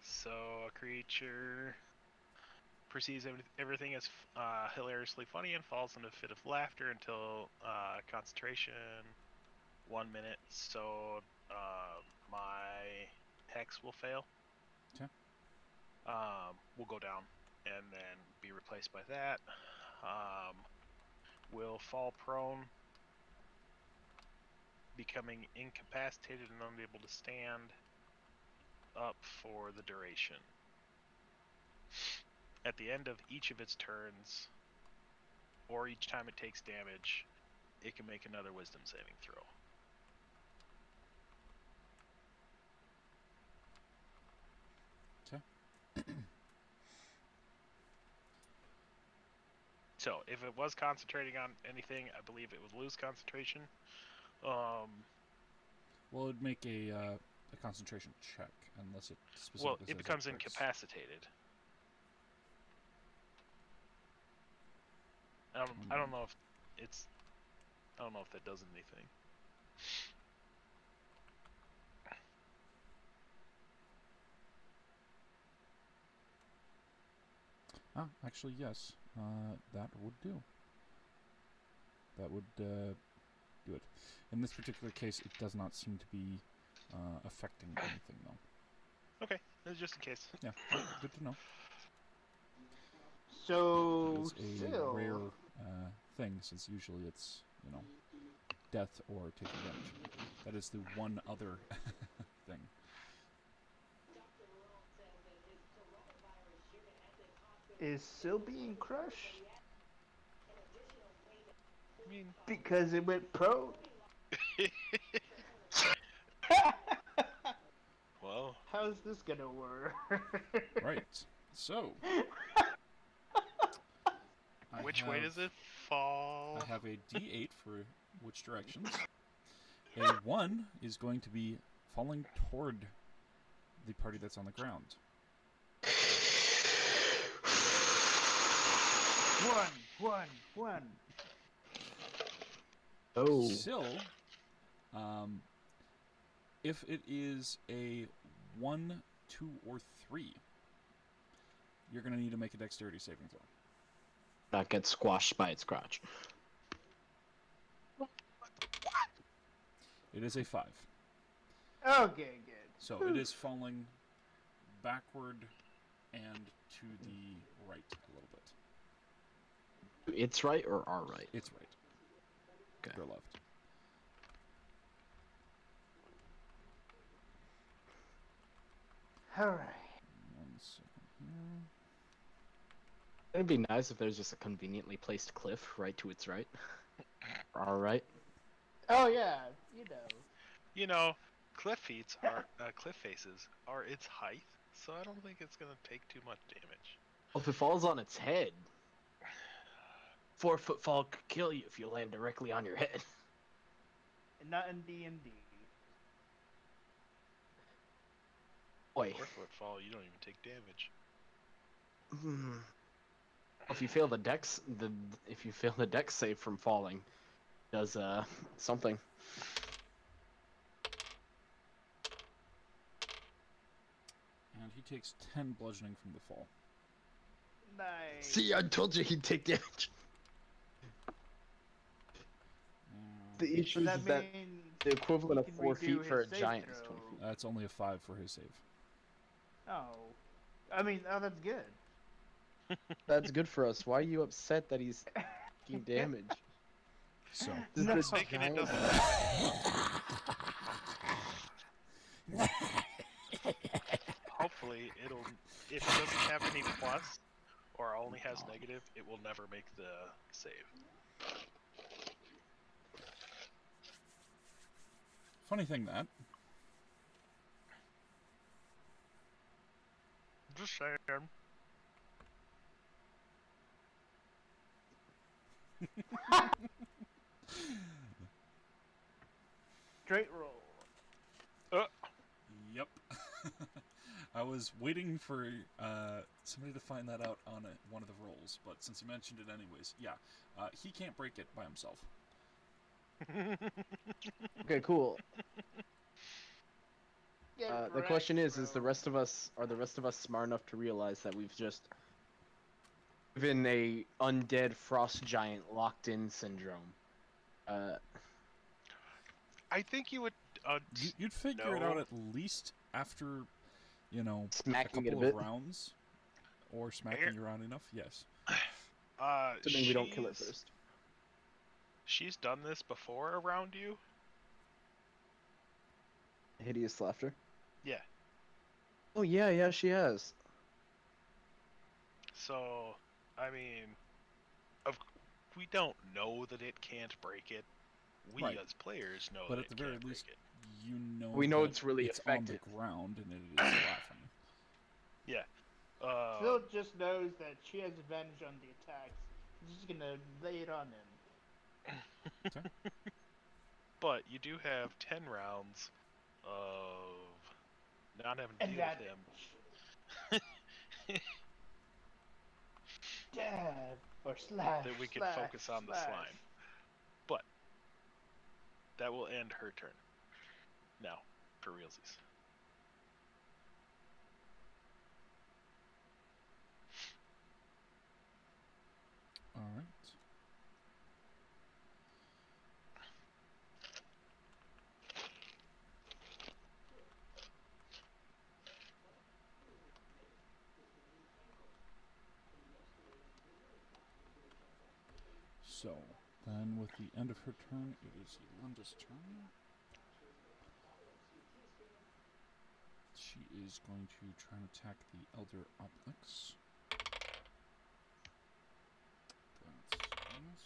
So a creature perceives everything as hilariously funny and falls into a fit of laughter until concentration 1 minute. So my hex will fail. Okay. Will go down and then be replaced by that. Will fall prone, becoming incapacitated and unable to stand up for the duration. At the end of each of its turns, or each time it takes damage, it can make another wisdom saving throw. Okay. So, if it was concentrating on anything, I believe it would lose concentration. Well, it'd make a concentration check, unless it specifically Well, says it becomes hurts. incapacitated. I don't know if it's. I don't know if that does anything. Actually, yes. That would do. That would do it. In this particular case, it does not seem to be affecting anything, though. Okay, that's just in case. Yeah, good to know. So, It's a still, rare thing, since usually it's, death or taking damage. That is the one other thing. is still being crushed I mean, because it went prone. well, How's this gonna work? Right. So, which way does it fall? I have a D8 for which directions. A 1 is going to be falling toward the party that's on the ground. One. Oh. Still, if it is a 1, 2, or 3, you're going to need to make a dexterity saving throw. That gets squashed by its crotch. It is a 5. Okay, good. So it is falling backward and to the right a little bit. It's right or our right? It's right. Okay. Your left. Alright. 1 second here. It'd be nice if there's just a conveniently placed cliff right to its right. All right. Oh, yeah, You know, cliff faces are its height, so I don't think it's gonna take too much damage. Well, if it falls on its head, 4-foot fall could kill you if you land directly on your head. And not in D&D. Boy. 4-foot fall, you don't even take damage. If you fail the dex, if you fail the dex save from falling, does something. And he takes 10 bludgeoning from the fall. Nice. See, I told you he'd take damage. The And issue Does is that that mean the equivalent of he can 4 redo feet for a his save giant is 20 throw? feet. that's only a 5 for his save. Oh. I mean, oh, that's good. That's good for us. Why are you upset that he's taking damage? So, Does No. this Thinking it giant- doesn't. Hopefully, if it doesn't have any plus or only has negative, it will never make the save. funny thing that. Just saying. Straight roll. Yep. I was waiting for somebody to find that out on one of the rolls, but since you mentioned it anyways, yeah, he can't break it by himself. Okay, cool. Get The question wrecked, is bro. the rest of us smart enough to realize that we've just given a undead frost giant locked in syndrome? I think you would. You'd figure it No. out at least after, a Smacking it a couple bit. of rounds, or smacking you around enough. Yes. Assuming we don't kill it she's- first. She's done this before around you. Hideous laughter. Yeah. Oh yeah, she has. So, I mean, we don't know that it can't break it. We Right. as players know But that at the it very can't least, break it. you know We know that it's really on effective. the ground and it is laughing. Phil just knows that she has advantage on the attacks. She's just gonna lay it on him. But you do have 10 rounds of not having to deal with him. Dab or slash. That we can slash, focus on the slash. slime. But that will end her turn. Now, for realsies. All right. So, then with the end of her turn, it is Yolanda's turn. She is going to try and attack the Elder Obelix. That's a miss.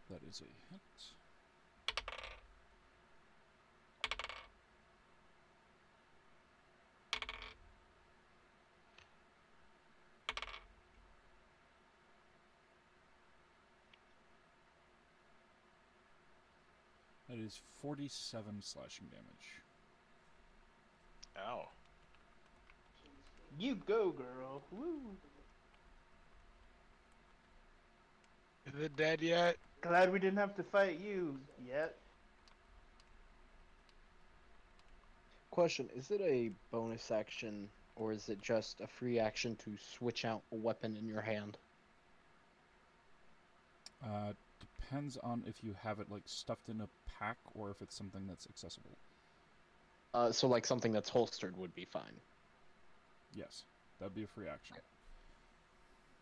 That is a hit. That is 47 slashing damage. Ow. You go, girl. Woo. Is it dead yet? Glad we didn't have to fight you yet. Question: is it a bonus action or is it just a free action to switch out a weapon in your hand? Depends on if you have it like stuffed in a pack or if it's something that's accessible. So like something that's holstered would be fine. Yes, that'd be a free action.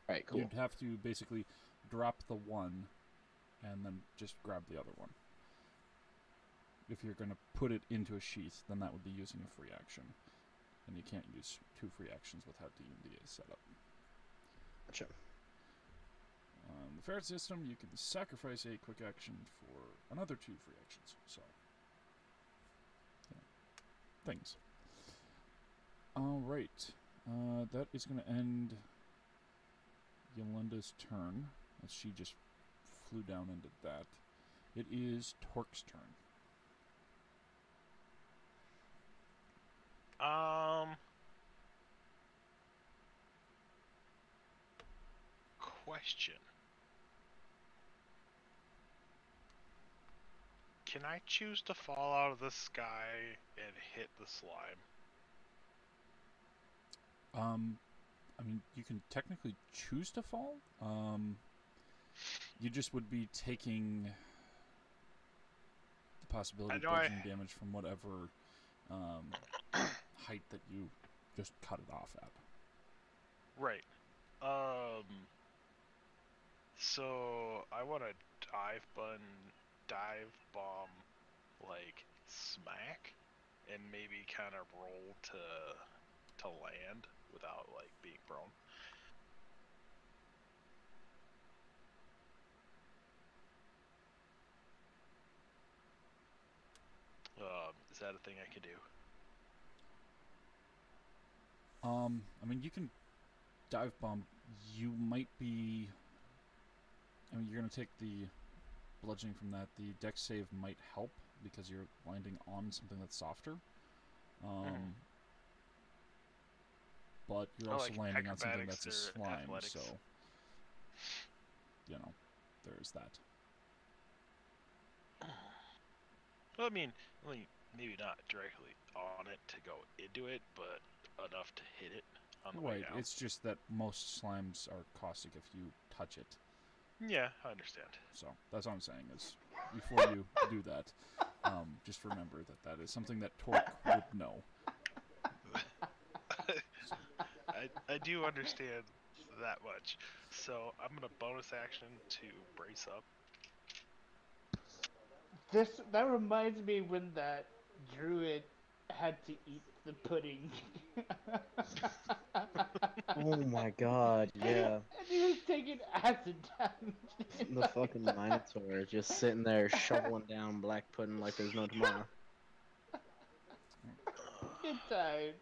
Right, cool. You'd have to basically drop the one and then just grab the other one. If you're going to put it into a sheath, then that would be using a free action. And you can't use 2 free actions with how D&D is set up. Gotcha. The fair system, you can sacrifice a quick action for another 2 free actions. So, things. All right. That is going to end Yolanda's turn, as she just flew down and did that. It is Torque's turn. Question. Can I choose to fall out of the sky and hit the slime? I mean, you can technically choose to fall. You just would be taking the possibility of bludgeoning damage from whatever height that you just cut it off at. Right. So I want to dive bomb, like smack, and maybe kind of roll to land without like being prone. Is that a thing I could do? I mean, you can dive bomb. You might be. I mean, you're going to take the bludgeoning from that. The dex save might help because you're landing on something that's softer. But you're also like landing on something acrobatics that's a or slime, athletics. so you know, there's that. Well, I mean, maybe not directly on it to go into it, but enough to hit it on the way Right, down. it's just that most slimes are caustic if you touch it. Yeah, I understand. So that's what I'm saying is, before you do that, just remember that is something that Torque would know. I do understand that much. So I'm gonna bonus action to brace up. That reminds me when that druid had to eat the pudding. Oh my god, yeah. And he was taking acid damage. The fucking Minotaur just sitting there shoveling down black pudding like there's no tomorrow. Good times.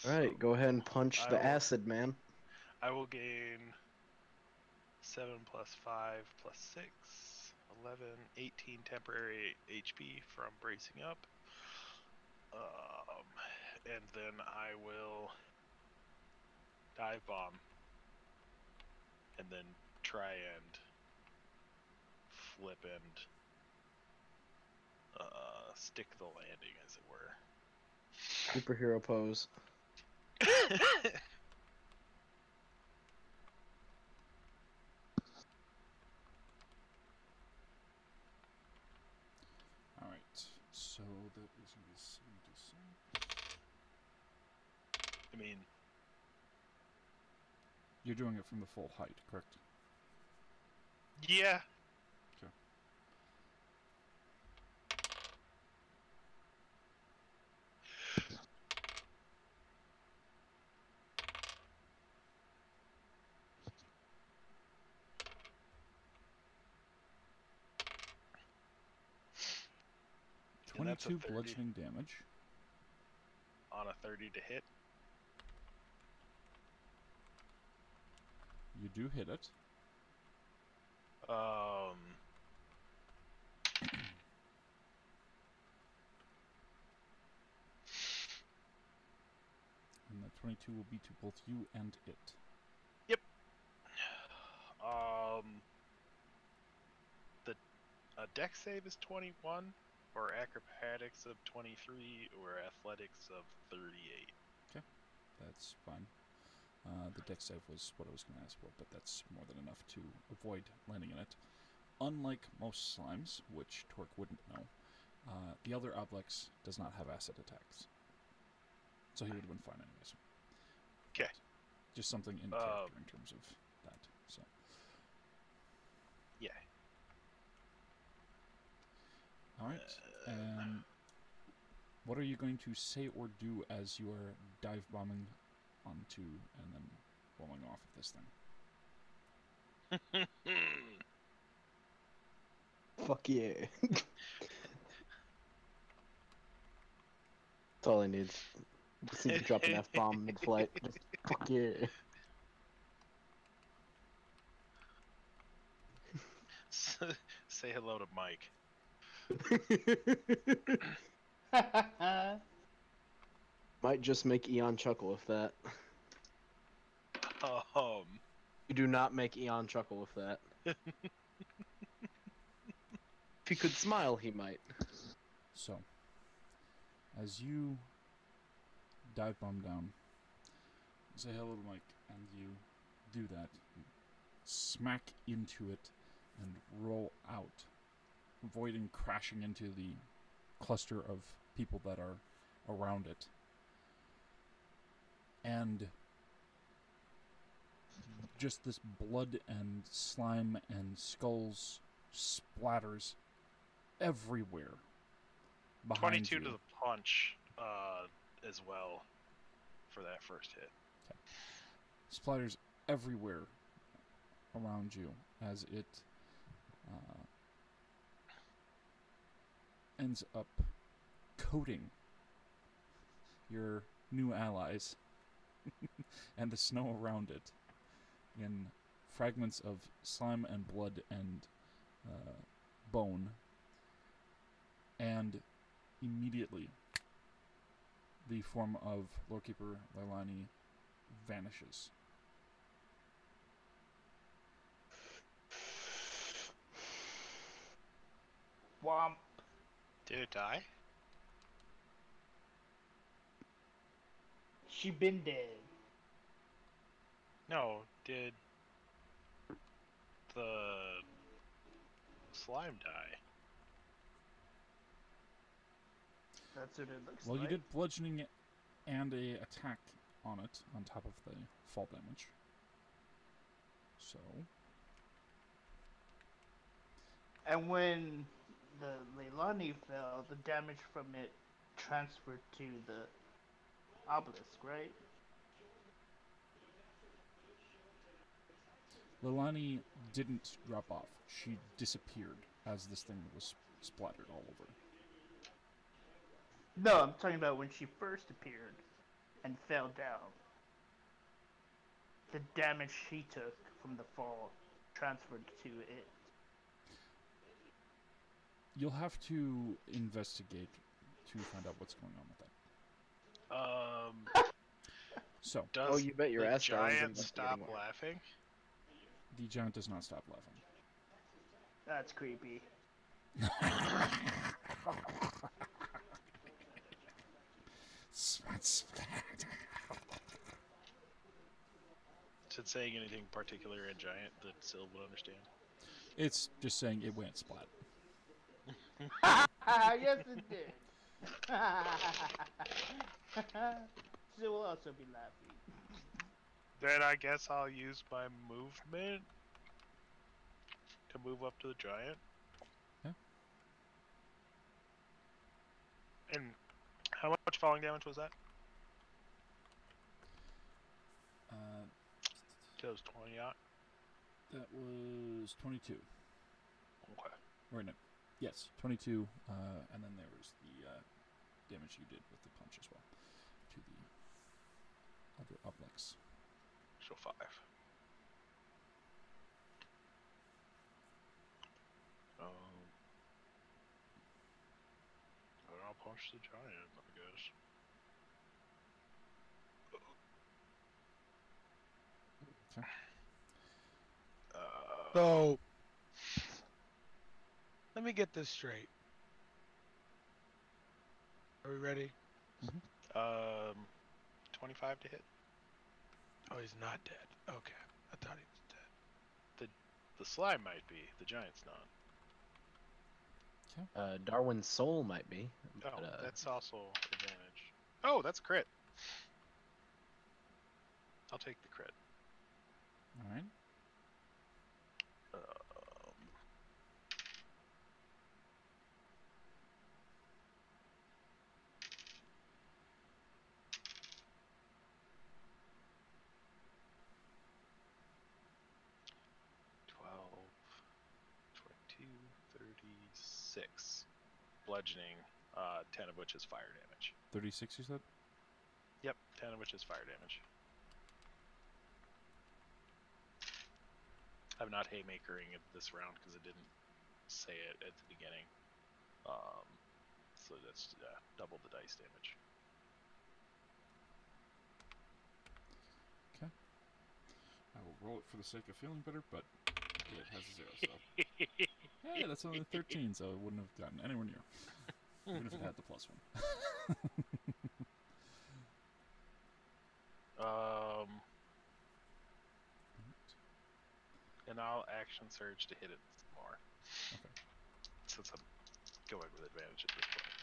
Alright, go ahead and punch the acid, man. I will gain 7 plus 5 plus 6, 11, 18 temporary HP from bracing up. And then I will dive bomb. And then try and flip and stick the landing, as it were. Superhero pose. Alright, so that is going to be 76. I mean, You're doing it from the full height, correct? yeah. Okay. And that's a 22 30. bludgeoning damage. On a 30 to hit. You do hit it. And that 22 will be to both you and it. Yep. The dex save is 21, or acrobatics of 23, or athletics of 38. Okay, that's fine. The dex save was what I was going to ask for, but that's more than enough to avoid landing in it. Unlike most slimes, which Torque wouldn't know, the Elder Oblex does not have acid attacks. So he would have been fine anyways. Okay. Just something in character in terms of that. So. Yeah. Alright. What are you going to say or do as you are dive bombing onto and then rolling off of this thing? Fuck yeah. That's all I need. Just see you drop an F-bomb mid-flight. Just, fuck yeah. Say hello to Mike. Might just make Eon chuckle with that. You do not make Eon chuckle with that. If he could smile, he might. So, as you dive bomb down, say hello to Mike, and you do that, you smack into it and roll out, avoiding crashing into the cluster of people that are around it. And just this blood and slime and skulls splatters everywhere behind 22 you. to the punch as well for that first hit. Splatters everywhere around you as it ends up coating your new allies and the snow around it in fragments of slime and blood and bone. And immediately the form of Lordkeeper Leilani vanishes. Womp. Did it die? She been dead. No, did the slime die? That's what it looks Well, like. you did bludgeoning and a attack on it on top of the fall damage. So, And when the Leilani fell, the damage from it transferred to the obelisk, right? Leilani didn't drop off. She disappeared as this thing was splattered all over. No, I'm talking about when she first appeared and fell down. The damage she took from the fall transferred to it. You'll have to investigate to find out what's going on with that. So, Does Oh, you bet your the ass Darwin's giant stop investigating more. laughing? the giant does not stop laughing. That's creepy. Is it saying anything particular in giant that Sil would understand? It's just saying it went splat. Yes, it did. She will also be laughing. Then I guess I'll use my movement to move up to the giant. Yeah. And how much falling damage was that? That was 20 out. That was 22. Okay. Or no. Yes, 22. And then there was the damage you did with the punch as well to the other obelix. So 5. I'll punch the giant, I guess. Okay. So, let me get this straight. Are we ready? 25 to hit. Oh, he's not dead. Okay, I thought he was dead. The slime might be. The giant's not. Darwin's soul might be. Oh, But, that's also advantage. Oh, that's crit. I'll take the crit. All right. 36 bludgeoning, 10 of which is fire damage. 36, you said? Yep, 10 of which is fire damage. I'm not haymakering it this round because it didn't say it at the beginning. So that's double the dice damage. Okay. I will roll it for the sake of feeling better, but it has a 0, so... Hey, that's only a 13, so it wouldn't have gotten anywhere near. Even if it had the +1. And I'll action surge to hit it some more. Okay. Since I'm going with advantage at this point.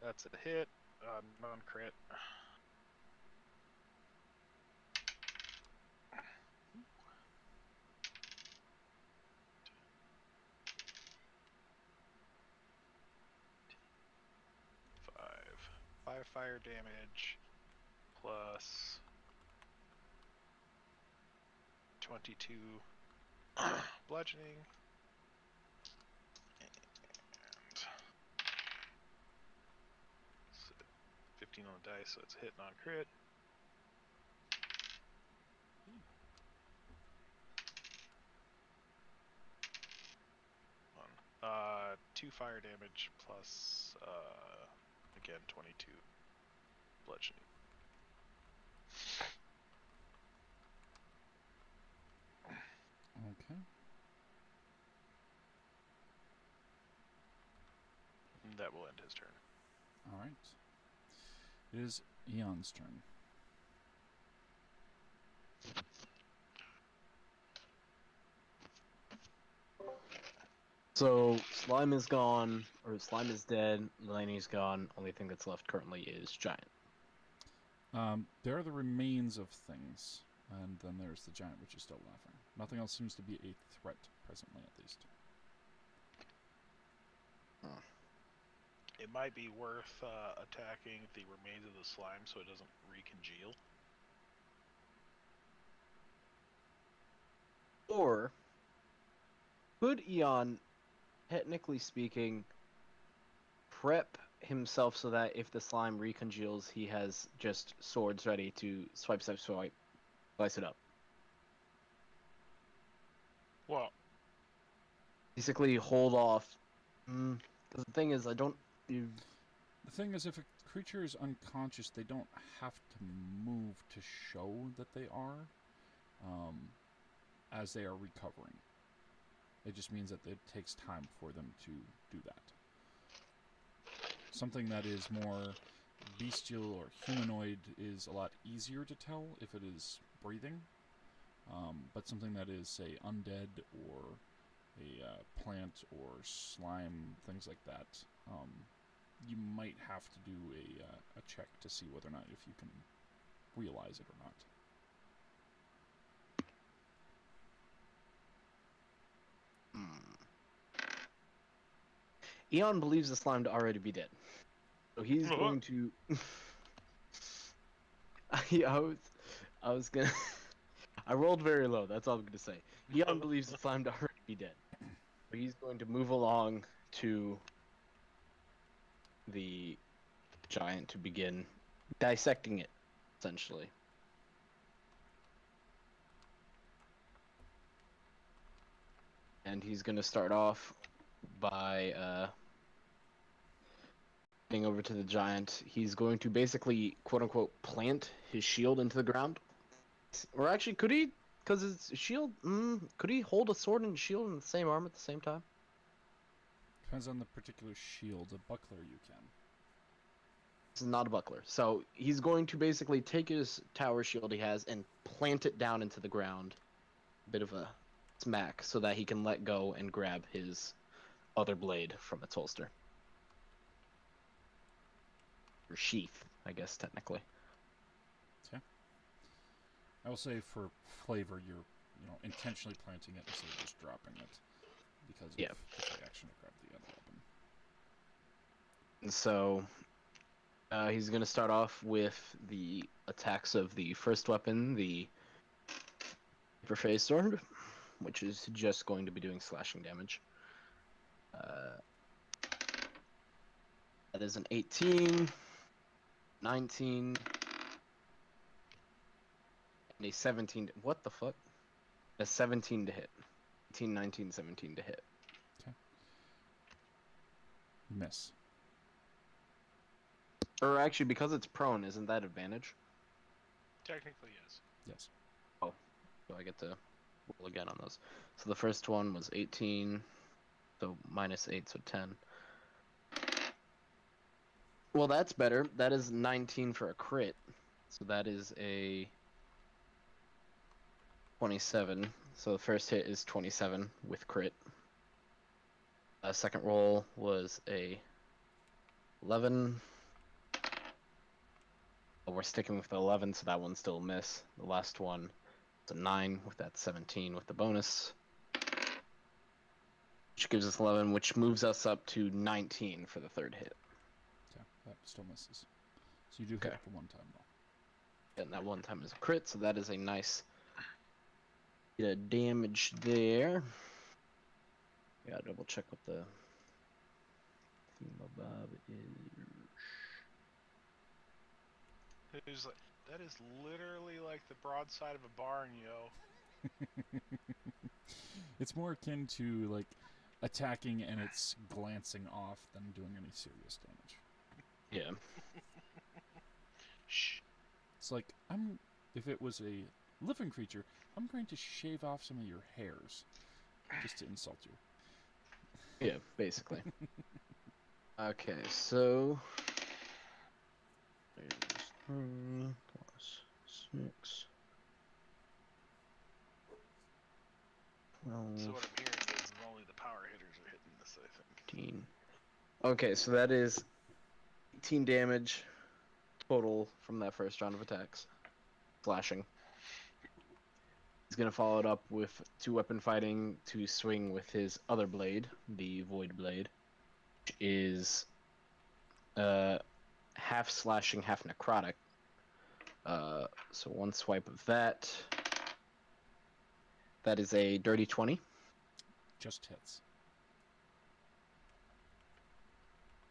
That's a hit. Non-crit. Five fire damage plus 22 bludgeoning. And 15 on the dice, so it's a hit non-crit. One. 2 fire damage plus again 22 bludgeoning. Okay. And that will end his turn. Alright. It is Eon's turn. So Slime is gone, or Slime is dead. Laney's gone. Only thing that's left currently is Giant. There are the remains of things, and then there's the giant, which is still laughing. Nothing else seems to be a threat presently, at least. It might be worth attacking the remains of the slime so it doesn't recongeal. Or could Eon, technically speaking, prep himself so that if the slime recongeals, he has just swords ready to swipe, slice it up? Well, Basically, hold off. Because the thing is, I don't. The thing is, if a creature is unconscious, they don't have to move to show that they are, as they are recovering. It just means that it takes time for them to do that. Something that is more bestial or humanoid is a lot easier to tell if it is breathing, but something that is, say, undead or a plant or slime, things like that, you might have to do a check to see whether or not if you can realize it or not. Eon believes the slime to already be dead. So he's going to... I was gonna... I rolled very low, that's all I'm gonna say. Eon believes the slime to already be dead. So he's going to move along to the giant to begin dissecting it, essentially. And he's gonna start off by getting over to the giant. He's going to basically, quote-unquote, plant his shield into the ground. Or actually, could he? Because his shield, could he hold a sword and shield in the same arm at the same time? Depends on the particular shield. A buckler you can. This is not a buckler. So he's going to basically take his tower shield he has and plant it down into the ground. Bit of a smack so that he can let go and grab his other blade from its holster. Or sheath, I guess, technically. Okay. I will say for flavor, you're intentionally planting it instead of just dropping it because of the reaction to grab the other weapon. And so he's going to start off with the attacks of the first weapon, the Hyperphase Sword, which is just going to be doing slashing damage. That is an 18, 19, and a 17. What the fuck? A 17 to hit. 18, 19, 17 to hit. Miss. Or actually, because it's prone, isn't that advantage? Technically, yes. Yes. So I get to roll again on those. So the first one was 18, so minus 8, so 10. Well, that's better. That is 19 for a crit. So that is a 27. So the first hit is 27 with crit. Second roll was a 11. Well, we're sticking with the 11, so that one's still a miss. The last one is a 9 with that 17 with the bonus. Which gives us 11, which moves us up to 19 for the third hit. Okay, that still misses. So you do Okay. hit the one time though. And that one time is a crit, so that is a nice bit of damage there. Gotta double check what the thingamabob is. Who's like, that is literally like the broadside of a barn, yo. It's more akin to like attacking and it's glancing off than doing any serious damage. Yeah. Shh. It's like if it was a living creature, I'm going to shave off some of your hairs just to insult you. Yeah, basically. Okay, so there's 3 plus 6. 12, So what I'm hearing is only the power hitters are hitting this, I think. 15. Okay, so that is 18 damage total from that first round of attacks. Slashing. He's going to follow it up with 2 weapon fighting to swing with his other blade, the Void Blade, which is half slashing, half necrotic. So one swipe of that. That is a dirty 20. Just hits.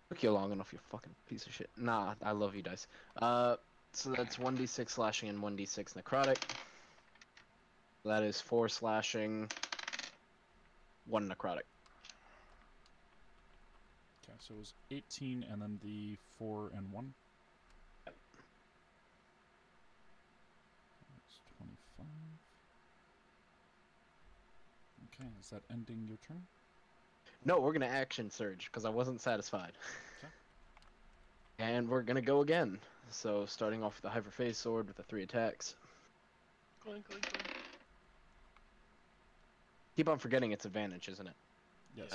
Took you long enough, you fucking piece of shit. Nah, I love you, dice. So that's 1d6 slashing and 1d6 necrotic. That is 4 slashing, 1 necrotic. Okay, so it was 18 and then the 4 and 1. Yep. That's 25. Okay, is that ending your turn? No, we're gonna action surge because I wasn't satisfied. Okay. And we're gonna go again. So starting off with the Hyperphase Sword with the 3 attacks. Clink, clink, clink. Keep on forgetting it's advantage, isn't it? Yes.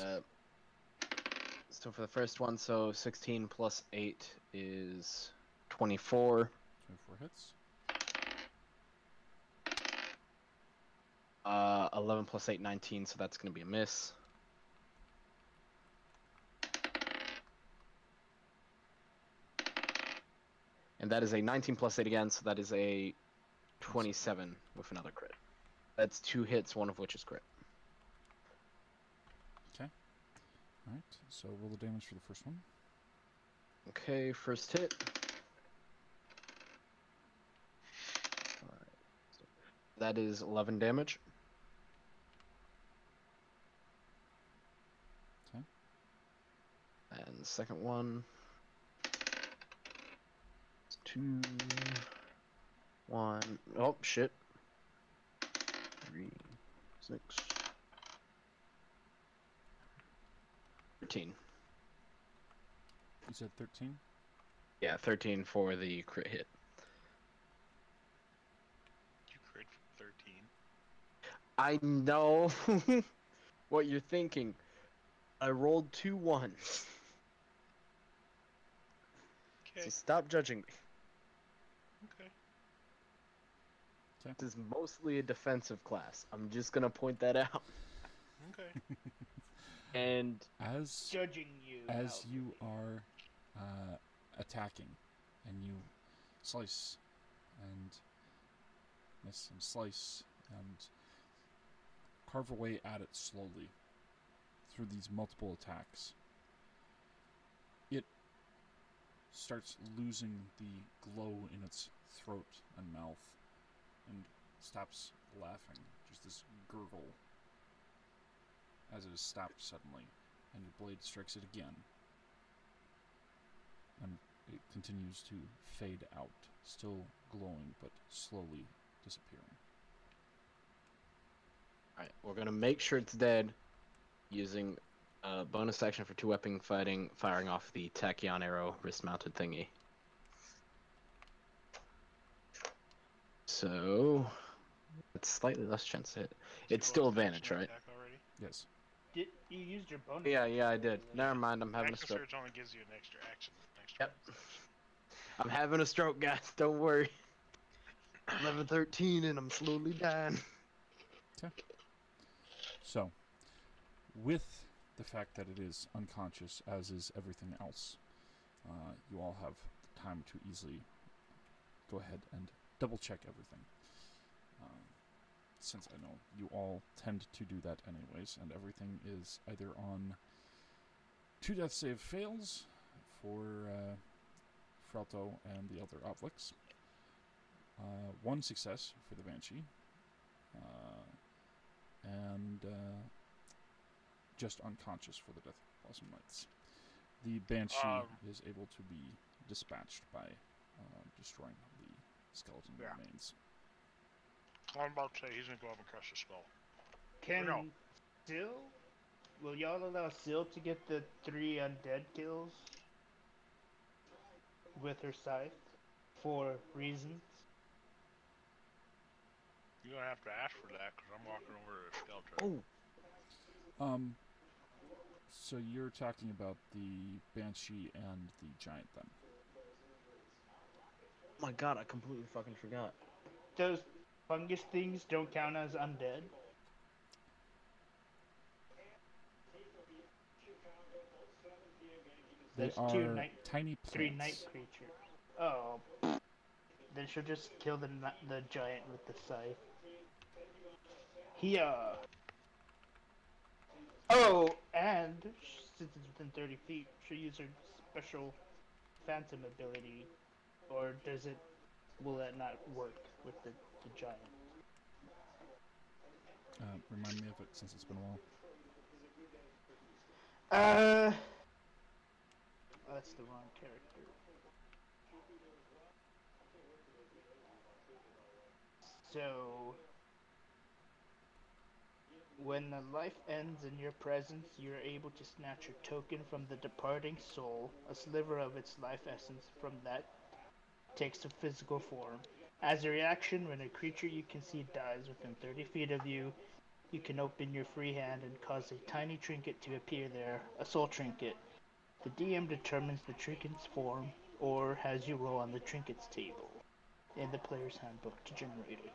So for the first one, so 16 plus 8 is 24. 24 hits. 11 plus 8, 19, so that's going to be a miss. And that is a 19 plus 8 again, so that is a 27 with another crit. That's 2 hits, one of which is crit. Alright, so roll the damage for the first one. Okay, first hit. Alright. So that is 11 damage. Okay. And the second one. 2, 1. Oh, shit. 3, 6, 13. You said 13? Yeah, 13 for the crit hit. You crit for 13. I know what you're thinking. I rolled 2 ones. Okay. So stop judging me. Okay. This is mostly a defensive class. I'm just gonna point that out. Okay. And As Judging you. as Alvin. you are attacking, and you slice and miss and slice and carve away at it slowly through these multiple attacks, it starts losing the glow in its throat and mouth and stops laughing. Just this gurgle as it is stopped suddenly, and your blade strikes it again. And it continues to fade out, still glowing but slowly disappearing. Alright, we're gonna make sure it's dead using a bonus action for 2-weapon fighting, firing off the tachyon arrow wrist-mounted thingy. So, it's slightly less chance to hit. It's still advantage, right? Already? Yes. Did you used your bonus? Yeah, action I did. already. Never mind, I'm having a Action stroke. surge only gives you an extra action. Yep. I'm having a stroke, guys. Don't worry. Level 13 and I'm slowly dying. So, with the fact that it is unconscious, as is everything else, you all have time to easily go ahead and double-check everything. Since I know you all tend to do that anyways, and everything is either on 2 death save fails for Frelto and the other Obelix, 1 success for the Banshee, and just unconscious for the Death Blossom Knights. The Banshee is able to be dispatched by destroying the skeleton remains. I'm about to say he's gonna go up and crush the skull. Can No. Sil? Will y'all allow Sil to get the 3 undead kills with her scythe for reasons? You're gonna have to ask for that because I'm walking over to the skeleton. So you're talking about the Banshee and the Giant then? Oh my god, I completely fucking forgot. Those fungus things don't count as undead? They There's are 2 night, tiny 3 plants. night creatures. Oh. Then she'll just kill the giant with the scythe. Oh, and since it's within 30 feet, she'll use her special phantom ability. Or will that not work with the giant? Remind me of it since it's been a while. That's the wrong character. So, when the life ends in your presence, you are able to snatch a token from the departing soul. A sliver of its life essence from that takes a physical form. As a reaction, when a creature you can see dies within 30 feet of you, you can open your free hand and cause a tiny trinket to appear there, a soul trinket. The DM determines the trinket's form, or has you roll on the trinkets table in the player's handbook to generate it.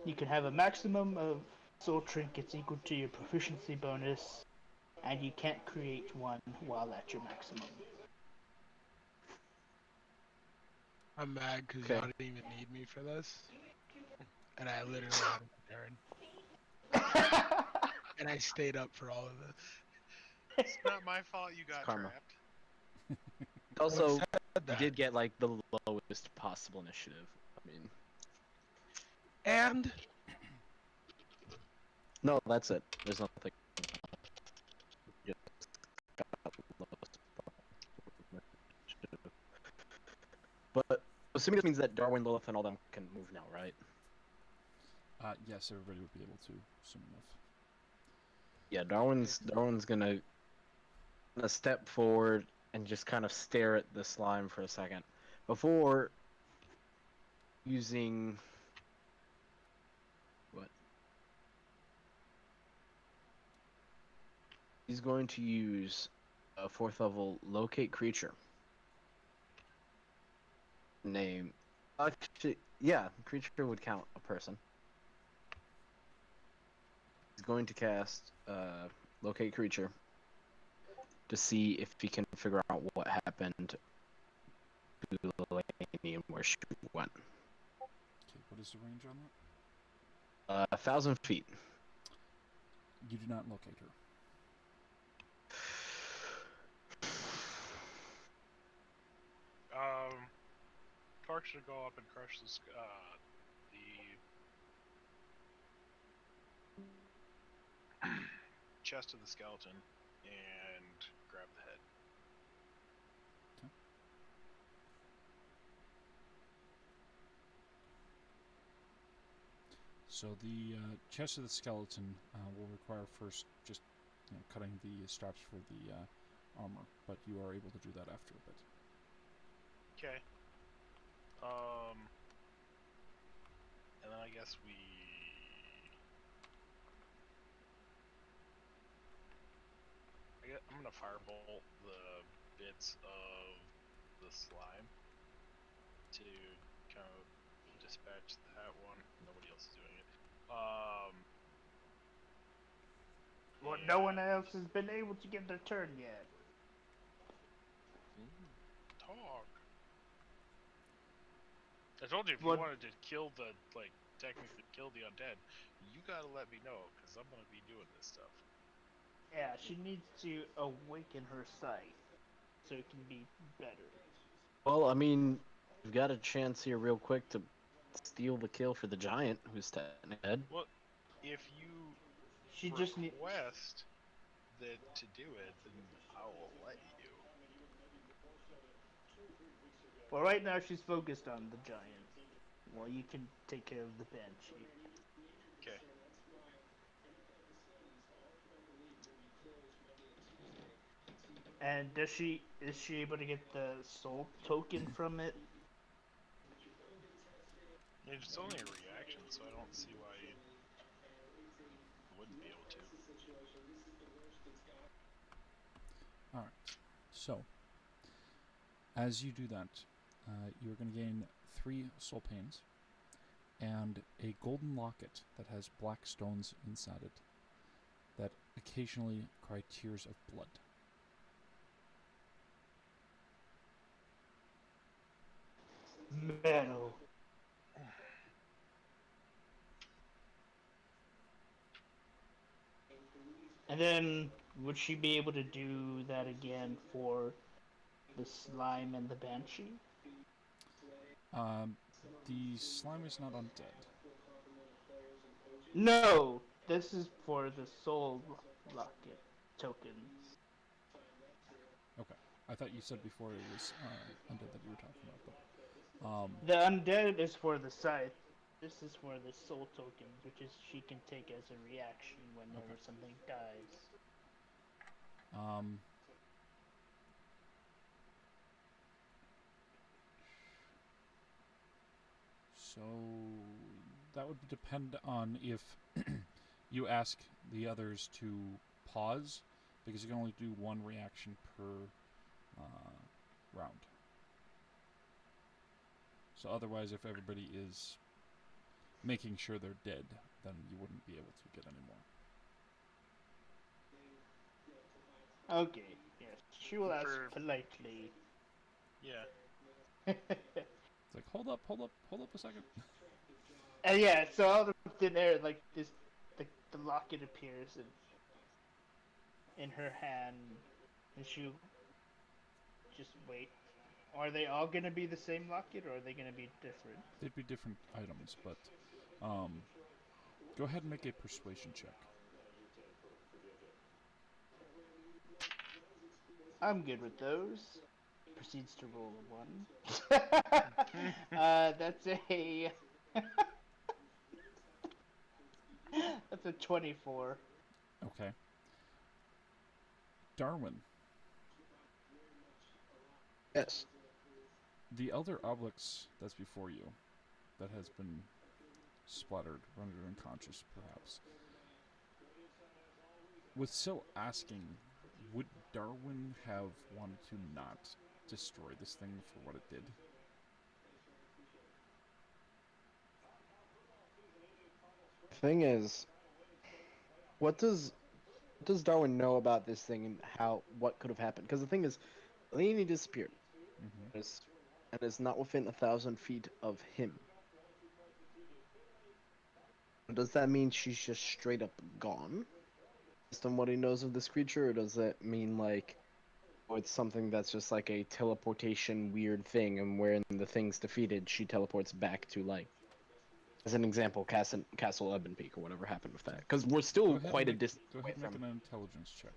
You can have a maximum of soul trinkets equal to your proficiency bonus, and you can't create one while at your maximum. I'm mad because Okay. y'all didn't even need me for this. And I literally had a turn. And I stayed up for all of this. It's not my fault you got karma. trapped. Also, Said you that. did get like the lowest possible initiative. I mean, And no, that's it. There's nothing. Just got lowest possible initiative. But assuming this means that Darwin, Lilith, and all them can move now, right? Yes, everybody would be able to, soon enough. Yeah, Darwin's gonna step forward and just kind of stare at the slime for a second before using what? He's going to use a 4th level locate creature. Name. Actually, yeah, creature would count a person. He's going to cast locate creature to see if he can figure out what happened to the lady and where she went. Okay, what is the range on that? 1,000 feet. You do not locate her. Clark should go up and crush the chest of the skeleton and grab the head. So the chest of the skeleton will require first just cutting the straps for the armor, but you are able to do that after a bit. Okay. And then I guess I'm gonna firebolt the bits of the slime to kind of dispatch that one. Nobody else is doing it. Well, no one else has been able to get their turn yet. Talk. I told you if What- you wanted to kill the technically kill the undead, you gotta let me know because I'm gonna be doing this stuff. Yeah, she needs to awaken her sight so it can be better. Well, I mean, you've got a chance here real quick to steal the kill for the giant who's technically dead. Well, if you She just needs. request that to do it, then I will let you. Well, right now she's focused on the giant. Well, you can take care of the banshee. Okay. And is she able to get the soul token from it? I mean, it's only a reaction, so I don't see why you wouldn't be able to. Alright, so as you do that, you're going to gain 3 soul pains and a golden locket that has black stones inside it that occasionally cry tears of blood. Metal. And then, would she be able to do that again for the slime and the banshee? The slime is not undead. No! This is for the soul locket tokens. Okay, I thought you said before it was undead that you were talking about, but The undead is for the scythe. This is for the soul tokens, which is she can take as a reaction whenever Okay. something dies. So that would depend on if you ask the others to pause, because you can only do one reaction per round. So otherwise, if everybody is making sure they're dead, then you wouldn't be able to get any more. Okay, yes. She will ask politely. Yeah. It's like, hold up a second. And yeah, so out of thin air, like this, the locket appears in her hand, and she'll just wait. Are they all gonna be the same locket, or are they gonna be different? They'd be different items, but go ahead and make a persuasion check. I'm good with those. Proceeds to roll a 1. That's a that's a 24. Okay. Darwin, Yes. the elder Obelix that's before you, that has been splattered, rendered unconscious, perhaps, was still asking, would Darwin have wanted to not destroy this thing for what it did? Thing is, what does Darwin know about this thing and what could have happened? Because the thing is, Leonie disappeared. Mm-hmm. And is not within 1,000 feet of him. Does that mean she's just straight up gone? Based on what he knows of this creature, or does that mean, like, Or it's something that's just like a teleportation weird thing, and when the thing's defeated, she teleports back to life. As an example, Castle Ebonpeak or whatever happened with that, because we're Go still ahead quite and a make, distance go away ahead and make from. an intelligence check.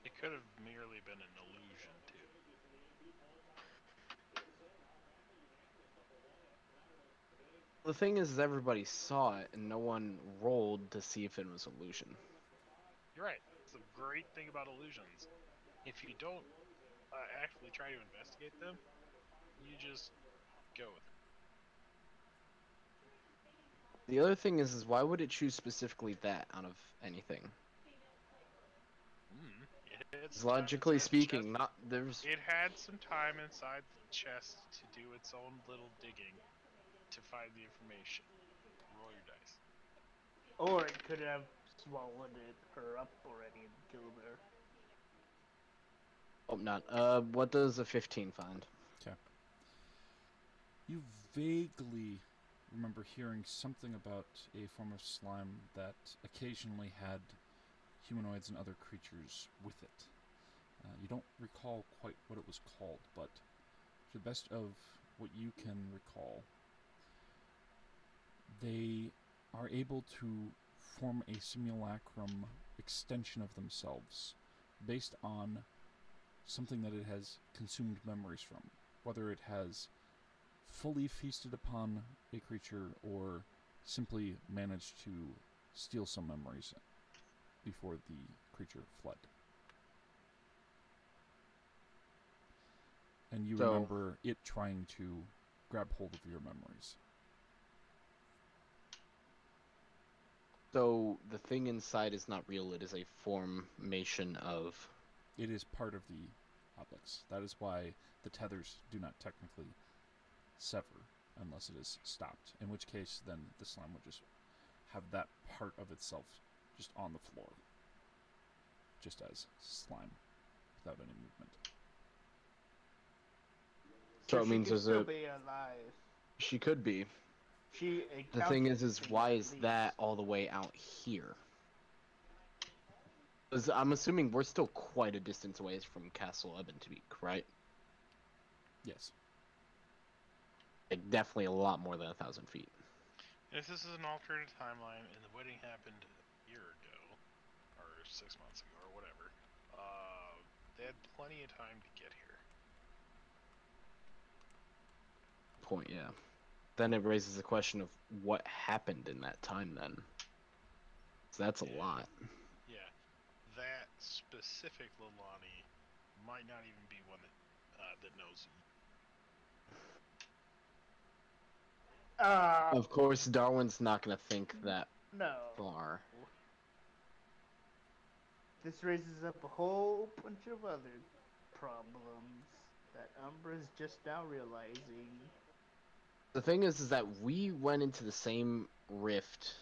It could have merely been an illusion too. The thing is, everybody saw it, and no one rolled to see if it was illusion. You're right. It's a great thing about illusions. If you don't actively try to investigate them, you just go with it. The other thing is why would it choose specifically that out of anything? It's Logically inside the speaking, chest. not there's. It had some time inside the chest to do its own little digging to find the information. Roll your dice. Or it could have swallowed her up already and killed her. Hope not. What does a 15 find? You vaguely remember hearing something about a form of slime that occasionally had humanoids and other creatures with it. You don't recall quite what it was called, but to the best of what you can recall, they are able to form a simulacrum extension of themselves based on something that it has consumed memories from, whether it has fully feasted upon a creature or simply managed to steal some memories before the creature fled. And you So- remember it trying to grab hold of your memories. So the thing inside is not real. It is a formation of. It is part of the objects. That is why the tethers do not technically sever unless it is stopped. In which case, then the slime would just have that part of itself just on the floor, just as slime, without any movement. So it she means could there's still a. be alive. She could be. She The thing accounts is for why at is least. that all the way out here? 'Cause I'm assuming we're still quite a distance away from Castle Ebonpeak, right? Yes. Like definitely a lot more than 1,000 feet. If this is an alternate timeline and the wedding happened a year ago, or 6 months ago, or whatever, they had plenty of time to get here. Point, yeah. Then it raises the question of what happened in that time then. 'Cause that's a Yeah. lot. Yeah, that specific Lilani might not even be one that knows you. Of course, Darwin's not going to think that No. far. This raises up a whole bunch of other problems that Umbra's just now realizing. The thing is that we went into the same rift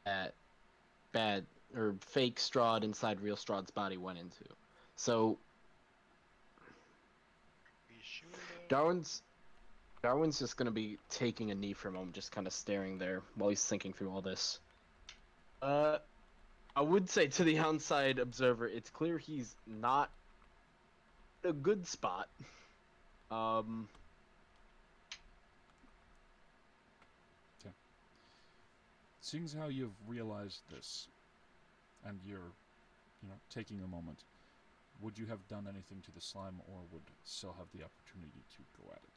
that bad or fake Strahd inside real Strahd's body went into. So Are you sure though? Darwin's just gonna be taking a knee for a moment, just kind of staring there while he's thinking through all this. I would say to the outside observer, it's clear he's not a good spot. Seeing as how you've realized this, and you're, taking a moment, would you have done anything to the slime, or would still have the opportunity to go at it?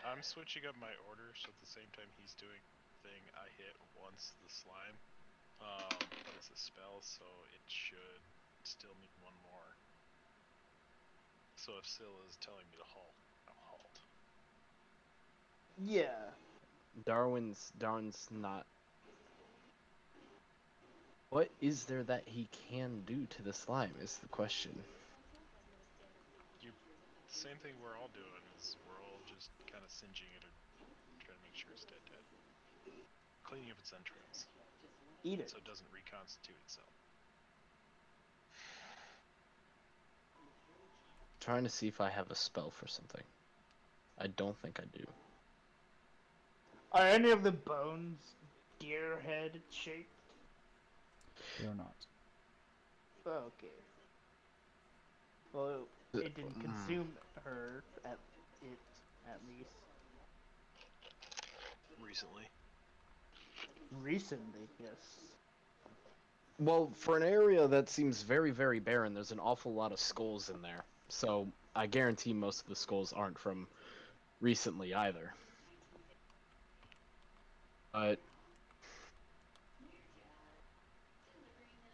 I'm switching up my order, so at the same time he's doing the thing, I hit once the slime. But it's a spell, so it should still need one more. So if Syl is telling me to halt, I'll halt. Yeah. Darwin's not. What is there that he can do to the slime is the question. The same thing we're all doing is we're all just kind of singeing it or trying to make sure it's dead. Cleaning up its entrails. Eat it. So it doesn't reconstitute itself. Trying to see if I have a spell for something. I don't think I do. Are any of the bones deer head shaped? They are not. Oh, okay. Well, it didn't consume her at least Recently. recently. Yes. Well, for an area that seems very, very barren, there's an awful lot of skulls in there. So I guarantee most of the skulls aren't from recently either. But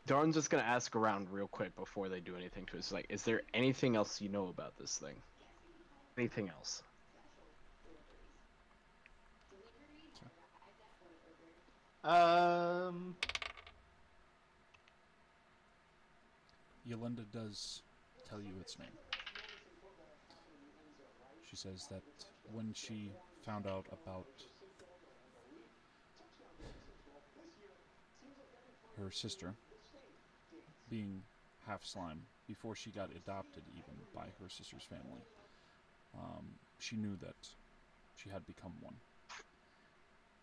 Darn's just gonna ask around real quick before they do anything to it. It's like, is there anything else you know about this thing? Anything else? Yolanda does tell you its name. She says that when she found out about her sister being half slime, before she got adopted even by her sister's family, she knew that she had become one.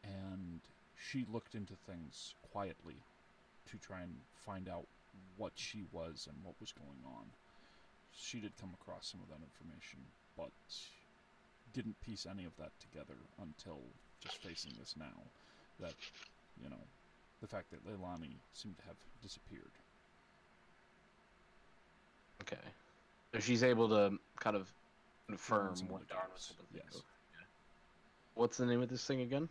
And she looked into things quietly to try and find out what she was and what was going on. She did come across some of that information, but didn't piece any of that together until just facing this now. That, you know, the fact that Leilani seemed to have disappeared. Okay. So she's able to kind of confirm Some of what the Darn gaps, was able to think yes. of. Yeah. What's the name of this thing again?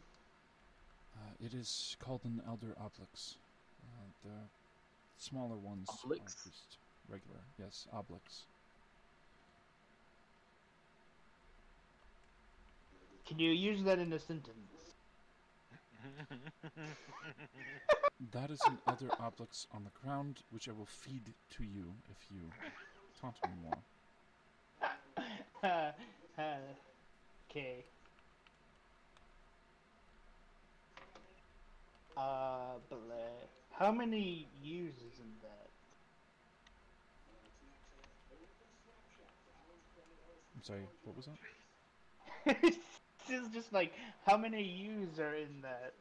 It is called an Elder Oblix. The smaller ones Oblix? are just regular. Yes, Oblix. Can you use that in a sentence? That is an Elder Oblix on the ground, which I will feed to you if you taunt me more. Okay. How many U's is in that? I'm sorry, what was that? It's just like, how many U's are in that?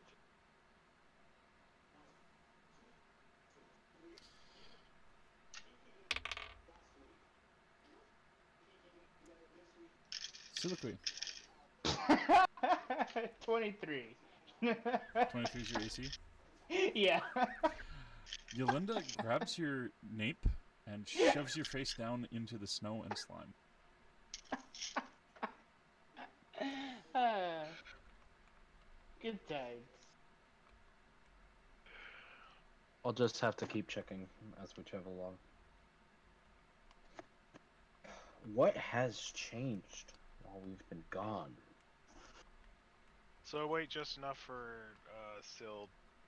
Soliloquy. 23. 23 is your AC. Yeah. Yolanda grabs your nape and shoves your face down into the snow and slime. Good times. I'll just have to keep checking as we travel along. What has changed while we've been gone? So I wait just enough for Syl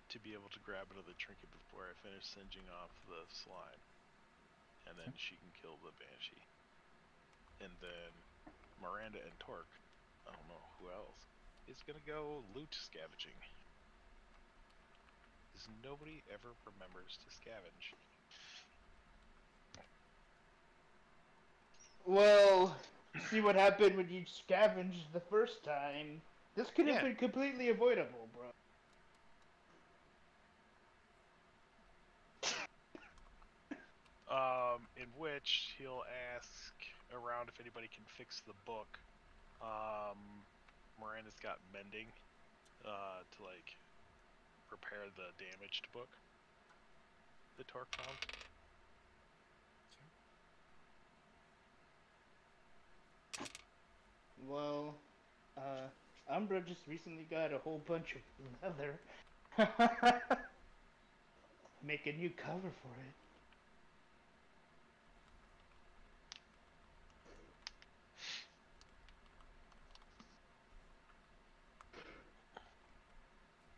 to be able to grab another trinket before I finish singeing off the slime. And then she can kill the Banshee. And then Miranda and Torque, I don't know who else, is gonna go loot scavenging. Because nobody ever remembers to scavenge. Well, see what happened when you scavenged the first time. This could have Yeah. been completely avoidable, bro. In which he'll ask around if anybody can fix the book. Miranda's got mending to like repair the damaged book that Torque found. Well, Umbra just recently got a whole bunch of leather. Make a new cover for it.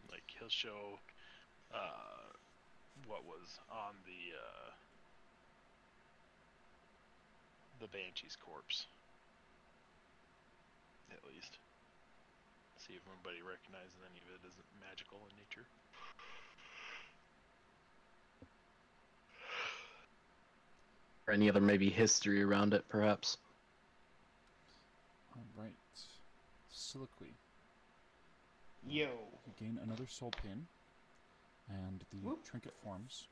Like he'll show what was on the Banshee's corpse. At least. See if anybody recognizes any of it as magical in nature. Or any other maybe history around it, perhaps? Alright. Soliloquy. Yo. You gain another soul pin, and the Whoop. trinket forms.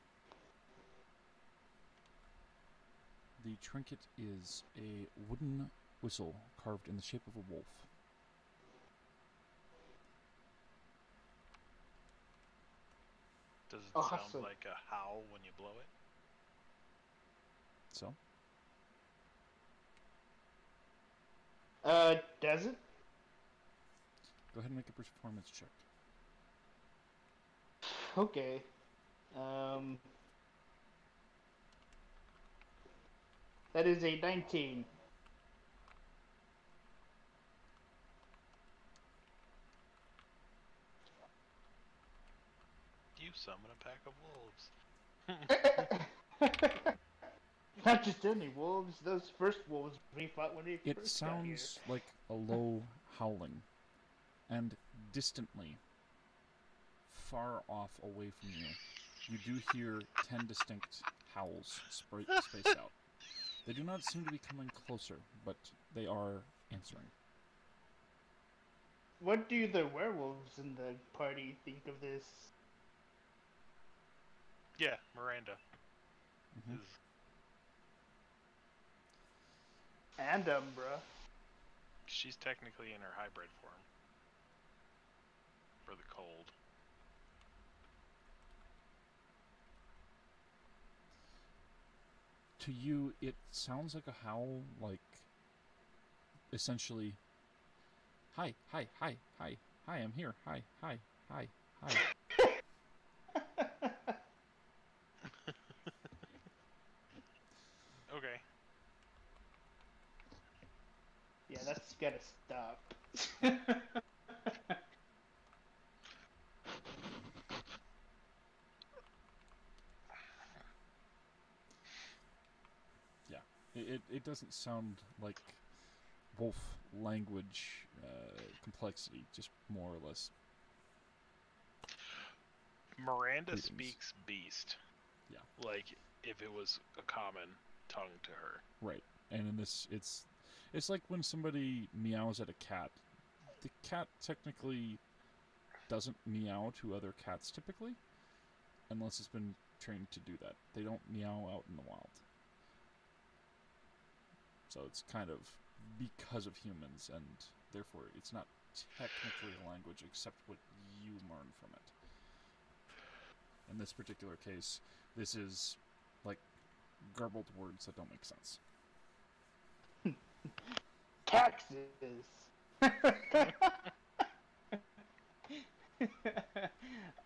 The trinket is a wooden whistle carved in the shape of a wolf. Does it Awesome. sound like a howl when you blow it? So, Does it? go ahead and make a performance check. Okay. That is a 19. You summon a pack of wolves. Not just any wolves, those first wolves we fought when we It first got here. sounds like a low howling, and distantly, far off away from you, you do hear 10 distinct howls spaced out. They do not seem to be coming closer, but they are answering. What do the werewolves in the party think of this? Yeah, Miranda Mhm. is. And Umbra. She's technically in her hybrid form for the cold. To you, it sounds like a howl, like, essentially, hi, hi, hi, hi, hi, I'm here, hi, hi, hi, hi. Okay. Yeah, that's gotta stop. It doesn't sound like wolf language complexity, just more or less. Miranda Greetings. speaks beast. Yeah. Like if it was a common tongue to her. Right. And in this, it's like when somebody meows at a cat. The cat technically doesn't meow to other cats typically, unless it's been trained to do that. They don't meow out in the wild. So it's kind of because of humans, and therefore it's not technically a language except what you learn from it. In this particular case, this is like garbled words that don't make sense. Taxes.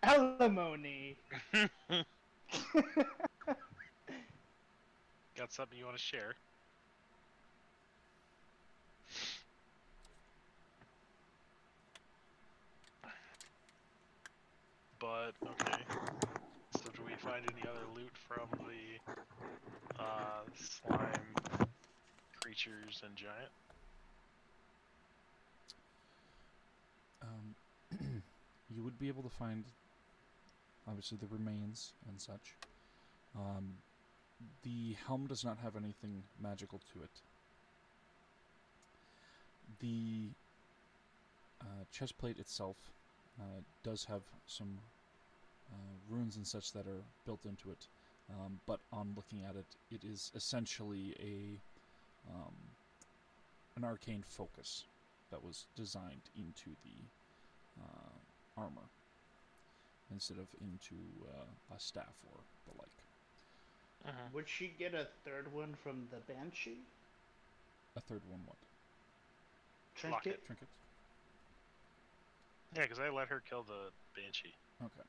Alimony. Got something you want to share? But okay. So do we find any other loot from the slime creatures and giant? You would be able to find, obviously, the remains and such. The helm does not have anything magical to it. The chest plate itself does have some runes and such that are built into it, but on looking at it, it is essentially an arcane focus that was designed into the armor instead of into a staff or the like. Would she get a third one from the Banshee? A third one, what? Trinket? Trinket? Yeah, because I let her kill the banshee. Okay.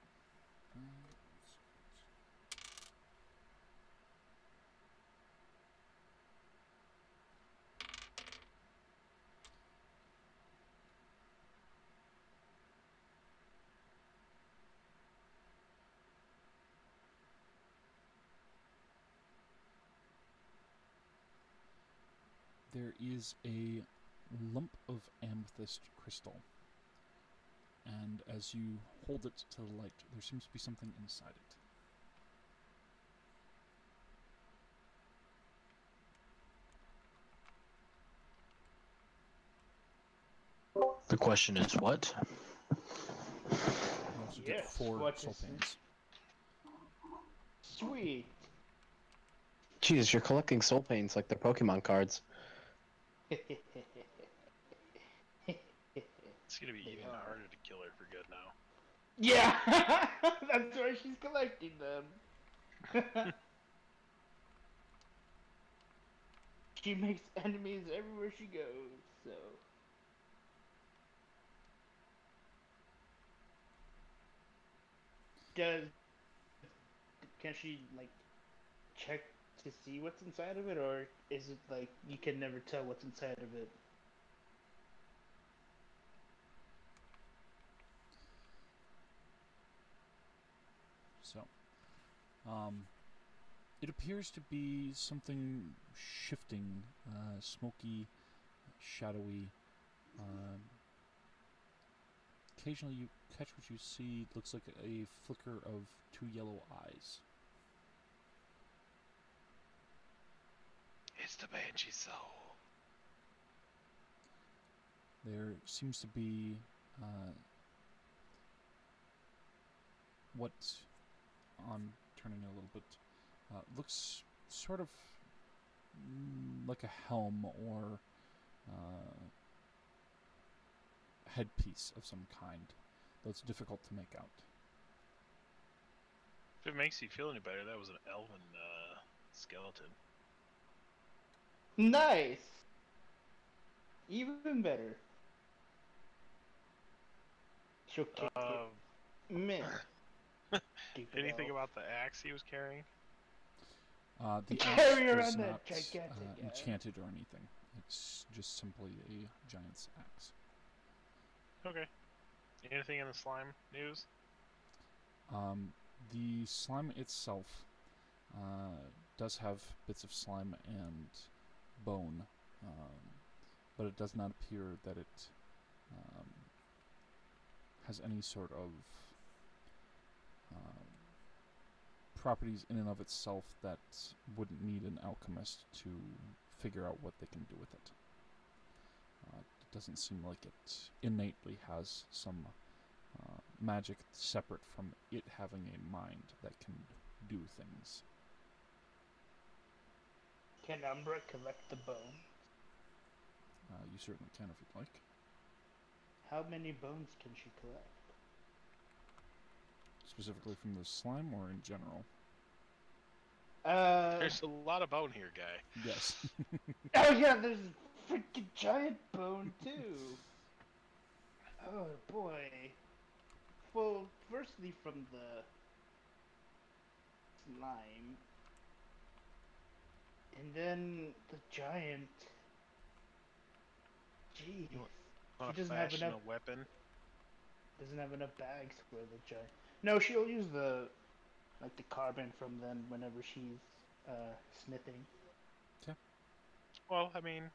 There is a lump of amethyst crystal, and as you hold it to the light, there seems to be something inside it. The question is what? You also get Yes, 4 what soul is this? pains. Sweet. Jeez, you're collecting soul pains like they're Pokemon cards. It's gonna be They even are. harder to kill her for good now. Yeah, that's why she's collecting them. She makes enemies everywhere she goes, so. Does can she like check to see what's inside of it, or is it like you can never tell what's inside of it? So, it appears to be something shifting, smoky, shadowy. Occasionally, you catch what you see. Looks like a flicker of 2 yellow eyes. It's the Banshee soul. There seems to be what, on turning it a little bit, looks sort of like a helm or headpiece of some kind, though it's difficult to make out. If it makes you feel any better, that was an elven skeleton. Nice. Even better. She'll kick it. Meh. Stupid Anything elf. about the axe he was carrying? The Carry axe around is that not gigantic axe. enchanted or anything. It's just simply a giant's axe. Okay. Anything in the slime news? The slime itself does have bits of slime and bone, but it does not appear that it has any sort of properties in and of itself that wouldn't need an alchemist to figure out what they can do with it. It doesn't seem like it innately has some magic separate from it having a mind that can do things. Can Umbra collect the bone? You certainly can if you'd like. How many bones can she collect? Specifically from the slime or in general? There's a lot of bone here, guy. Yes. Oh yeah, there's a freaking giant bone too. Oh boy. Well, firstly from the slime, and then the giant. Jeez. Want She to doesn't have fashion enough. a weapon? Doesn't have enough bags for the giant. No, she'll use the like the carbon from them whenever she's smithing. Well, I mean,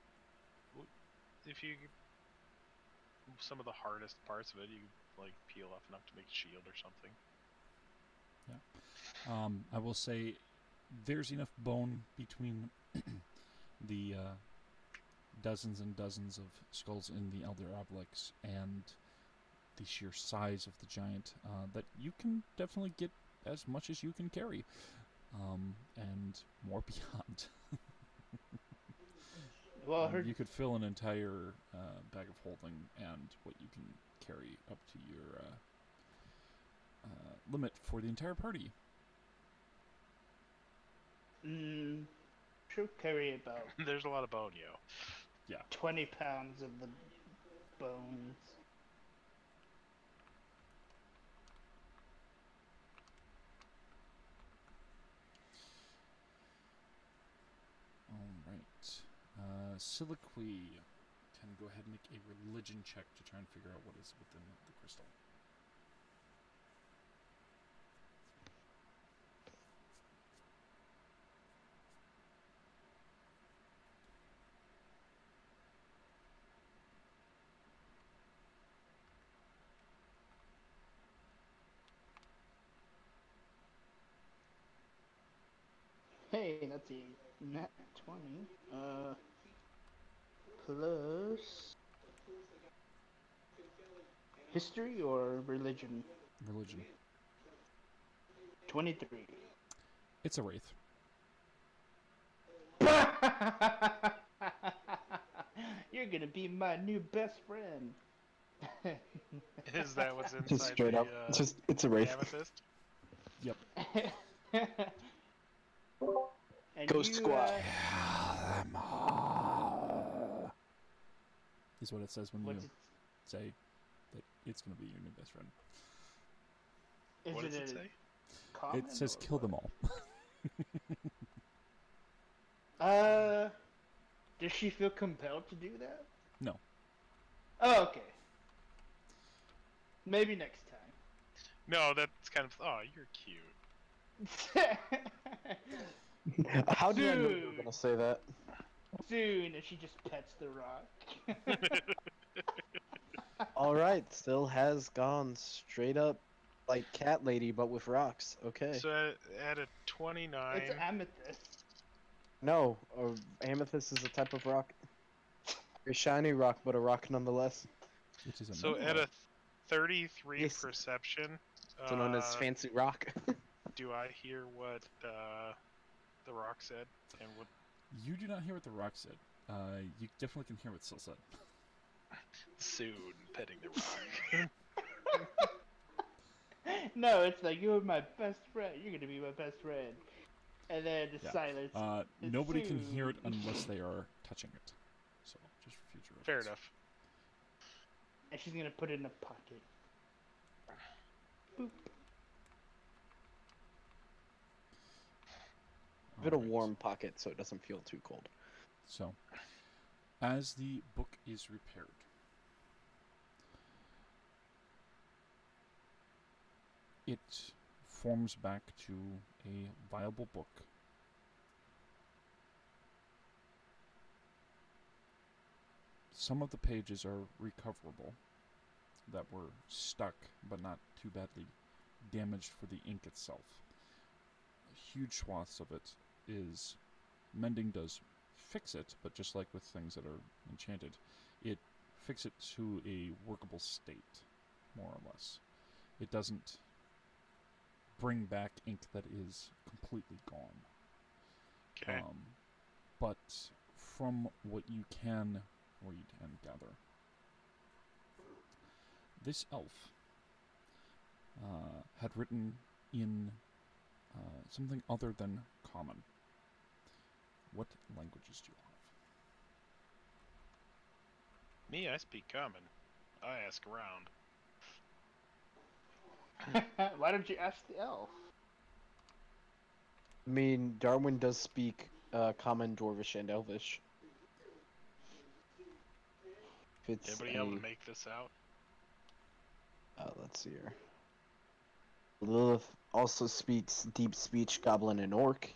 if you some of the hardest parts of it, you like peel off enough to make a shield or something. I will say there's enough bone between the dozens and dozens of skulls in the Elder Obelix and the sheer size of the giant that you can definitely get as much as you can carry, and more beyond. Well, her You could fill an entire bag of holding and what you can carry up to your limit for the entire party. she'll carry about There's a lot of bone, yo. 20 pounds of the bones. Alright. Siliqui can go ahead and make a religion check to try and figure out what is within the crystal. Hey, that's a nat 20. Plus History or religion? Religion. 23. It's a wraith. You're gonna be my new best friend. Is that what's inside Just straight the, up. It's a wraith. amethyst? Yep. And Ghost you, squad. Is what it says when you what's it, say that it's going to be your new best friend. is What it does it a say? comment It says or kill what? them all. Does she feel compelled to do that? No. Oh, okay. Maybe next time. No, that's kind of. Oh, you're cute. How did I know you were Dude. gonna say that? Soon, and she just pets the rock. All right, still has gone straight up like cat lady, but with rocks. Okay. So at a 29. It's amethyst. No, amethyst is a type of rock. A shiny rock, but a rock nonetheless. Which is a So metal at rock. a 33 Yes. perception, So known as fancy rock. do I hear what the rock said? And what? You do not hear what the rock said. You definitely can hear what Syl said. Soon petting the rock. No, it's like, you're my best friend. You're gonna be my best friend. And then the Yeah. silence. It's Nobody can hear it soon. unless they are touching it. So, just for future reference. Fair enough. And she's gonna put it in a pocket. Boop. Give it a Alright. warm pocket so it doesn't feel too cold. So, as the book is repaired, it forms back to a viable book. Some of the pages are recoverable that were stuck but not too badly damaged for the ink itself. Huge swaths of it is mending does fix it, but just like with things that are enchanted, it fixes it to a workable state, more or less. It doesn't bring back ink that is completely gone. Okay. But from what you can read and gather, this elf had written in something other than common. What languages do you have? Me, I speak common. I ask around. Why don't you ask the elf? I mean, Darwin does speak Common, Dwarvish, and Elvish. If it's Anybody able to make this out? let's see here. Lilith also speaks Deep Speech, Goblin, and Orc.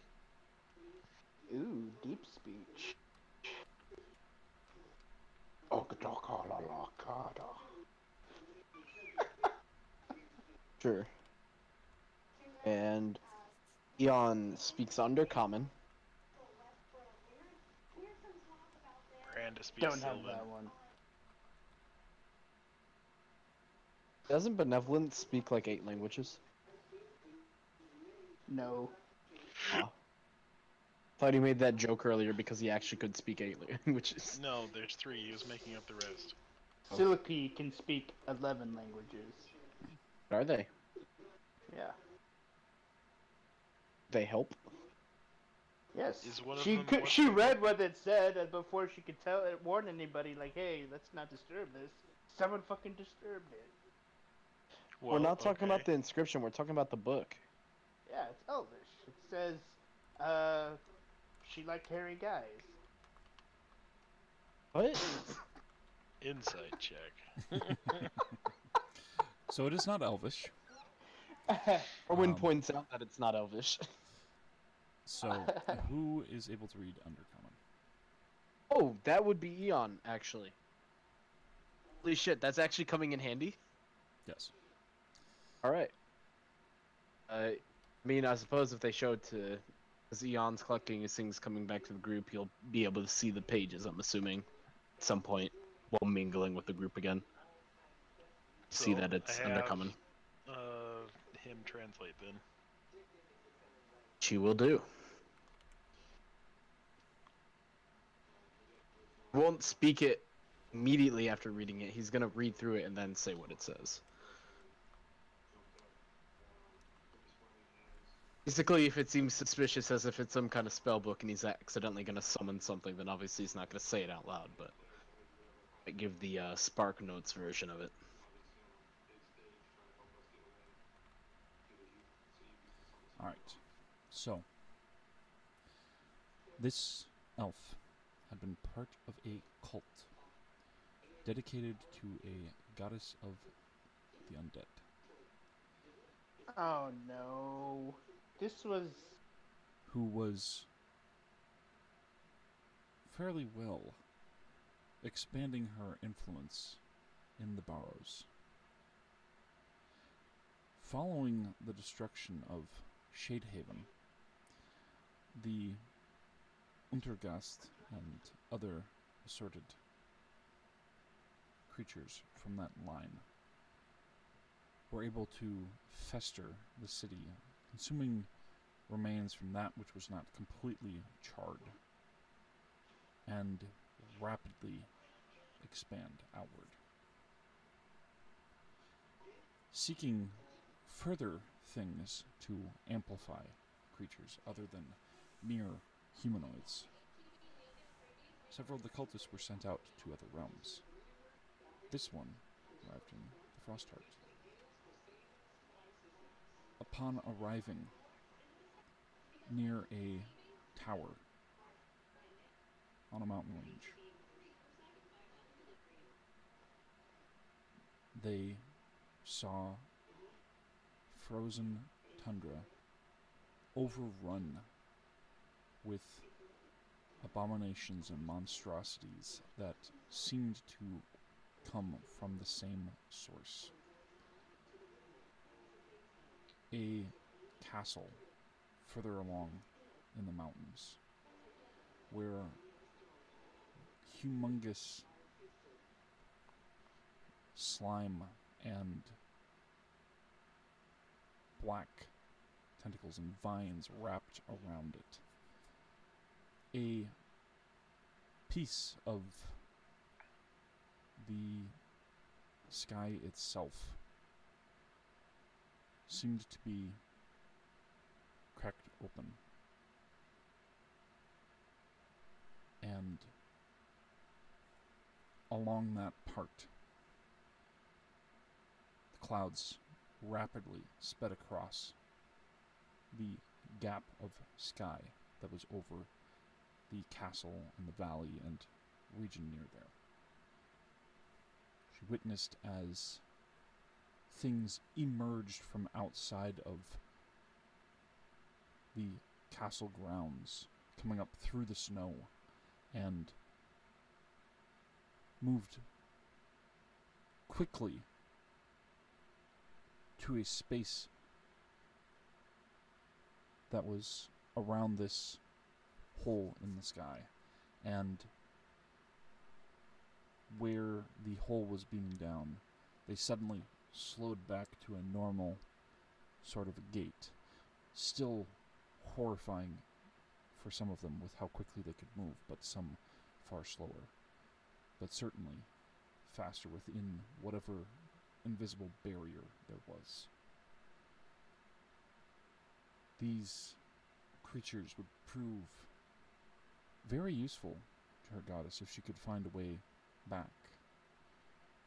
Ooh, deep speech. Sure. And Eon speaks Undercommon. Branda speaks Don't have Sylvan. that one. Doesn't Benevolent speak like 8 languages? No. Thought he made that joke earlier because he actually could speak 8 languages. No, there's 3. He was making up the rest. Silipi can speak 11 languages. Are they? Yeah. They help? Yes. Is one of She them could, what she they- read what it said, and before she could tell it, warn anybody, like, hey, let's not disturb this. Someone fucking disturbed it. We're not talking about the inscription, we're talking about the book. Yeah, it's Elvish. It says, she liked hairy guys. What? Insight check. So it is not Elvish. Erwin points out that it's not Elvish. So who is able to read Undercommon? Oh, that would be Eon, actually. Holy shit, that's actually coming in handy? Yes. Alright. I mean, I suppose if they showed to... As Eon's collecting his things coming back to the group, he'll be able to see the pages, I'm assuming, at some point, while mingling with the group again. See So, that it's I have, undercoming. him translate then. She will do. Won't speak it immediately after reading it. He's gonna read through it and then say what it says. Basically, if it seems suspicious as if it's some kind of spell book and he's accidentally gonna summon something, then obviously he's not gonna say it out loud, but I give the Spark Notes version of it. Alright. So, this elf had been part of a cult dedicated to a goddess of the undead. Oh no. This was. Who was fairly well expanding her influence in the Barrows. Following the destruction of Shadehaven, the Untergast and other assorted creatures from that line were able to fester the city, consuming remains from that which was not completely charred, and rapidly expand outward. Seeking further things to amplify creatures other than mere humanoids, several of the cultists were sent out to other realms. This one arrived in the Frostheart. Upon arriving near a tower on a mountain range, they saw frozen tundra overrun with abominations and monstrosities that seemed to come from the same source. A castle further along in the mountains, where humongous slime and black tentacles and vines wrapped around it. A piece of the sky itself seemed to be cracked open, and along that part, the clouds rapidly sped across the gap of sky that was over the castle and the valley and region near there. She witnessed as things emerged from outside of the castle grounds, coming up through the snow, and moved quickly to a space that was around this hole in the sky, and where the hole was beaming down, they suddenly slowed back to a normal sort of a gait, still horrifying for some of them with how quickly they could move, but some far slower, but certainly faster within whatever invisible barrier there was. These creatures would prove very useful to her goddess if she could find a way back.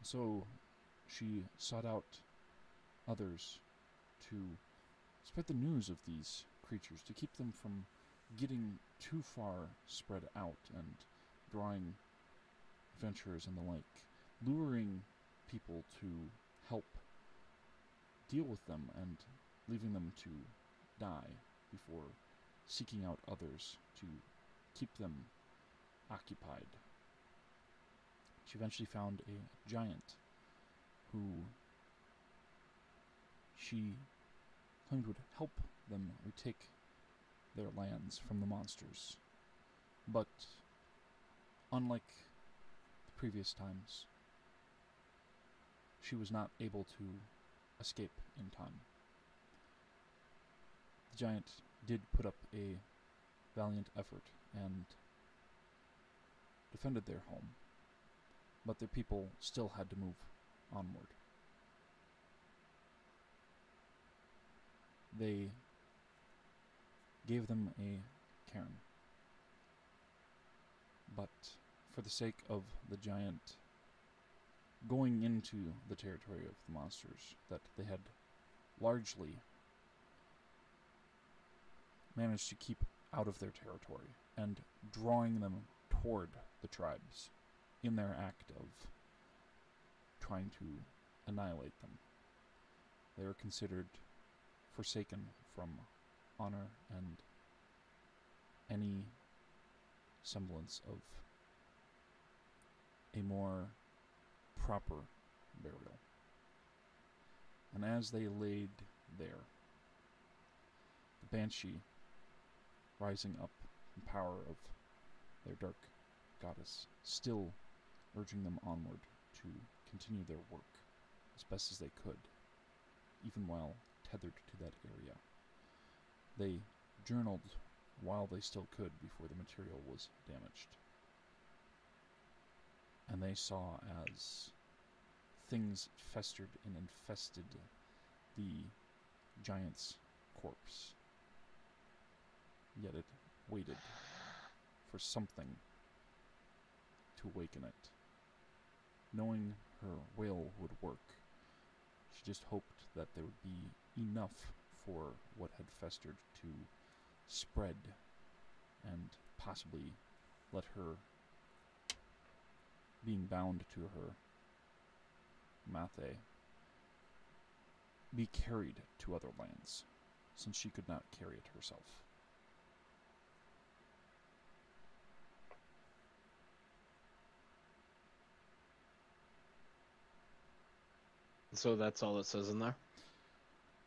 So she sought out others to spread the news of these creatures, to keep them from getting too far spread out and drawing adventurers and the like, luring people to help deal with them and leaving them to die before seeking out others to keep them occupied. She eventually found a giant who she claimed would help them retake their lands from the monsters. But unlike the previous times, she was not able to escape in time. The giant did put up a valiant effort and defended their home, but their people still had to move onward. They gave them a cairn, but for the sake of the giant going into the territory of the monsters that they had largely managed to keep out of their territory and drawing them toward the tribes in their act of trying to annihilate them. They were considered forsaken from honor and any semblance of a more proper burial. And as they laid there, the Banshee, rising up in power of their dark goddess, still urging them onward to continue their work as best as they could, even while tethered to that area. They journaled while they still could before the material was damaged. And they saw as things festered and infested the giant's corpse. Yet it waited for something to awaken it. Knowing her will would work, she just hoped that there would be enough for what had festered to spread and possibly let her, being bound to her Mathe, be carried to other lands, since she could not carry it herself. So that's all it says in there?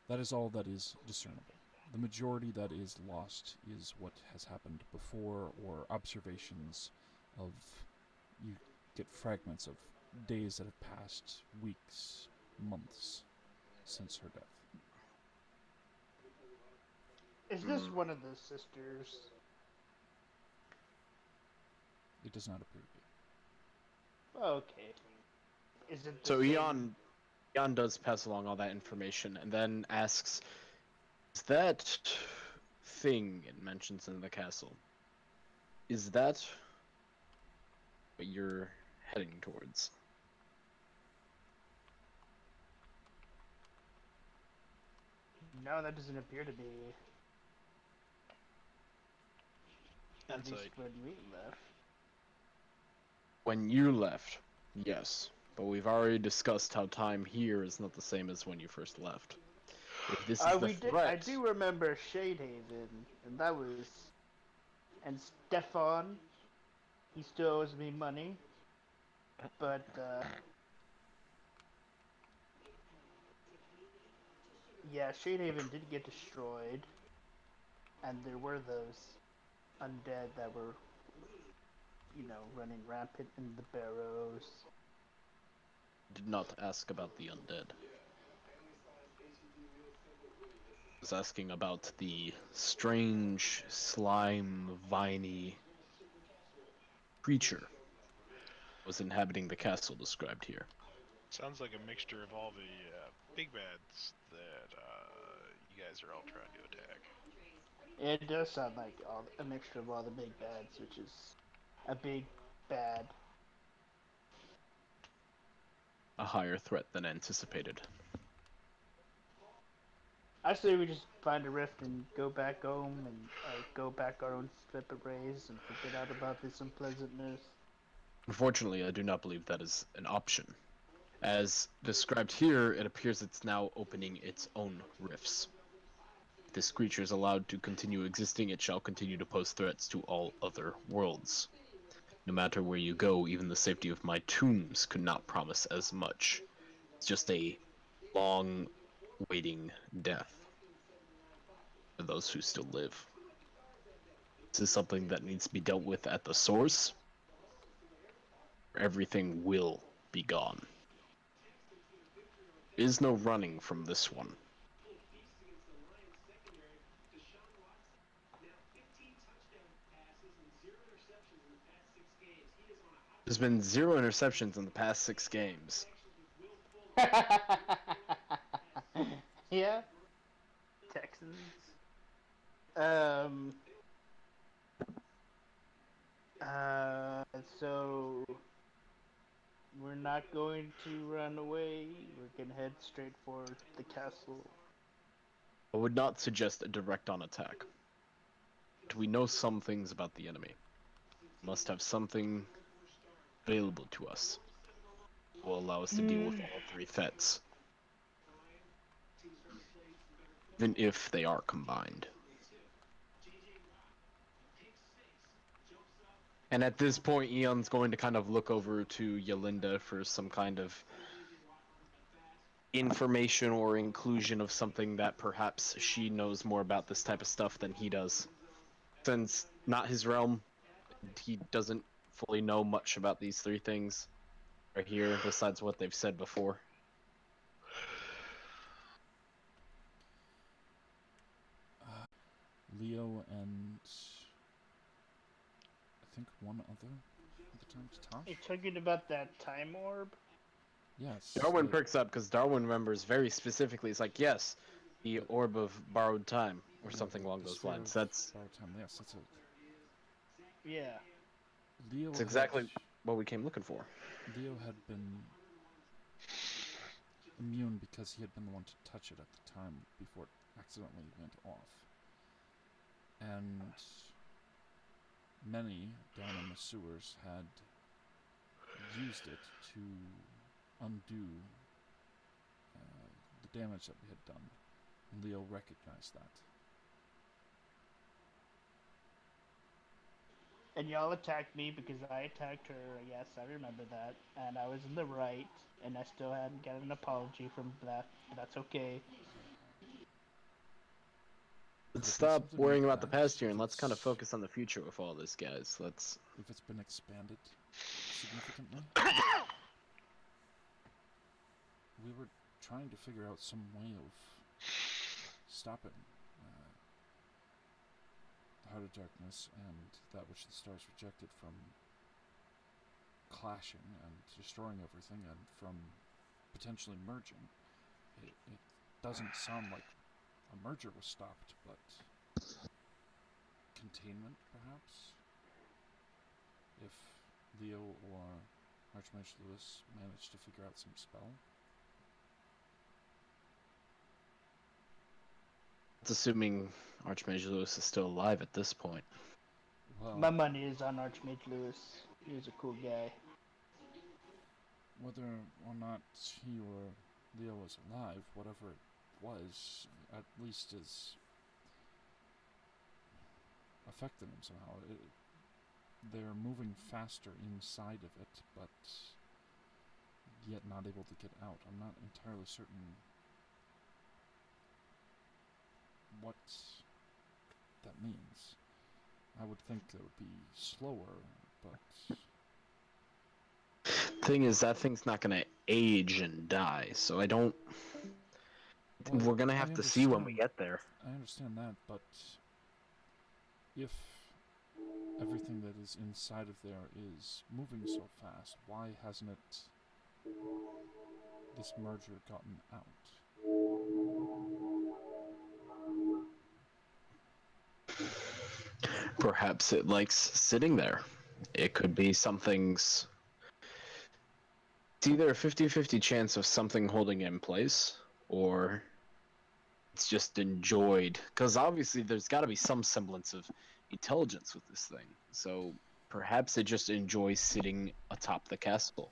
That is all that is discernible. The majority that is lost is what has happened before, or observations of, you get fragments of days that have passed, weeks, months since her death. Is this one of the sisters? It does not appear to be. Okay. Is it the So same- Eon does pass along all that information and then asks, is that thing it mentions in the castle, is that what you're heading towards? No, that doesn't appear to be. At Insight. least when we left. When you left, yes. But we've already discussed how time here is not the same as when you first left. If this is the We did. threat, I do remember Shadehaven, and that was. And Stefan, he still owes me money. But yeah, Shadehaven did get destroyed, and there were those undead that were, running rampant in the barrows. did not ask about the undead. I was asking about the strange, slime, viney creature that was inhabiting the castle described here. Sounds like a mixture of all the big bads that you guys are all trying to attack. It does sound like a mixture of all the big bads, which is a big bad. A higher threat than anticipated. I say we just find a rift and go back home and go back our own separate ways and forget out about this unpleasantness. Unfortunately, I do not believe that is an option. As described here, it appears it's now opening its own rifts. If this creature is allowed to continue existing, it shall continue to pose threats to all other worlds. No matter where you go, even the safety of my tombs could not promise as much. It's just a long, waiting death for those who still live. This is something that needs to be dealt with at the source, or everything will be gone. is no running from this one. There's been 0 interceptions in the past 6 games. Yeah. Texans. Um. So we're not going to run away. We're gonna head straight for the castle. I would not suggest a direct on attack. We know some things about the enemy. Must have something available to us. Will allow us to deal with all 3 threats. Even if they are combined. And at this point, Eon's going to kind of look over to Yolinda for some kind of information or inclusion of something that perhaps she knows more about this type of stuff than he does. Since not his realm, he doesn't fully know much about these 3 things right here, besides what they've said before. Leo and I think one other at the time. You're Tosh? talking about that time orb? Yes. Darwin the- perks up because Darwin remembers very specifically. It's like, yes, the orb of borrowed time, or yeah, something along the those sphere lines. of That's borrowed time. Yes, that's it. Yeah. Leo It's exactly had, what we came looking for. Leo had been immune because he had been the one to touch it at the time before it accidentally went off. And many down in the sewers had used it to undo the damage that we had done. And Leo recognized that. And y'all attacked me because I attacked her. Yes, I remember that. And I was in the right, and I still hadn't got an apology from that. But that's okay. Could Let's it be stop something worrying like about the that? past here and If let's kind of it's- focus on the future with all this, guys. Let's. If it's been expanded significantly? We were trying to figure out some way of stopping the Heart of Darkness and that which the stars rejected from clashing and destroying everything and from potentially merging. It doesn't sound like a merger was stopped, but containment, perhaps? If Leo or Archmage Lewis managed to figure out some spell? It's assuming Archmage Lewis is still alive at this point. Well, My money is on Archmage Lewis. He was a cool guy. whether or not he or Leo was alive, whatever it was, at least is affected him somehow. They're moving faster inside of it, but yet not able to get out. I'm not entirely certain what that means. I would think it would be slower, but Thing is, that thing's not gonna age and die, so I don't. well, We're gonna I have to see when we understand- get there. I understand that, but if everything that is inside of there is moving so fast, why hasn't it, this merger, gotten out? Perhaps it likes sitting there. It could be something's. It's either a 50-50 chance of something holding it in place, or it's just enjoyed. Because obviously there's got to be some semblance of intelligence with this thing. So perhaps it just enjoys sitting atop the castle.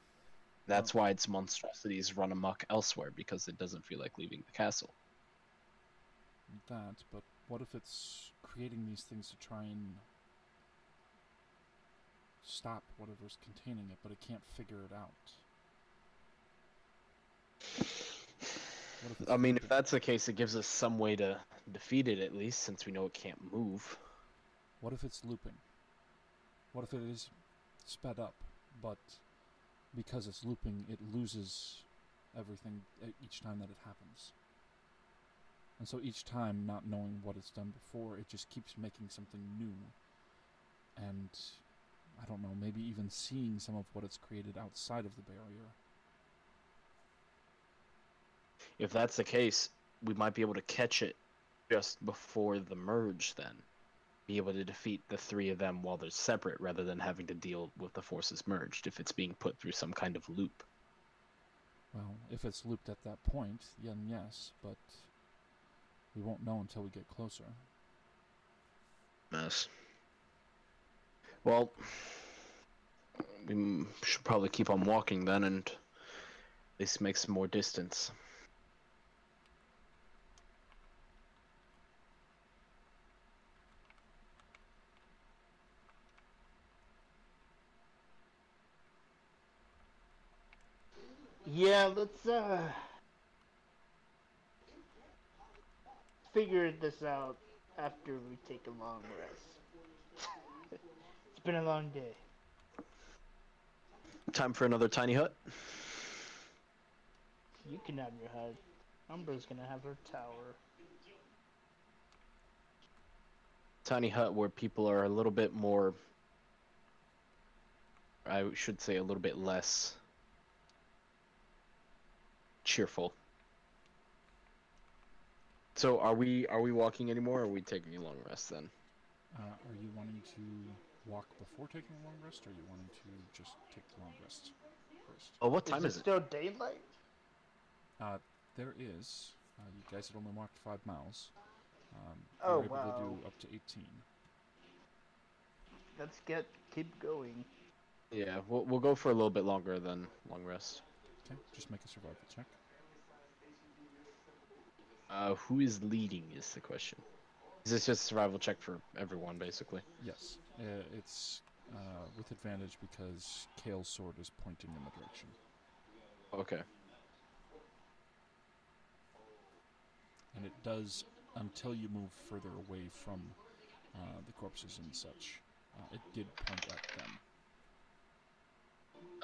That's why its monstrosities run amok elsewhere, because it doesn't feel like leaving the castle. That, but what if it's creating these things to try and stop whatever's containing it, but it can't figure it out? What if it's I mean, if looping? that's the case, it gives us some way to defeat it at least, since we know it can't move. What if it's looping? What if it is sped up, but because it's looping, it loses everything each time that it happens. And so each time, not knowing what it's done before, it just keeps making something new. And, I don't know, maybe even seeing some of what it's created outside of the barrier. If that's the case, we might be able to catch it just before the merge then. Be able to defeat the three of them while they're separate rather than having to deal with the forces merged if it's being put through some kind of loop. Well, if it's looped at that point, then yes, but we won't know until we get closer. Mess. Well, we should probably keep on walking then and at least make some more distance. Yeah, let's figure this out after we take a long rest. It's been a long day. Time for another tiny hut. You can have your hut. Umbra's gonna have her tower. Tiny hut where people are a little bit more, I should say a little bit less cheerful. So are we walking anymore or are we taking a long rest then? Are you wanting to walk before taking a long rest, or are you wanting to just take the long rest first? Oh, what time Is is it it? still daylight? There is. You guys had only walked 5 miles. Oh, you're able wow. to do up to 18. Let's keep going. Yeah, we'll go for a little bit longer than long rest. Okay, just make a survival check. Who is leading is the question. Is this just a survival check for everyone, basically? Yes, it's with advantage because Kale's sword is pointing in the direction. Okay. And it does until you move further away from the corpses and such. It did point at them.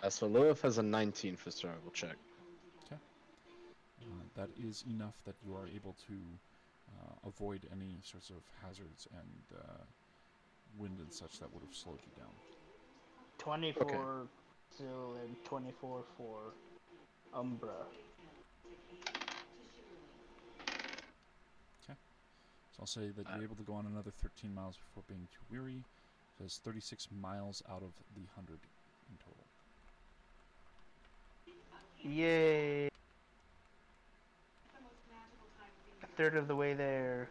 So Lilith has a 19 for survival check. Okay. That is enough that you are able to avoid any sorts of hazards and wind and such that would have slowed you down. 24 Sil and 24 for Umbra. So I'll say that you're able to go on another 13 miles before being too weary. So it's 36 miles out of the 100 in total. Yay! A third of the way there.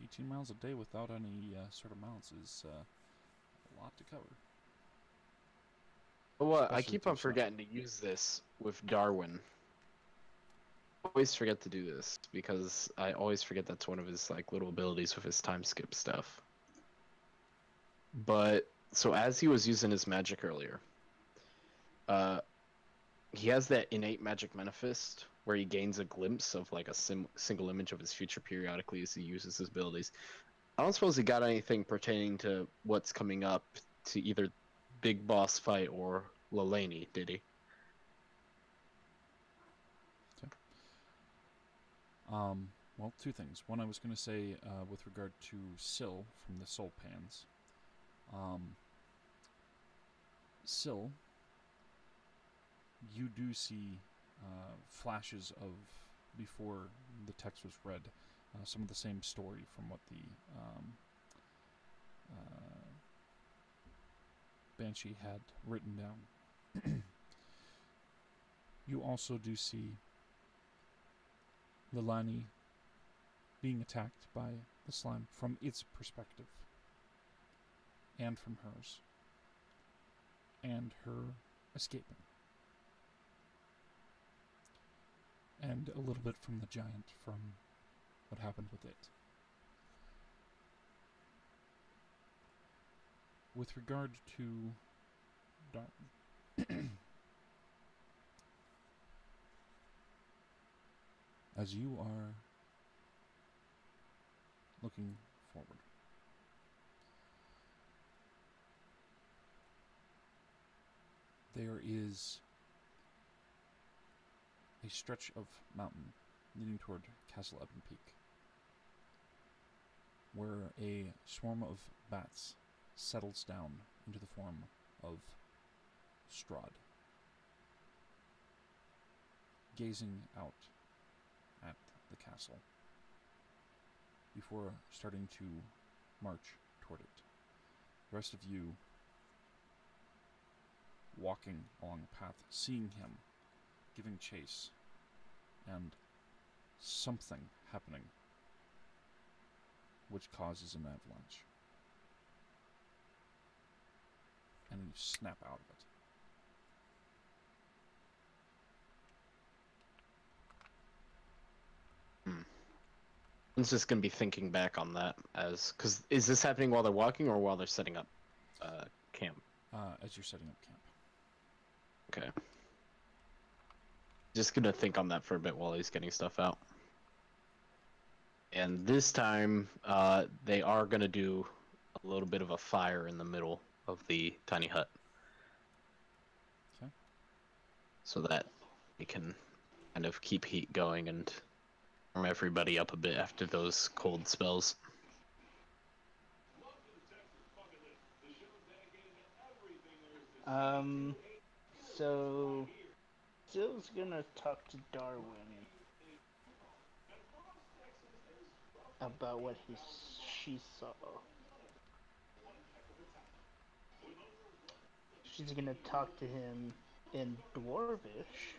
18 miles a day without any sort of mounts is a lot to cover. But what? I Especially keep on through snow. forgetting to use this with Darwin. I always forget to do this because I always forget that's one of his like little abilities with his time skip stuff. But so as he was using his magic earlier, he has that innate magic manifest where he gains a glimpse of like a single image of his future periodically as he uses his abilities. I don't suppose he got anything pertaining to what's coming up to either big boss fight or Lelani, did he? Well, two things. One, I was going to say with regard to Syl from the Soul Pans. Syl, you do see flashes of, before the text was read, some of the same story from what the Banshee had written down. You also do see Lelani being attacked by the slime from its perspective, and from hers, and her escaping, and a little bit from the giant from what happened with it. With regard to Darwin, as you are looking forward, there is a stretch of mountain leading toward Castle Ebonpeak, where a swarm of bats settles down into the form of Strahd, gazing out at the castle before starting to march toward it. The rest of you walking along the path, seeing him, giving chase, and something happening which causes an avalanche. And you snap out of it. I'm just gonna be thinking back on that because is this happening while they're walking or while they're setting up camp? As you're setting up camp. Okay. Just gonna think on that for a bit while he's getting stuff out. And this time, they are gonna do a little bit of a fire in the middle of the tiny hut. Okay. So that it can kind of keep heat going and warm everybody up a bit after those cold spells. So Zill's gonna talk to Darwin about what she saw. She's gonna talk to him in Dwarvish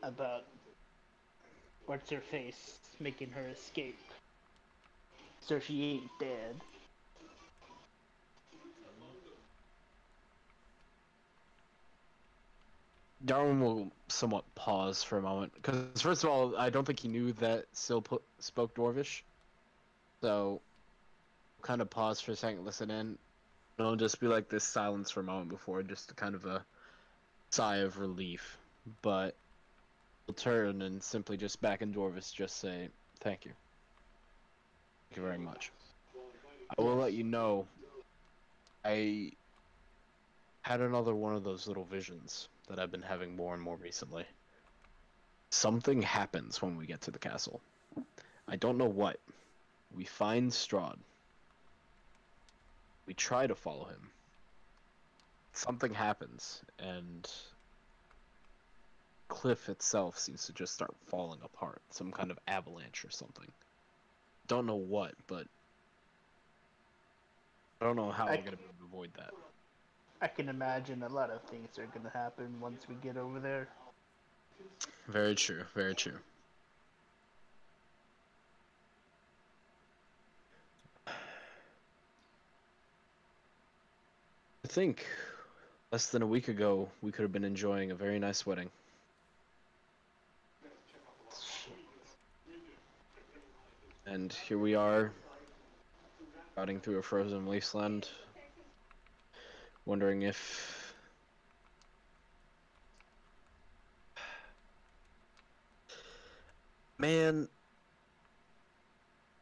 about what's her face making her escape, so she ain't dead. Darwin will somewhat pause for a moment, because first of all, I don't think he knew that Syl spoke Dwarvish. So, kind of pause for a second, listen in. It'll just be like this silence for a moment before just kind of a sigh of relief. But he'll turn and simply just back in Dwarvish just say, "Thank you. Thank you very much. I will let you know, I had another one of those little visions that I've been having more and more recently. Something happens when we get to the castle. I don't know what. We find Strahd. We try to follow him. Something happens, and cliff itself seems to just start falling apart. Some kind of avalanche or something. Don't know what, but I don't know how I'm gonna be able to avoid that. I can imagine a lot of things are gonna happen once we get over there. Very true, very true. I think less than a week ago, we could have been enjoying a very nice wedding. And here we are, routing through a frozen wasteland, wondering if... Man,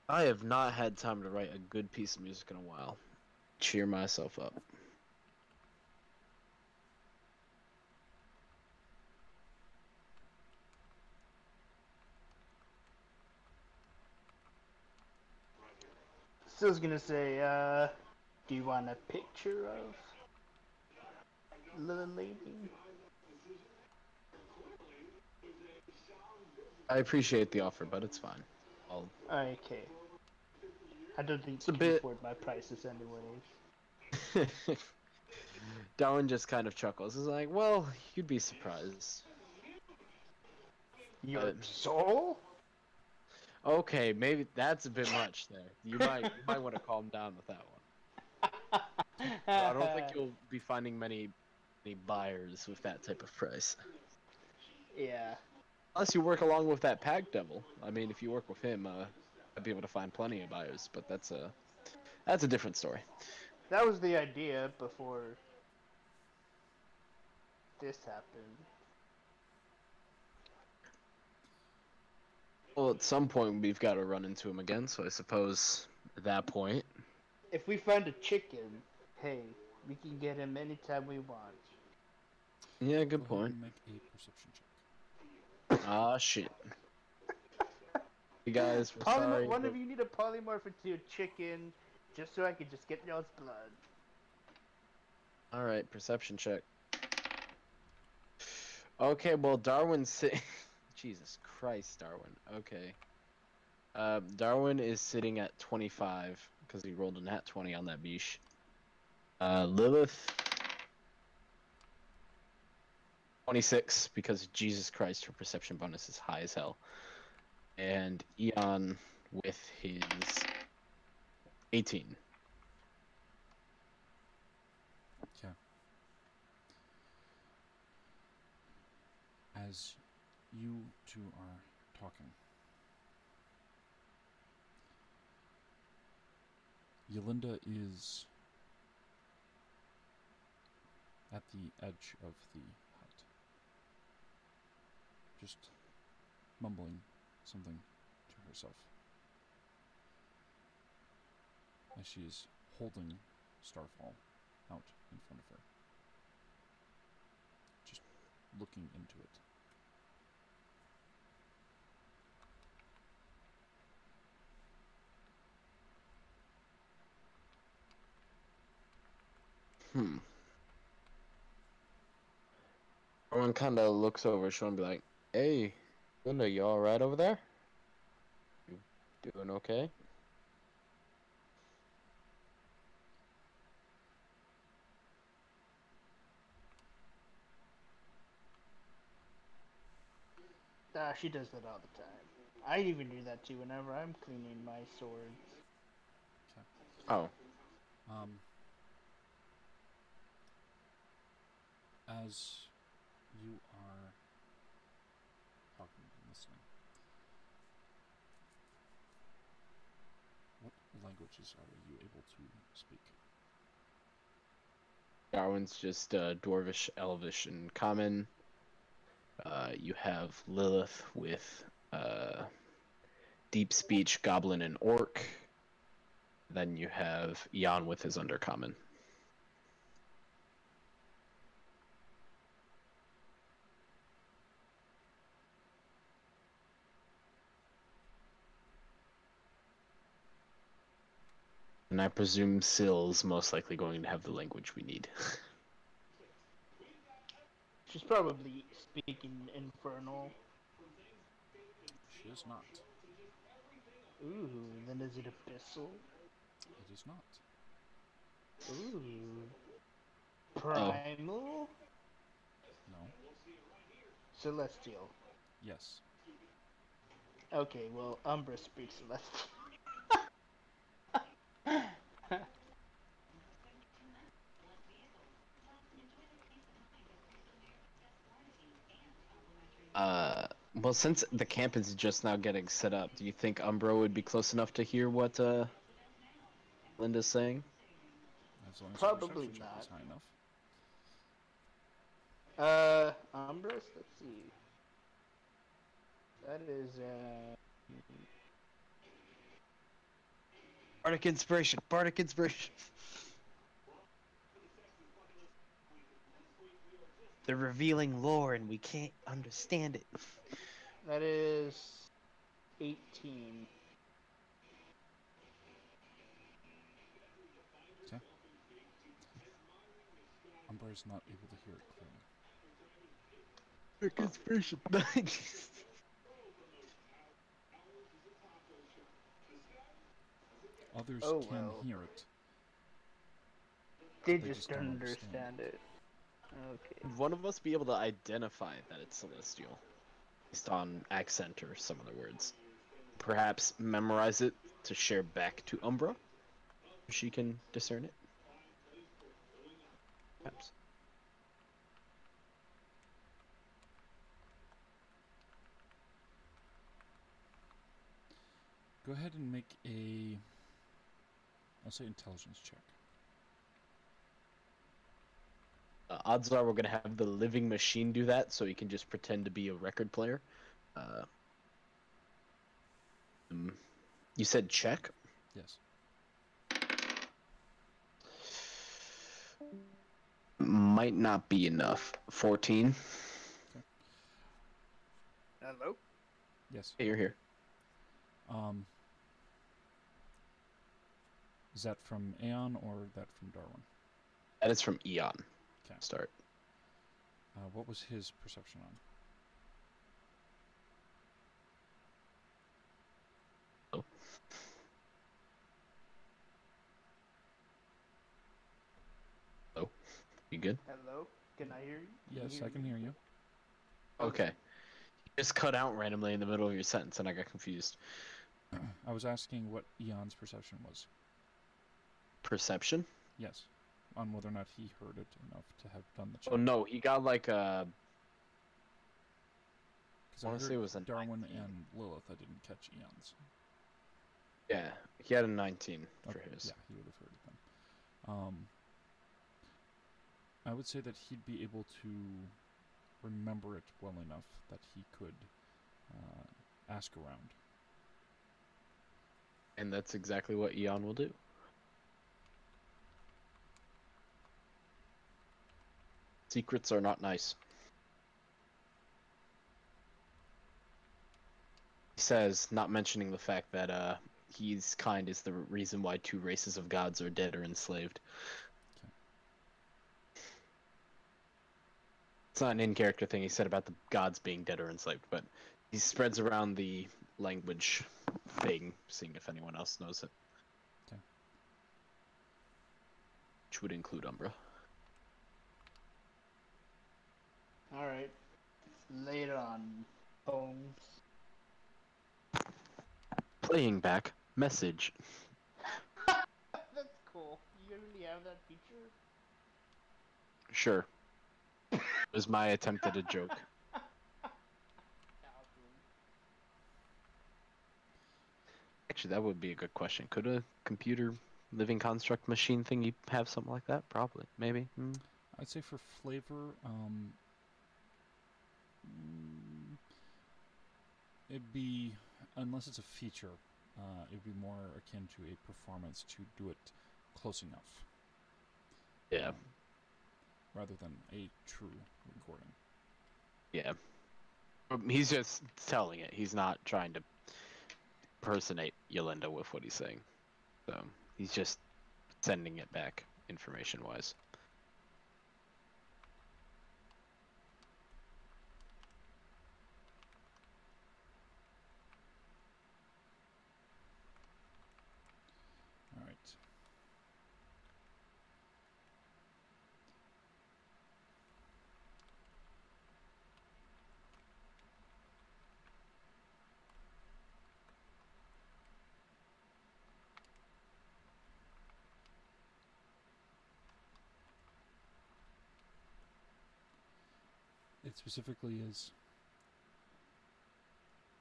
I have not had time to write a good piece of music in a while. Cheer myself up. So I was gonna say, do you want a picture of the lady? I appreciate the offer, but it's fine. I'll... Okay. I don't think It's a you can bit... afford my prices anyways. Darwin just kind of chuckles. He's like, well, you'd be surprised. Your soul? Okay, maybe that's a bit much there. You might want to calm down with that one. I don't think you'll be finding many buyers with that type of price. Yeah. Unless you work along with that pact devil. I mean, if you work with him, I'd be able to find plenty of buyers. But that's a different story. That was the idea before this happened. Well, at some point we've got to run into him again. So I suppose at that point, If we find a chicken, hey, we can get him anytime we want. Yeah, good Go ahead point. and make a perception check. Ah, shit. You guys, we're sorry. One but- of you need a polymorph into a chicken, just so I can just get y'all's blood. All right, perception check. Okay, well, Darwin's sitting. Jesus Christ, Darwin. Okay. Darwin is sitting at 25 because he rolled a nat 20 on that beesh. Lilith 26 because Jesus Christ, her perception bonus is high as hell. And Eon with his 18. Okay. As you two are talking, Yolinda is at the edge of the hut, just mumbling something to herself as she is holding Starfall out in front of her, just looking into it. Everyone kind of looks over his shoulder and be like, "Hey, Linda, you all right over there? You doing okay?" She does that all the time. I even do that too whenever I'm cleaning my swords. Oh, As you are talking and listening, what languages are you able to speak? Darwin's just Dwarvish, Elvish, and Common. You have Lilith with Deep Speech, Goblin, and Orc. Then you have Jan with his Undercommon. And I presume Sill's most likely going to have the language we need. She's probably speaking Infernal. She is not. Ooh, then is it Abyssal? It is not. Ooh. Primal? No. Celestial. Yes. Okay, well, Umbra speaks Celestial. Well, since the camp is just now getting set up, do you think Umbro would be close enough to hear what Linda's saying? As long as the Probably perception check is not. high enough. Umbras? Let's see. That is, Bardic inspiration. Bardic inspiration. They're revealing lore and we can't understand it. that is 18. Okay. Umbra is not able to hear it clearly. Bardic inspiration. Others Oh, can well. hear it. They They just just don't don't understand it. Okay. Would one of us be able to identify that it's celestial based on accent or some other words? Perhaps memorize it to share back to Umbra? She can discern it? Perhaps. Go ahead and make a, I'll say intelligence check. Odds are we're going to have the living machine do that, so he can just pretend to be a record player. You said check? Yes. Might not be enough. 14. Hello? Yes. Hey, you're here. Is that from Aeon or that from Darwin? That is from Eon. Okay. Start. What was his perception on? Oh. Oh. You good? Hello? Can I hear you? Yes, I can hear you. Okay. You just cut out randomly in the middle of your sentence and I got confused. I was asking what Eon's perception was. Perception? Yes. On whether or not he heard it enough to have done the check. Oh no, he got like a... Because I wanna say it was a Darwin 19. and Lilith. I didn't catch Eon's. Yeah, he had a 19 for Okay, his. yeah, he would have heard it then. I would say that he'd be able to remember it well enough that he could ask around. And that's exactly what Eon will do. Secrets are not nice. He says, not mentioning the fact that he's kind is the reason why 2 races of gods are dead or enslaved. Okay. It's not an in-character thing he said about the gods being dead or enslaved, but he spreads around the language thing, seeing if anyone else knows it. Okay. Which would include Umbra. Alright. Lay it on, Holmes. Playing back. Message. That's cool. You really have that feature? Sure. It was my attempt at a joke. Actually, that would be a good question. Could a computer living construct machine thingy have something like that? Probably. Maybe. I'd say for flavor, it'd be, unless it's a feature, it'd be more akin to a performance to do it close enough. Yeah. Rather than a true recording. Yeah. He's just telling it. He's not trying to impersonate Yolinda with what he's saying. So he's just sending it back information-wise. All right. It specifically is,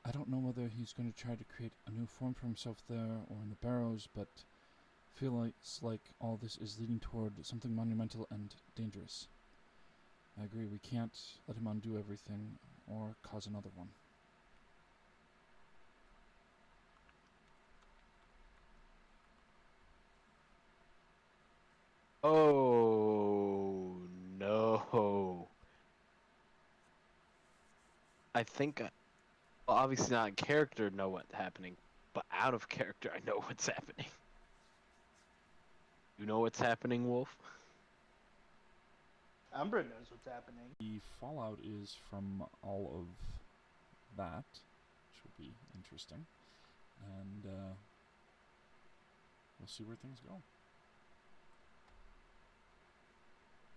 I don't know whether he's going to try to create a new form for himself there or in the Barrows, but feel like it's like all this is leading toward something monumental and dangerous. I agree, we can't let him undo everything or cause another one. Oh, no. I think, well, obviously not in character know what's happening, but out of character I know what's happening. You know what's happening, Wolf? Umbra knows what's happening. The fallout is from all of that, which will be interesting, and we'll see where things go.